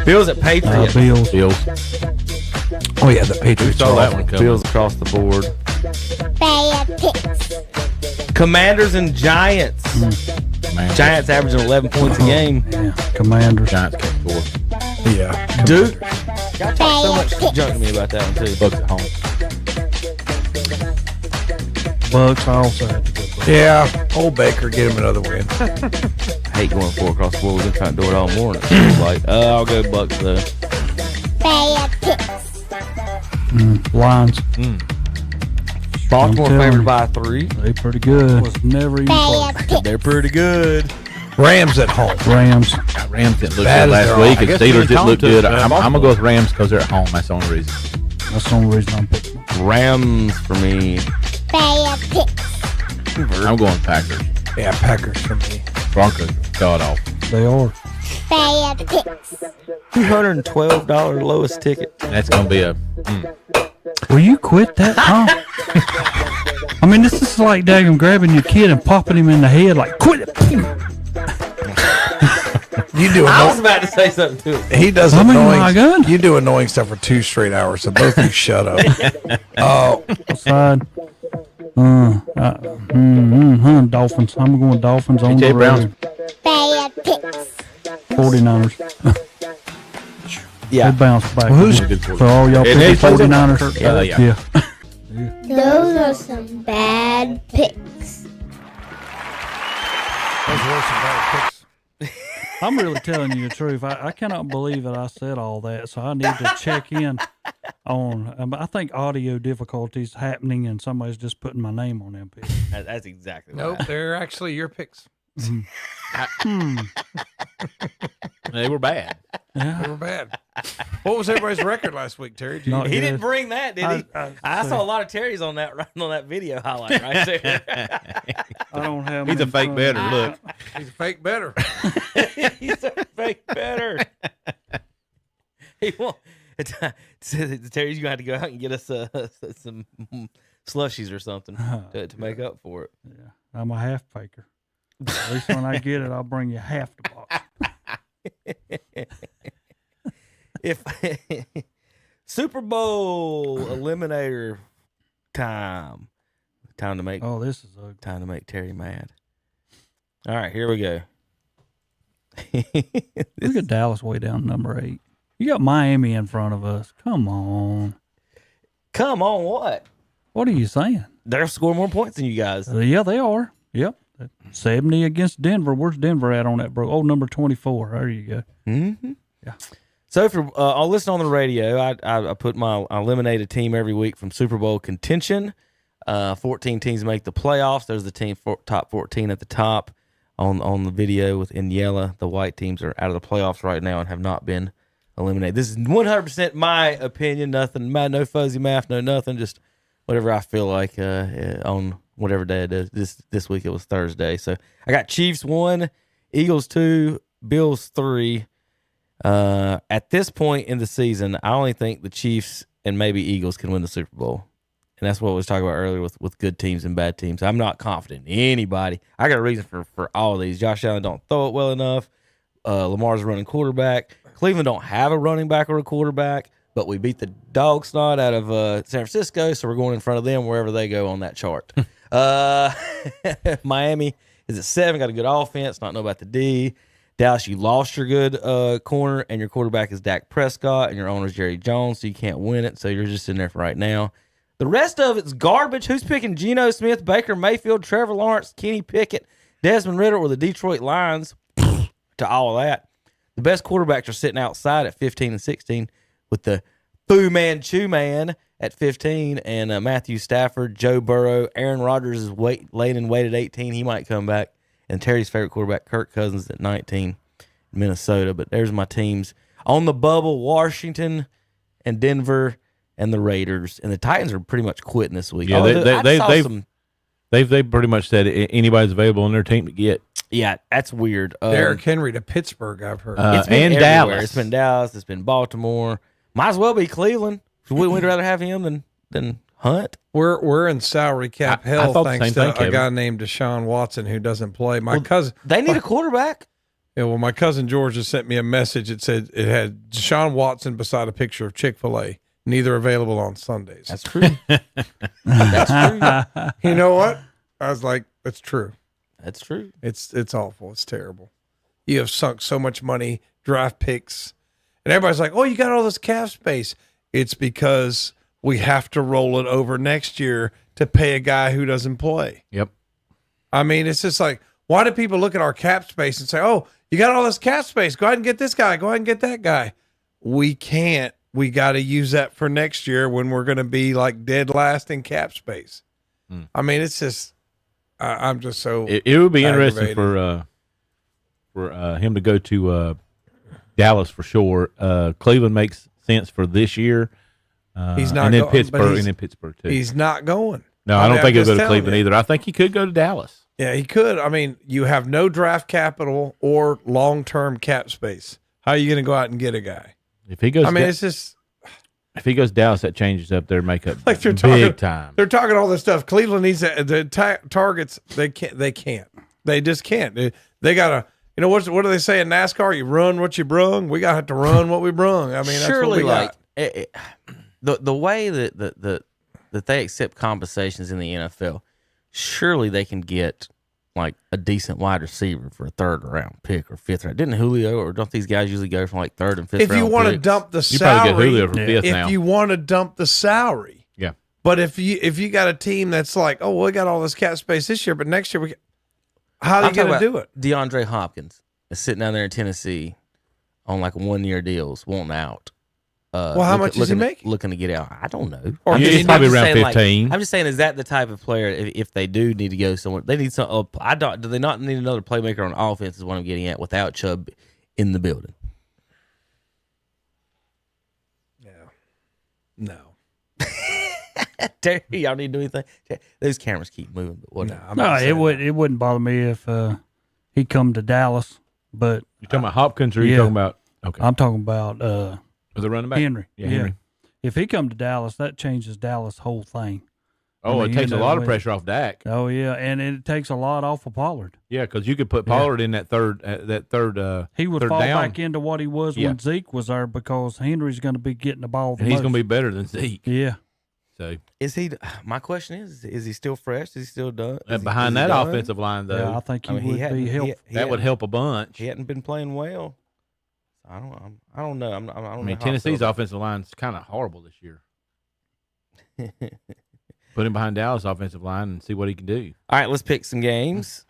Bills at Patriots. Bills. Oh yeah, the Patriots. Saw that one coming. Bills across the board. Bad picks. Commanders and Giants. Giants averaging 11 points a game. Yeah, Commanders. Giants can score. Yeah. Dude, y'all talk so much junk to me about that one too. Bucks at home. Bucks. I also have to go Bucks. Yeah. Old Baker, get him another win. I hate going 4 across the board. We've been trying to do it all morning. It's like, I'll go Bucks though. Bad picks. Lions. Baltimore I'm telling favored you. by 3. They pretty good. Was never even Bad close. picks. They're pretty good. Rams at home. Rams. Rams didn't look Bad good as last they're week, all. and I guess Steelers didn't look good. I'm Baltimore. gonna go with Rams because they're at home. That's the only reason. That's the only reason I'm picking. Rams for me. Bad picks. I'm going Packers. Yeah, Packers for me. Broncos god off. They are. Bad picks. $212 lowest ticket. That's gonna be a. Will you quit that, huh? I mean, this is like daggum grabbing your kid and popping him in the head like, quit it. You do I was about to say something to him. He does I mean, annoying. my God. You do annoying stuff for 2 straight hours, so both of you shut up. Oh, Side. Dolphins. I'm going Dolphins on AJ the Brown's- road. Bad picks. 49ers. Yeah. They bounce back. Who's- So all y'all It pick is- 49ers? Yeah. Those are some bad picks. those were some bad picks. I'm really telling you the truth. I cannot believe that I said all that, so I need to check in on. I think audio difficulties happening, and somebody's just putting my name on them picks. That's exactly Nope, right. they're actually your picks. They were bad. Yeah. They were bad. What was everybody's record last week, Terry? Did you- Not He good. didn't bring that, did he? I see. saw a lot of Terry's on that video highlight right there. I don't have. He's a them in fake front better. of me. Look. He's a fake better. He's a fake better. He won't. Terry's gonna have to go out and get us some slushies or something to make up for it. Yeah, I'm a half faker. At least when I get it, I'll bring you half the box. If Super Bowl eliminator time to make This is ugly. time to make Terry mad. All right, here we go. Look at Dallas way down number 8. You got Miami in front of us. Come on. Come on, what? What are you saying? They're scoring more points than you guys. Yeah, they are. Yep. 70 against Denver. Where's Denver at on that, bro? Oh, number 24. There you go. Mm-hmm. Yeah. So for I'll listen on the radio. I eliminate a team every week from Super Bowl contention. 14 teams make the playoffs. There's the top 14 at the top on the video in yellow. The white teams are out of the playoffs right now and have not been eliminated. This is 100% my opinion. Nothing, no fuzzy math, no nothing. Just whatever I feel like on whatever day it is. This week it was Thursday. So I got Chiefs 1, Eagles 2, Bills 3. At this point in the season, I only think the Chiefs and maybe Eagles can win the Super Bowl. And that's what we was talking about earlier with good teams and bad teams. I'm not confident in anybody. I got a reason for all of these. Josh Allen don't throw it well enough. Lamar's a running quarterback. Cleveland don't have a running back or a quarterback, but we beat the dog snot out of San Francisco, so we're going in front of them wherever they go on that chart. Miami is at 7, got a good offense, not know about the D. Dallas, you lost your good corner, and your quarterback is Dak Prescott, and your owner is Jerry Jones, so you can't win it, so you're just in there for right now. The rest of it's garbage. Who's picking Geno Smith, Baker Mayfield, Trevor Lawrence, Kenny Pickett, Desmond Ridder, or the Detroit Lions to all of that? The best quarterbacks are sitting outside at 15 and 16 with the Fu Manchu man at 15 and Matthew Stafford, Joe Burrow, Aaron Rodgers is late and waited 18. He might come back. And Terry's favorite quarterback, Kirk Cousins, at 19, Minnesota. But there's my teams. On the bubble, Washington and Denver and the Raiders. And the Titans are pretty much quitting this week. Yeah, they've pretty much said anybody's available on their team to get. Yeah, that's weird. Derrick Henry to Pittsburgh, I've heard. It's been and everywhere. Dallas. It's been Dallas. It's been Baltimore. Might as well be Cleveland. We'd rather have him than Hunt. We're in salary cap I hell thought the thanks same to thing, a Kevin. guy named Deshaun Watson who doesn't play. My cousin, They need a quarterback. Yeah, well, my cousin George just sent me a message. It said it had Deshaun Watson beside a picture of Chick-fil-A. Neither available on Sundays. That's true. That's true. You know what? I was like, that's true. That's true. It's awful. It's terrible. You have sunk so much money, draft picks, and everybody's like, "Oh, you got all this cap space." It's because we have to roll it over next year to pay a guy who doesn't play. Yep. I mean, it's just like, why do people look at our cap space and say, "Oh, you got all this cap space. Go ahead and get this guy. Go ahead and get that guy." We can't. We got to use that for next year when we're going to be like dead last in cap space. I mean, it's just, I'm just so. It would be interesting aggravated. for him to go to Dallas for sure. Cleveland makes sense for this year. He's not and then going, Pittsburgh, and then Pittsburgh too. He's not going. No, I don't think he'll go to Cleveland either. I think he could go to Dallas. Yeah, he could. I mean, you have no draft capital or long-term cap space. How are you going to go out and get a guy? If he goes, I mean, it's just if he goes Dallas, that changes up their makeup like they're big talking, time. They're talking all this stuff. Cleveland needs the targets. They can't. They can't. They just can't. They gotta. You know what do they say in NASCAR? You run what you brung. We gotta have to run what we brung. I mean, surely, that's what we got. The way that they accept compensations in the NFL, surely they can get like a decent wide receiver for a third round pick or fifth round. Didn't Julio, or don't these guys usually go from like third and fifth If round? you want to picks? dump the You probably salary, get Julio for fifth now. if you want to dump the salary, Yeah. But if you got a team that's like, oh, we got all this cap space this year, but next year how are you going to do it? DeAndre Hopkins is sitting down there in Tennessee on like 1-year deals, wanting out. Well, how much is he making? Looking to get out. I don't know. Or he's probably around 15. I'm just saying, is that the type of player? If they do need to go somewhere, they need some. Do they not need another playmaker on offense? Is what I'm getting at. Without Chubb in the building. No. Terry, y'all need to do anything? Those cameras keep moving. But whatever. No, it wouldn't bother me if he come to Dallas. But You talking about Hopkins, or you talking about? Okay, I'm talking about the running back Henry. Yeah, Henry. If he come to Dallas, that changes Dallas' whole thing. Oh, I mean, it takes you a know, lot of pressure off Dak. Oh yeah, and it takes a lot off of Pollard. Yeah, because you could put Pollard in that third. He would third fall down. back into what he was when Zeke was there because Henry's going to be getting the ball. And he's going to be better than Zeke. Yeah. So is he? My question is he still fresh? Is he still done? behind that offensive line, though, Yeah, I think he would be helpful. That would help a bunch. He hadn't been playing well. I don't know. I don't I mean, know Tennessee's offensive line's kind of horrible this year. Put him behind Dallas' offensive line and see what he can do. All right, let's pick some games.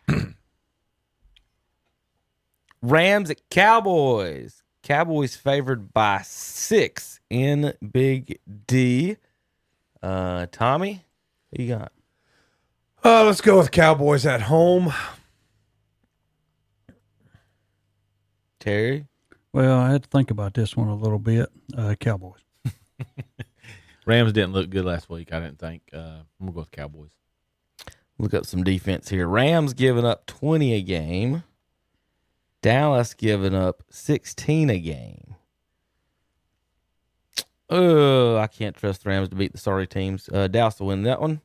Rams at Cowboys. Cowboys favored by 6 in Big D. Tommy, who you got? Let's go with Cowboys at home. Terry? Well, I had to think about this one a little bit. Cowboys. Rams didn't look good last week, I didn't think. I'm going to go with Cowboys. Look up some defense here. Rams giving up 20 a game. Dallas giving up 16 a game. Oh, I can't trust the Rams to beat the sorry teams. Dallas will win that one.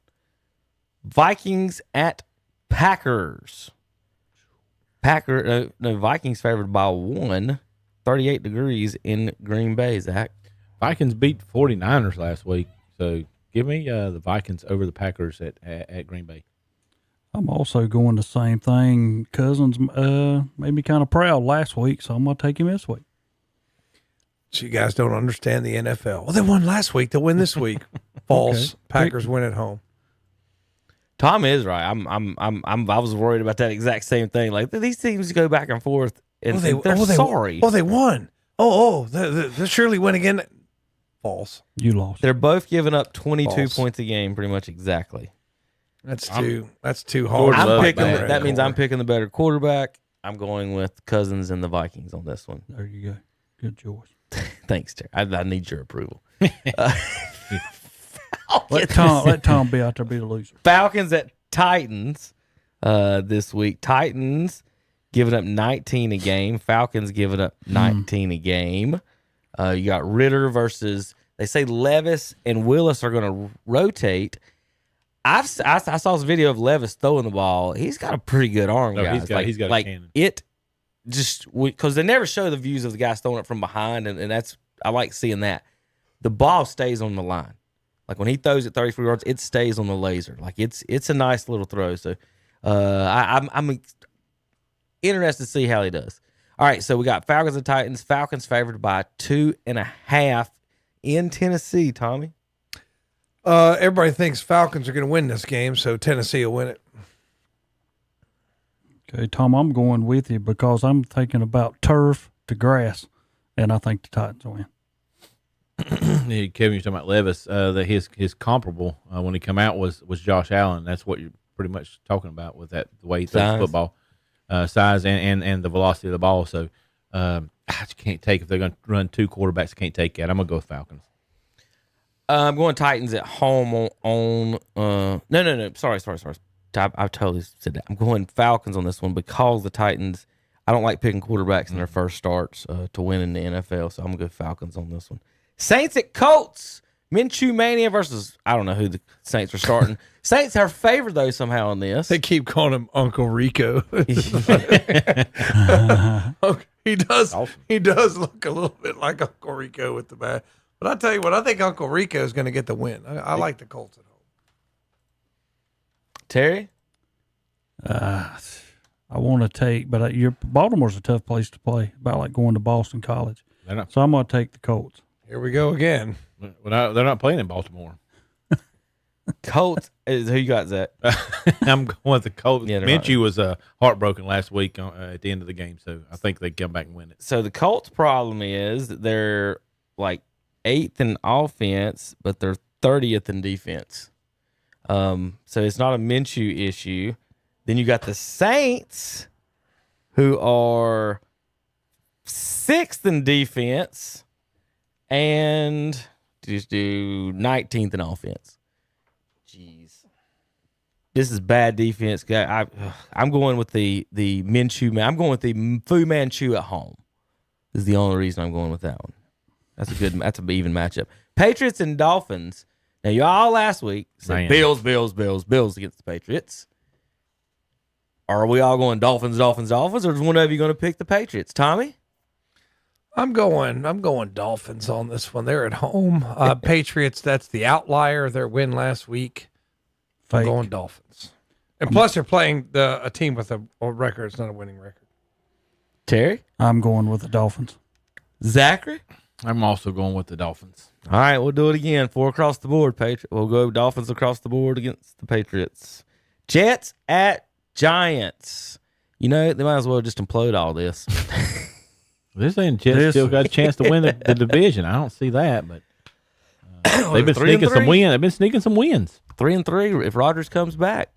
Vikings at Packers. Vikings favored by 1. 38 degrees in Green Bay, Zach. Vikings beat 49ers last week, so give me the Vikings over the Packers at Green Bay. I'm also going the same thing. Cousins made me kind of proud last week, so I'm going to take him this week. So you guys don't understand the NFL. Well, they won last week. They'll win this week. False. Okay. Packers win at home. Tom is right. I was worried about that exact same thing. Like these teams go back and forth, and they're sorry. They won. They surely win again. False. You lost. They're both giving up 22 False. points a game, pretty much exactly. That's too hard. That means I'm picking the better quarterback. I'm going with Cousins and the Vikings on this one. There you go. Good choice. Thanks, Terry. I need your approval. Let Tom be out there be the loser. Falcons at Titans this week. Titans giving up 19 a game. Falcons giving up 19 a game. You got Ritter versus, they say Levis and Willis are going to rotate. I saw this video of Levis throwing the ball. He's got a pretty good arm, guys. He's got a cannon. It just because they never show the views of the guys throwing it from behind, and that's I like seeing that. The ball stays on the line. Like when he throws it 33 yards, it stays on the laser. Like it's a nice little throw. So I'm interested to see how he does. All right, so we got Falcons and Titans. Falcons favored by 2.5 in Tennessee. Tommy, everybody thinks Falcons are going to win this game, so Tennessee will win it. Okay, Tom, I'm going with you because I'm thinking about turf to grass, and I think the Titans will win. Yeah, Kevin, you're talking about Levis. That his comparable when he come out was Josh Allen. That's what you're pretty much talking about with that the way he throws the football, size and the velocity of the ball. So I just can't take if they're going to run two quarterbacks. I can't take that. I'm gonna go with Falcons. I'm going Titans at home on. No. Sorry. I totally said that. I'm going Falcons on this one because the Titans. I don't like picking quarterbacks in their first starts to win in the NFL, so I'm gonna go Falcons on this one. Saints at Colts. Minshew Mania versus I don't know who the Saints are starting. Saints are favored though somehow in this. They keep calling him Uncle Rico. He does. Awesome. He does look a little bit like Uncle Rico with the bat. But I tell you what, I think Uncle Rico is going to get the win. I like the Colts at home. Terry, I want to take, but Baltimore's a tough place to play. About like going to Boston College. So I'm going to take the Colts. Here we go again. Well, they're not playing in Baltimore. Colts is who you got, Zach? I'm going with the Colts. Yeah, Minshew was heartbroken last week at the end of the game, so I think they come back and win it. So the Colts' problem is that they're like 8th in offense, but they're 30th in defense. So it's not a Minshew issue. Then you got the Saints, who are 6th in defense and just do 19th in offense. Jeez, this is bad defense. I'm going with the Minshew man. I'm going with the Fu Manchu at home. This is the only reason I'm going with that one. That's an even matchup. Patriots and Dolphins. Now y'all last week said Bills against the Patriots. Are we all going Dolphins, or is one of you going to pick the Patriots? Tommy? I'm going Dolphins on this one. They're at home. Patriots, that's the outlier. Their win last week. I'm going Dolphins. And plus, they're playing a team with a record. It's not a winning record. Terry? I'm going with the Dolphins. Zachary? I'm also going with the Dolphins. All right, we'll do it again. 4 across the board. We'll go Dolphins across the board against the Patriots. Jets at Giants. You know, they might as well just implode all this. This ain't Jets still got a chance to win the division. I don't see that, but they've been sneaking some wins. They've been sneaking some wins. 3-3. If Rodgers comes back,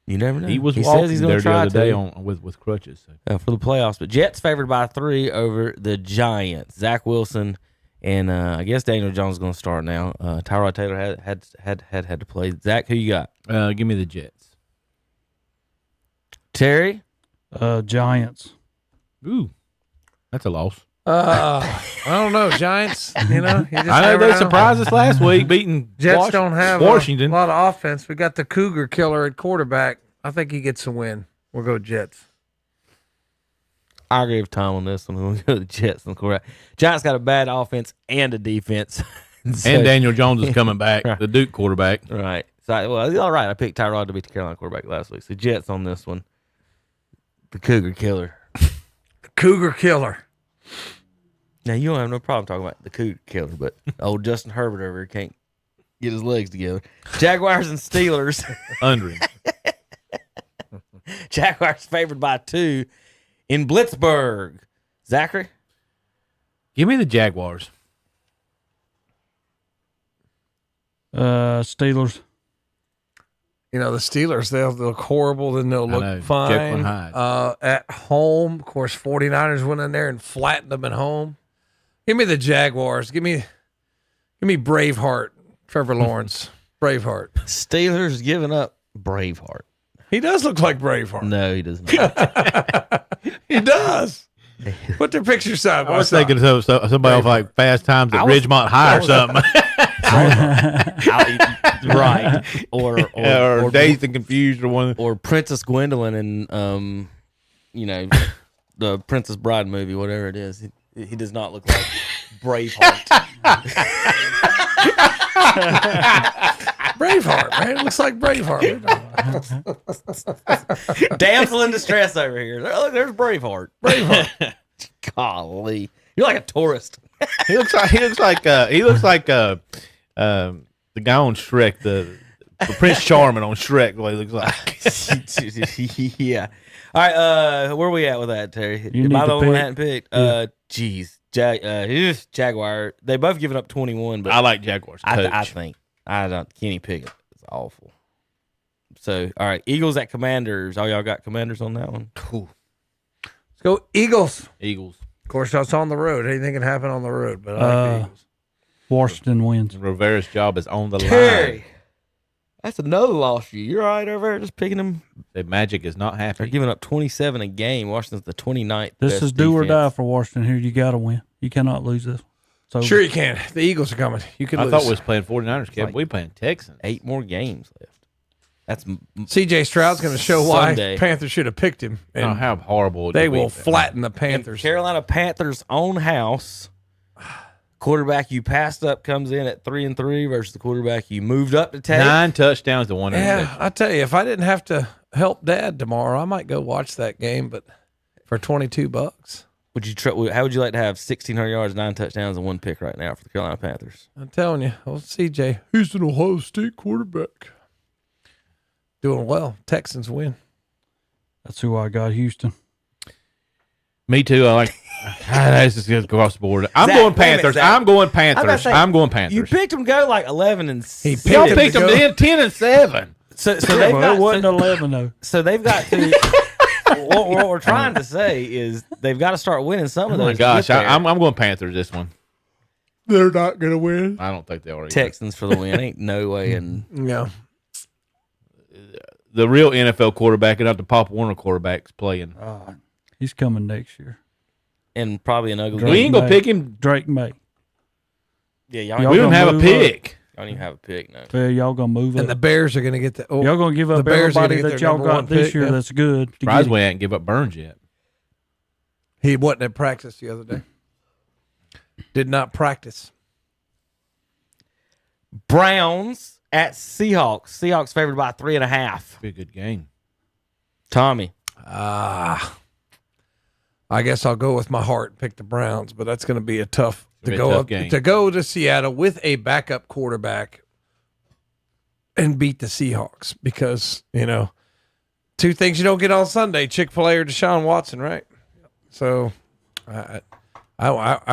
you never know. He was says walking he's there going to try the other day with crutches for the playoffs. But Jets favored by 3 over the Giants. Zach Wilson and I guess Daniel Jones is going to start now. Tyrod Taylor had to play. Zach, who you got? Give me the Jets. Terry, Giants. Ooh. That's a loss. I don't know, Giants. You know, I know they surprised us last week, beating Jets. Don't have Washington. A lot of offense. We got the Cougar killer at quarterback. I think he gets a win. We'll go Jets. I agree with Tom on this one. We'll go the Jets on the quarterback. Giants got a bad offense and a defense, and Daniel Jones is coming back, the Duke quarterback. Right. So, all right. I picked Tyrod to beat the Carolina quarterback last week. So Jets on this one. The Cougar killer. Cougar killer. Now, you don't have no problem talking about the Cougar killer, but old Justin Herbert over here can't get his legs together. Jaguars and Steelers. Under him. Jaguars favored by 2 in Blitzburg. Zachary? Give me the Jaguars. Steelers. You know, the Steelers, they'll look horrible, then they'll look fine. At home, of course, 49ers went in there and flattened them at home. Give me the Jaguars. Give me Braveheart, Trevor Lawrence. Braveheart. Steelers giving up Braveheart. He does look like Braveheart. No, he does not. He does. Put their picture side by I was side. thinking of somebody off like Fast Times at Ridgemont High or something. right? Or Dazed and Confused, or one, or Princess Gwendolyn and the Princess Bride movie, whatever it is. He does not look like Braveheart. Braveheart, man. It looks like Braveheart. Damsel in distress over here. Look, there's Braveheart. Golly, you're like a tourist. he looks like the guy on Shrek, the Prince Charming on Shrek. The way he looks like. Yeah. All right. Where are we at with that, Terry? Am I the only one that hadn't picked? Geez. Jaguar. They both given up 21, but I like Jaguars. I think I don't. Kenny Pickett is awful. So, all right, Eagles at Commanders. All y'all got Commanders on that one? Cool. Let's go Eagles. Eagles. Of course, that's on the road. Anything can happen on the road, but I like the Eagles. Washington wins. Rivera's job is on the Terry, line. that's another loss for you. You're all right over there just picking them. The Magic is not happy. They're giving up 27 a game. Washington's the 29th. This best is do or defense. die for Washington here. You got to win. You cannot lose this. So Sure you can. The Eagles are coming. You can I lose. thought we was playing 49ers, Kevin. We playing Texans. 8 more games left. That's C.J. Stroud's going to show Sunday. why Panthers should have picked him. Oh, how horrible. They will flatten the Panthers. Carolina Panthers' own house. Quarterback you passed up comes in at 3-3 versus the quarterback you moved up to take. 9 touchdowns to 1 Yeah, interception. I tell you, if I didn't have to help Dad tomorrow, I might go watch that game. But for $22, Would you? How would you like to have 1,600 yards, 9 touchdowns, and 1 pick right now for the Carolina Panthers? I'm telling you, well, C.J. He's an Ohio State quarterback. Doing well. Texans win. that's who I got. Houston. Me too. I like. This is good across the board. I'm Zach, going wait a minute, Panthers. Zach. I'm going I was about to Panthers. say, I'm going Panthers. You picked them go like 11 and He six. Y'all picked them in 10-7. So they've Well, got it wasn't 11 though. So they've got to. what we're trying to say is they've got to start winning some Oh of those. my to gosh, get there. I'm going Panthers this one. They're not going to win. I don't think they are. Either. Texans for the win. Ain't no way. And Yeah. The real NFL quarterback and not the Pop Warner quarterback's playing. He's coming next year. and probably an ugly. We ain't gonna pick him. Drake May. Yeah, Y'all we don't have a move pick. Y'all don't even have a pick now. Yeah, y'all gonna move And up. the Bears are going to get the. Oh, y'all gonna give up the Bears are gonna everybody get that their y'all number one got this pick, year yeah. that's good. to Surprised get we him. ain't give up Burns yet. He wasn't at practice the other day. Did not practice. Browns at Seahawks. Seahawks favored by 3.5. Be a good game. Tommy. I guess I'll go with my heart and pick the Browns, but that's going to be a tough It'll to be a go tough up game. to go to Seattle with a backup quarterback and beat the Seahawks because, you know, two things you don't get on Sunday, Chick-fil-A or Deshaun Watson, right? So I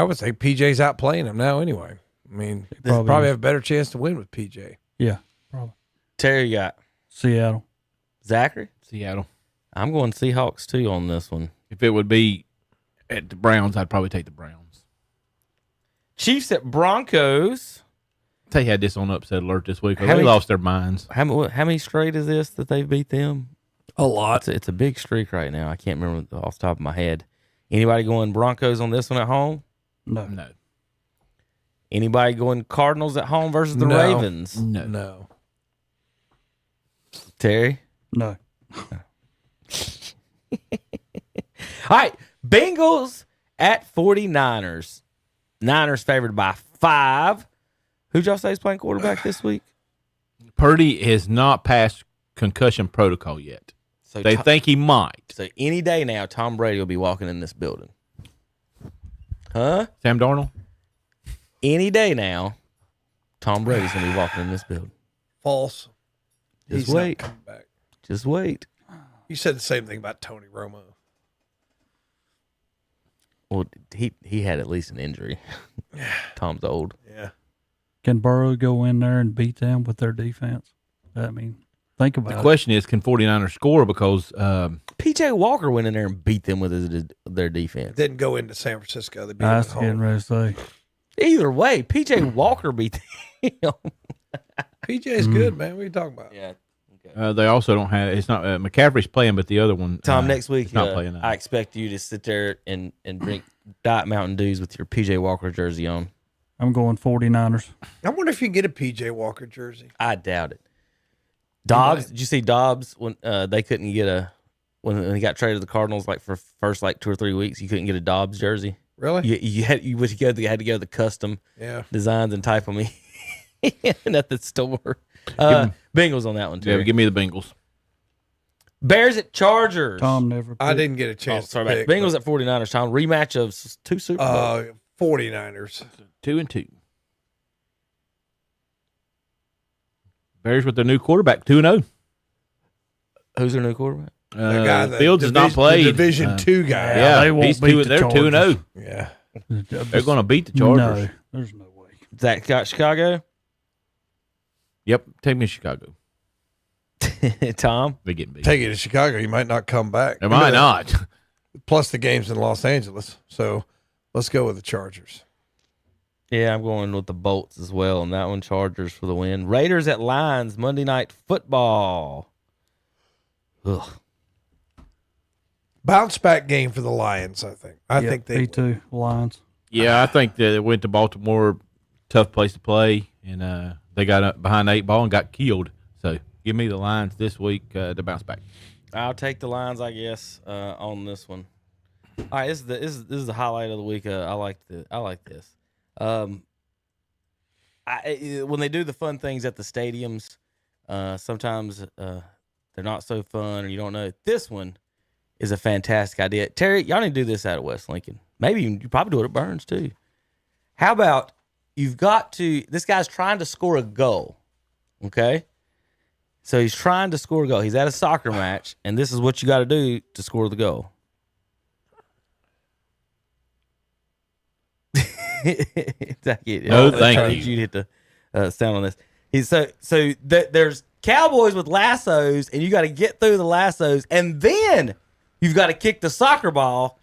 would say PJ's out playing him now anyway. I mean, they probably have a better chance to win with PJ. Yeah, probably. Terry, you got Seattle. Zachary? Seattle. I'm going Seahawks too on this one. If it would be at the Browns, I'd probably take the Browns. Chiefs at Broncos. They had this on upset alert this week. How They many- lost their minds. How many straight is this that they've beat them? A lot. It's a big streak right now. I can't remember off the top of my head. Anybody going Broncos on this one at home? No. Anybody going Cardinals at home versus the No. Ravens? No. Terry? No. All right. Bengals at 49ers. Niners favored by 5. Who'd y'all say is playing quarterback this week? Purdy has not passed concussion protocol yet. So They think he might. So any day now, Tom Brady will be walking in this building. Huh? Sam Darnold? Any day now, Tom Brady's going to be walking in this building. False. Just He's not wait. coming back. Just wait. You said the same thing about Tony Romo. Well, he had at least an injury. Tom's old. Yeah. Can Burrow go in there and beat them with their defense? I mean, think about The it. question is, can 49ers score? Because P.J. Walker went in there and beat them with their defense. Didn't go into San Francisco. They beat I him was at getting home. ready to say. Either way, P.J. Walker beat them. PJ's good, man. What are you talking about? Yeah. they also don't have. It's not McCaffrey's playing, but the other one. Tom, next week, is not playing. I expect you to sit there and drink Diet Mountain Dews with your P.J. Walker jersey on. I'm going 49ers. I wonder if you can get a PJ Walker jersey. I doubt it. Dobbs, did you see Dobbs when they couldn't get when he got traded to the Cardinals like for first like 2 or 3 weeks, you couldn't get a Dobbs jersey. Really? You had to go to the custom designs and type them in at the store. Bengals on that one too. Yeah, give me the Bengals. Bears at Chargers. Tom never. I didn't get a chance. Sorry, to pick, Bengals at 49ers. Tom, rematch of 2 Super Bowls. 49ers. 2-2. Bears with their new quarterback, 2-0. Who's their new quarterback? The guy that Fields has not played. The Division 2 guy. Yeah, they won't beat the they're Chargers. 2-0. Yeah. They're going to beat the Chargers. No, there's no way. Zach got Chicago. Yep, take me to Chicago. Tom, they getting beat. Take it to Chicago. You might not come back. They might not. Plus the game's in Los Angeles. So let's go with the Chargers. Yeah, I'm going with the Bolts as well on that one. Chargers for the win. Raiders at Lions, Monday Night Football. Ugh. Bounce back game for the Lions, I think. I think they me too. Lions. Yeah, I think that it went to Baltimore, tough place to play, and they got up behind the 8 ball and got killed. So give me the Lions this week to bounce back. I'll take the Lions, I guess, on this one. All right, this is the highlight of the week. I like this. When they do the fun things at the stadiums, sometimes they're not so fun, or you don't know. This one is a fantastic idea. Terry, y'all need to do this out at West Lincoln. Maybe you probably do it at Burns too. How about this guy's trying to score a goal, okay? So he's trying to score a goal. He's at a soccer match, and this is what you got to do to score the goal. Thank you. You hit the sound on this. There's cowboys with lassos, and you got to get through the lassos, and then you've got to kick the soccer ball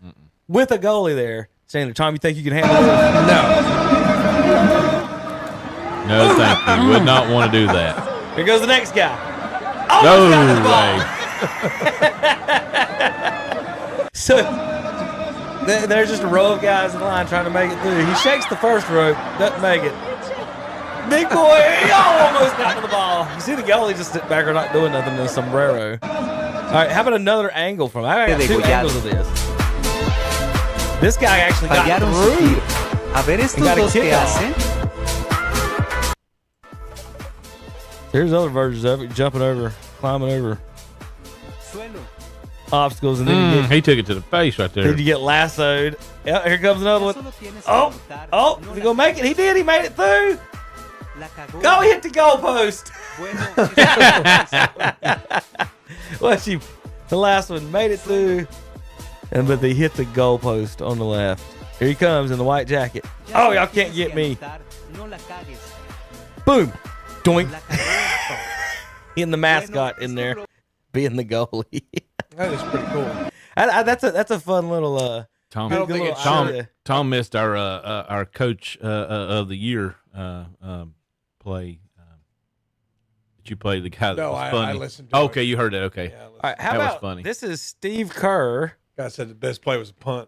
with a goalie there. Chandler, Tom, you think you can handle this? No, thank you. Would not want to do that. Here goes the next guy. No way. So there's just a row of guys in line trying to make it through. He shakes the first rope, doesn't make it. Big boy, he almost got to the ball. You see the goalie just sit back or not doing nothing in the sombrero. All right, how about another angle from? I got 2 angles of this. This guy actually got through. And got a kick off. There's other versions of it, jumping over, climbing over obstacles, and then he took it to the face right there. Then you get lassoed. Yeah, here comes another one. Oh, is he gonna make it? He did. He made it through. Go, he hit the goalpost. The last one made it through, but they hit the goalpost on the left. Here he comes in the white jacket. Oh, y'all can't get me. Boom. Doink. Getting the mascot in there, being the goalie. That is pretty cool. That's a fun little Tom missed our coach of the year play. Did you play the guy that was funny? I listened to okay, you heard it. Okay. Yeah, all right, that was funny. This is Steve Kerr. Guy said the best play was a punt.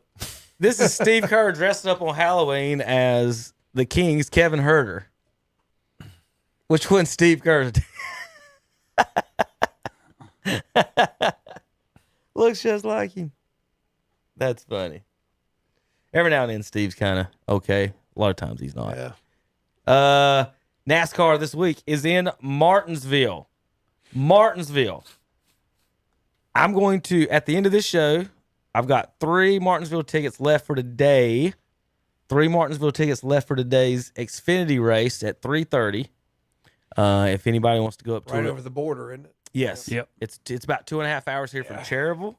This is Steve Kerr dressed up on Halloween as the King's Kevin Herter. Which one's Steve Kerr? Looks just like him. That's funny. Every now and then, Steve's kind of okay. A lot of times he's not. Yeah. NASCAR this week is in Martinsville. I'm going to, at the end of this show, I've got 3 Martinsville tickets left for today. 3 Martinsville tickets left for today's Xfinity race at 3:30. If anybody wants to go up to right it. over the border, isn't it? Yes. Yep. It's about 2.5 hours here from Cherryville.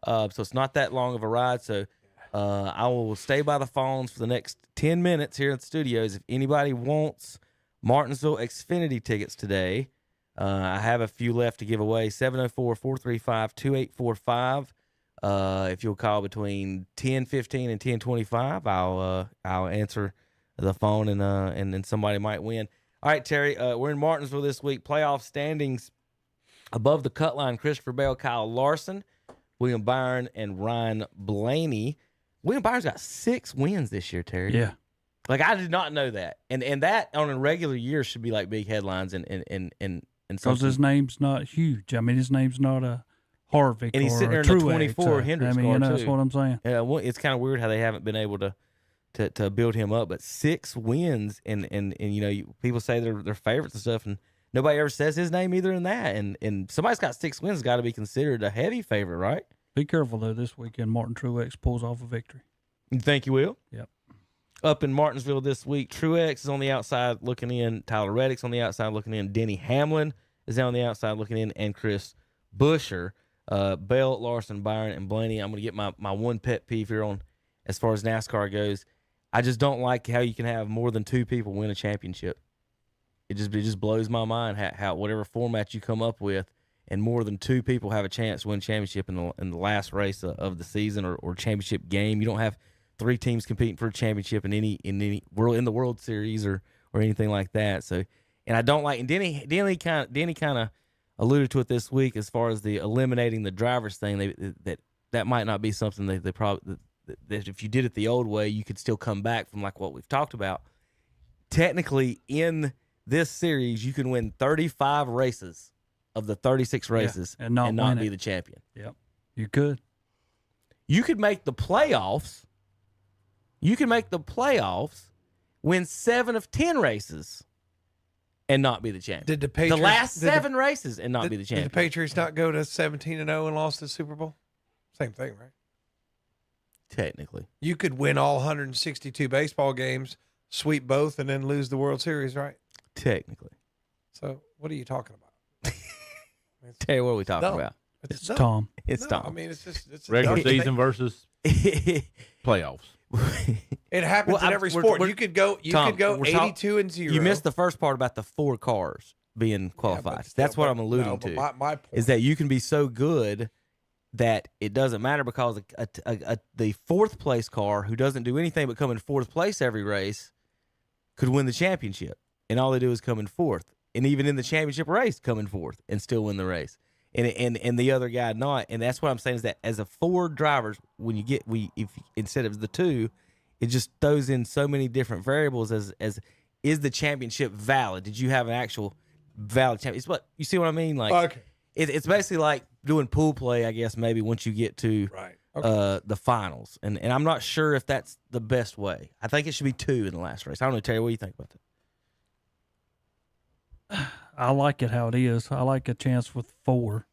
So it's not that long of a ride. So I will stay by the phones for the next 10 minutes here in the studios. If anybody wants Martinsville Xfinity tickets today, I have a few left to give away. 704-435-2845. If you'll call between 10:15 and 10:25, I'll answer the phone and then somebody might win. All right, Terry, we're in Martinsville this week. Playoff standings above the cut line: Christopher Bell, Kyle Larson, William Byron, and Ryan Blaney. William Byron's got 6 wins this year, Terry. Yeah. Like, I did not know that. And that on a regular year should be like big headlines and because his name's not huge. I mean, his name's not a Harvick and he's or sitting there a in the Truex. 24 Hendricks car, that's too. what I'm saying. Yeah, well, it's kind of weird how they haven't been able to build him up, but 6 wins and people say they're favorites and stuff, and nobody ever says his name either in that. And somebody's got 6 wins, got to be considered a heavy favorite, right? Be careful though. This weekend, Martin Truex pulls off a victory. You think you will? Yep. Up in Martinsville this week, Truex is on the outside looking in. Tyler Reddick's on the outside looking in. Denny Hamlin is on the outside looking in, and Chris Buescher. Bell, Larson, Byron, and Blaney. I'm going to get my one pet peeve here on as far as NASCAR goes. I just don't like how you can have more than 2 people win a championship. It just blows my mind how whatever format you come up with, and more than 2 people have a chance to win a championship in the last race of the season or championship game. You don't have 3 teams competing for a championship in the World Series or anything like that. So, and I don't like. And Denny kind of alluded to it this week as far as the eliminating the drivers thing. That might not be something they probably that if you did it the old way, you could still come back from like what we've talked about. Technically, in this series, you can win 35 races of the 36 races and not be the champion. Yep, you could. You could make the playoffs. Win 7 of 10 races, and not be the champion. Did the Patriots the last 7 races and not be the champion? Did the Patriots not go to 17-0 and lost the Super Bowl? Same thing, right? Technically, you could win all 162 baseball games, sweep both, and then lose the World Series, right? Technically. So, what are you talking about? Tell you what are we talking about? It's Tom. It's Tom. I mean, it's regular season versus playoffs. It happens in every sport. You could go 82-0. You missed the first part about the 4 cars being qualified. That's what I'm alluding to. My point is that you can be so good that it doesn't matter because the 4th place car who doesn't do anything but come in 4th place every race could win the championship, and all they do is come in 4th, and even in the championship race come in 4th and still win the race, and the other guy not. And that's what I'm saying is that as a 4 drivers, when you get if instead of the 2, it just throws in so many different variables as is the championship valid? Did you have an actual valid champion? It's what you see what I mean? Like okay. It's basically like doing pool play, I guess, maybe once you get to the finals. And I'm not sure if that's the best way. I think it should be 2 in the last race. I don't know, Terry, what do you think about that? I like it how it is. I like a chance with 4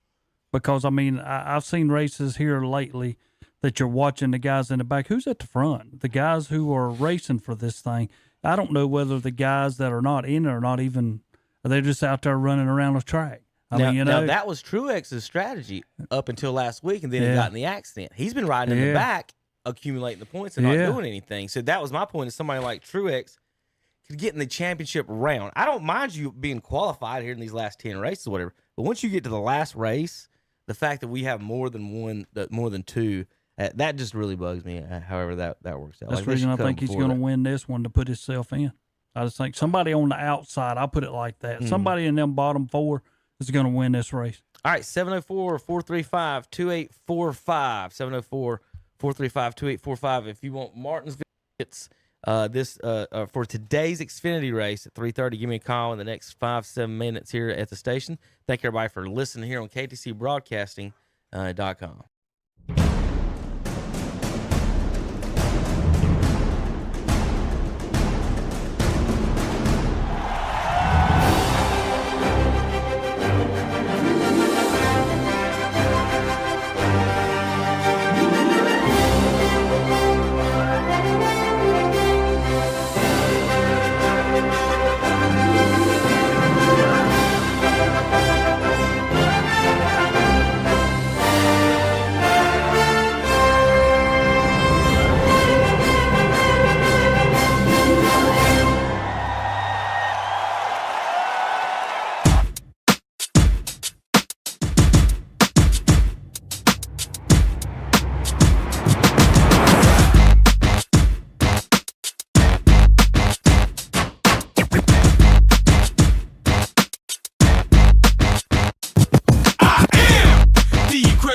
because, I mean, I've seen races here lately that you're watching the guys in the back. Who's at the front? The guys who are racing for this thing. I don't know whether the guys that are not in it are not even – they're just out there running around the track. Now, that was Truex's strategy up until last week, and then he got in the accident. He's been riding in the back, accumulating the points and not doing anything. So that was my point, is somebody like Truex could get in the championship round. I don't mind you being qualified here in these last 10 races or whatever, but once you get to the last race, the fact that we have more than 2, that just really bugs me, however that works out. That's the reason I think he's going to win this one to put himself in. I just think somebody on the outside, I'll put it like that, somebody in them bottom 4 is going to win this race. All right, 704-435-2845. 704-435-2845. If you want Martinsville tickets for today's Xfinity race at 3:30, give me a call in the next 5-7 minutes here at the station. Thank everybody for listening here on KTCBroadcasting.com.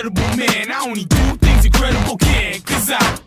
incredible man. I only do things incredible can, 'cause I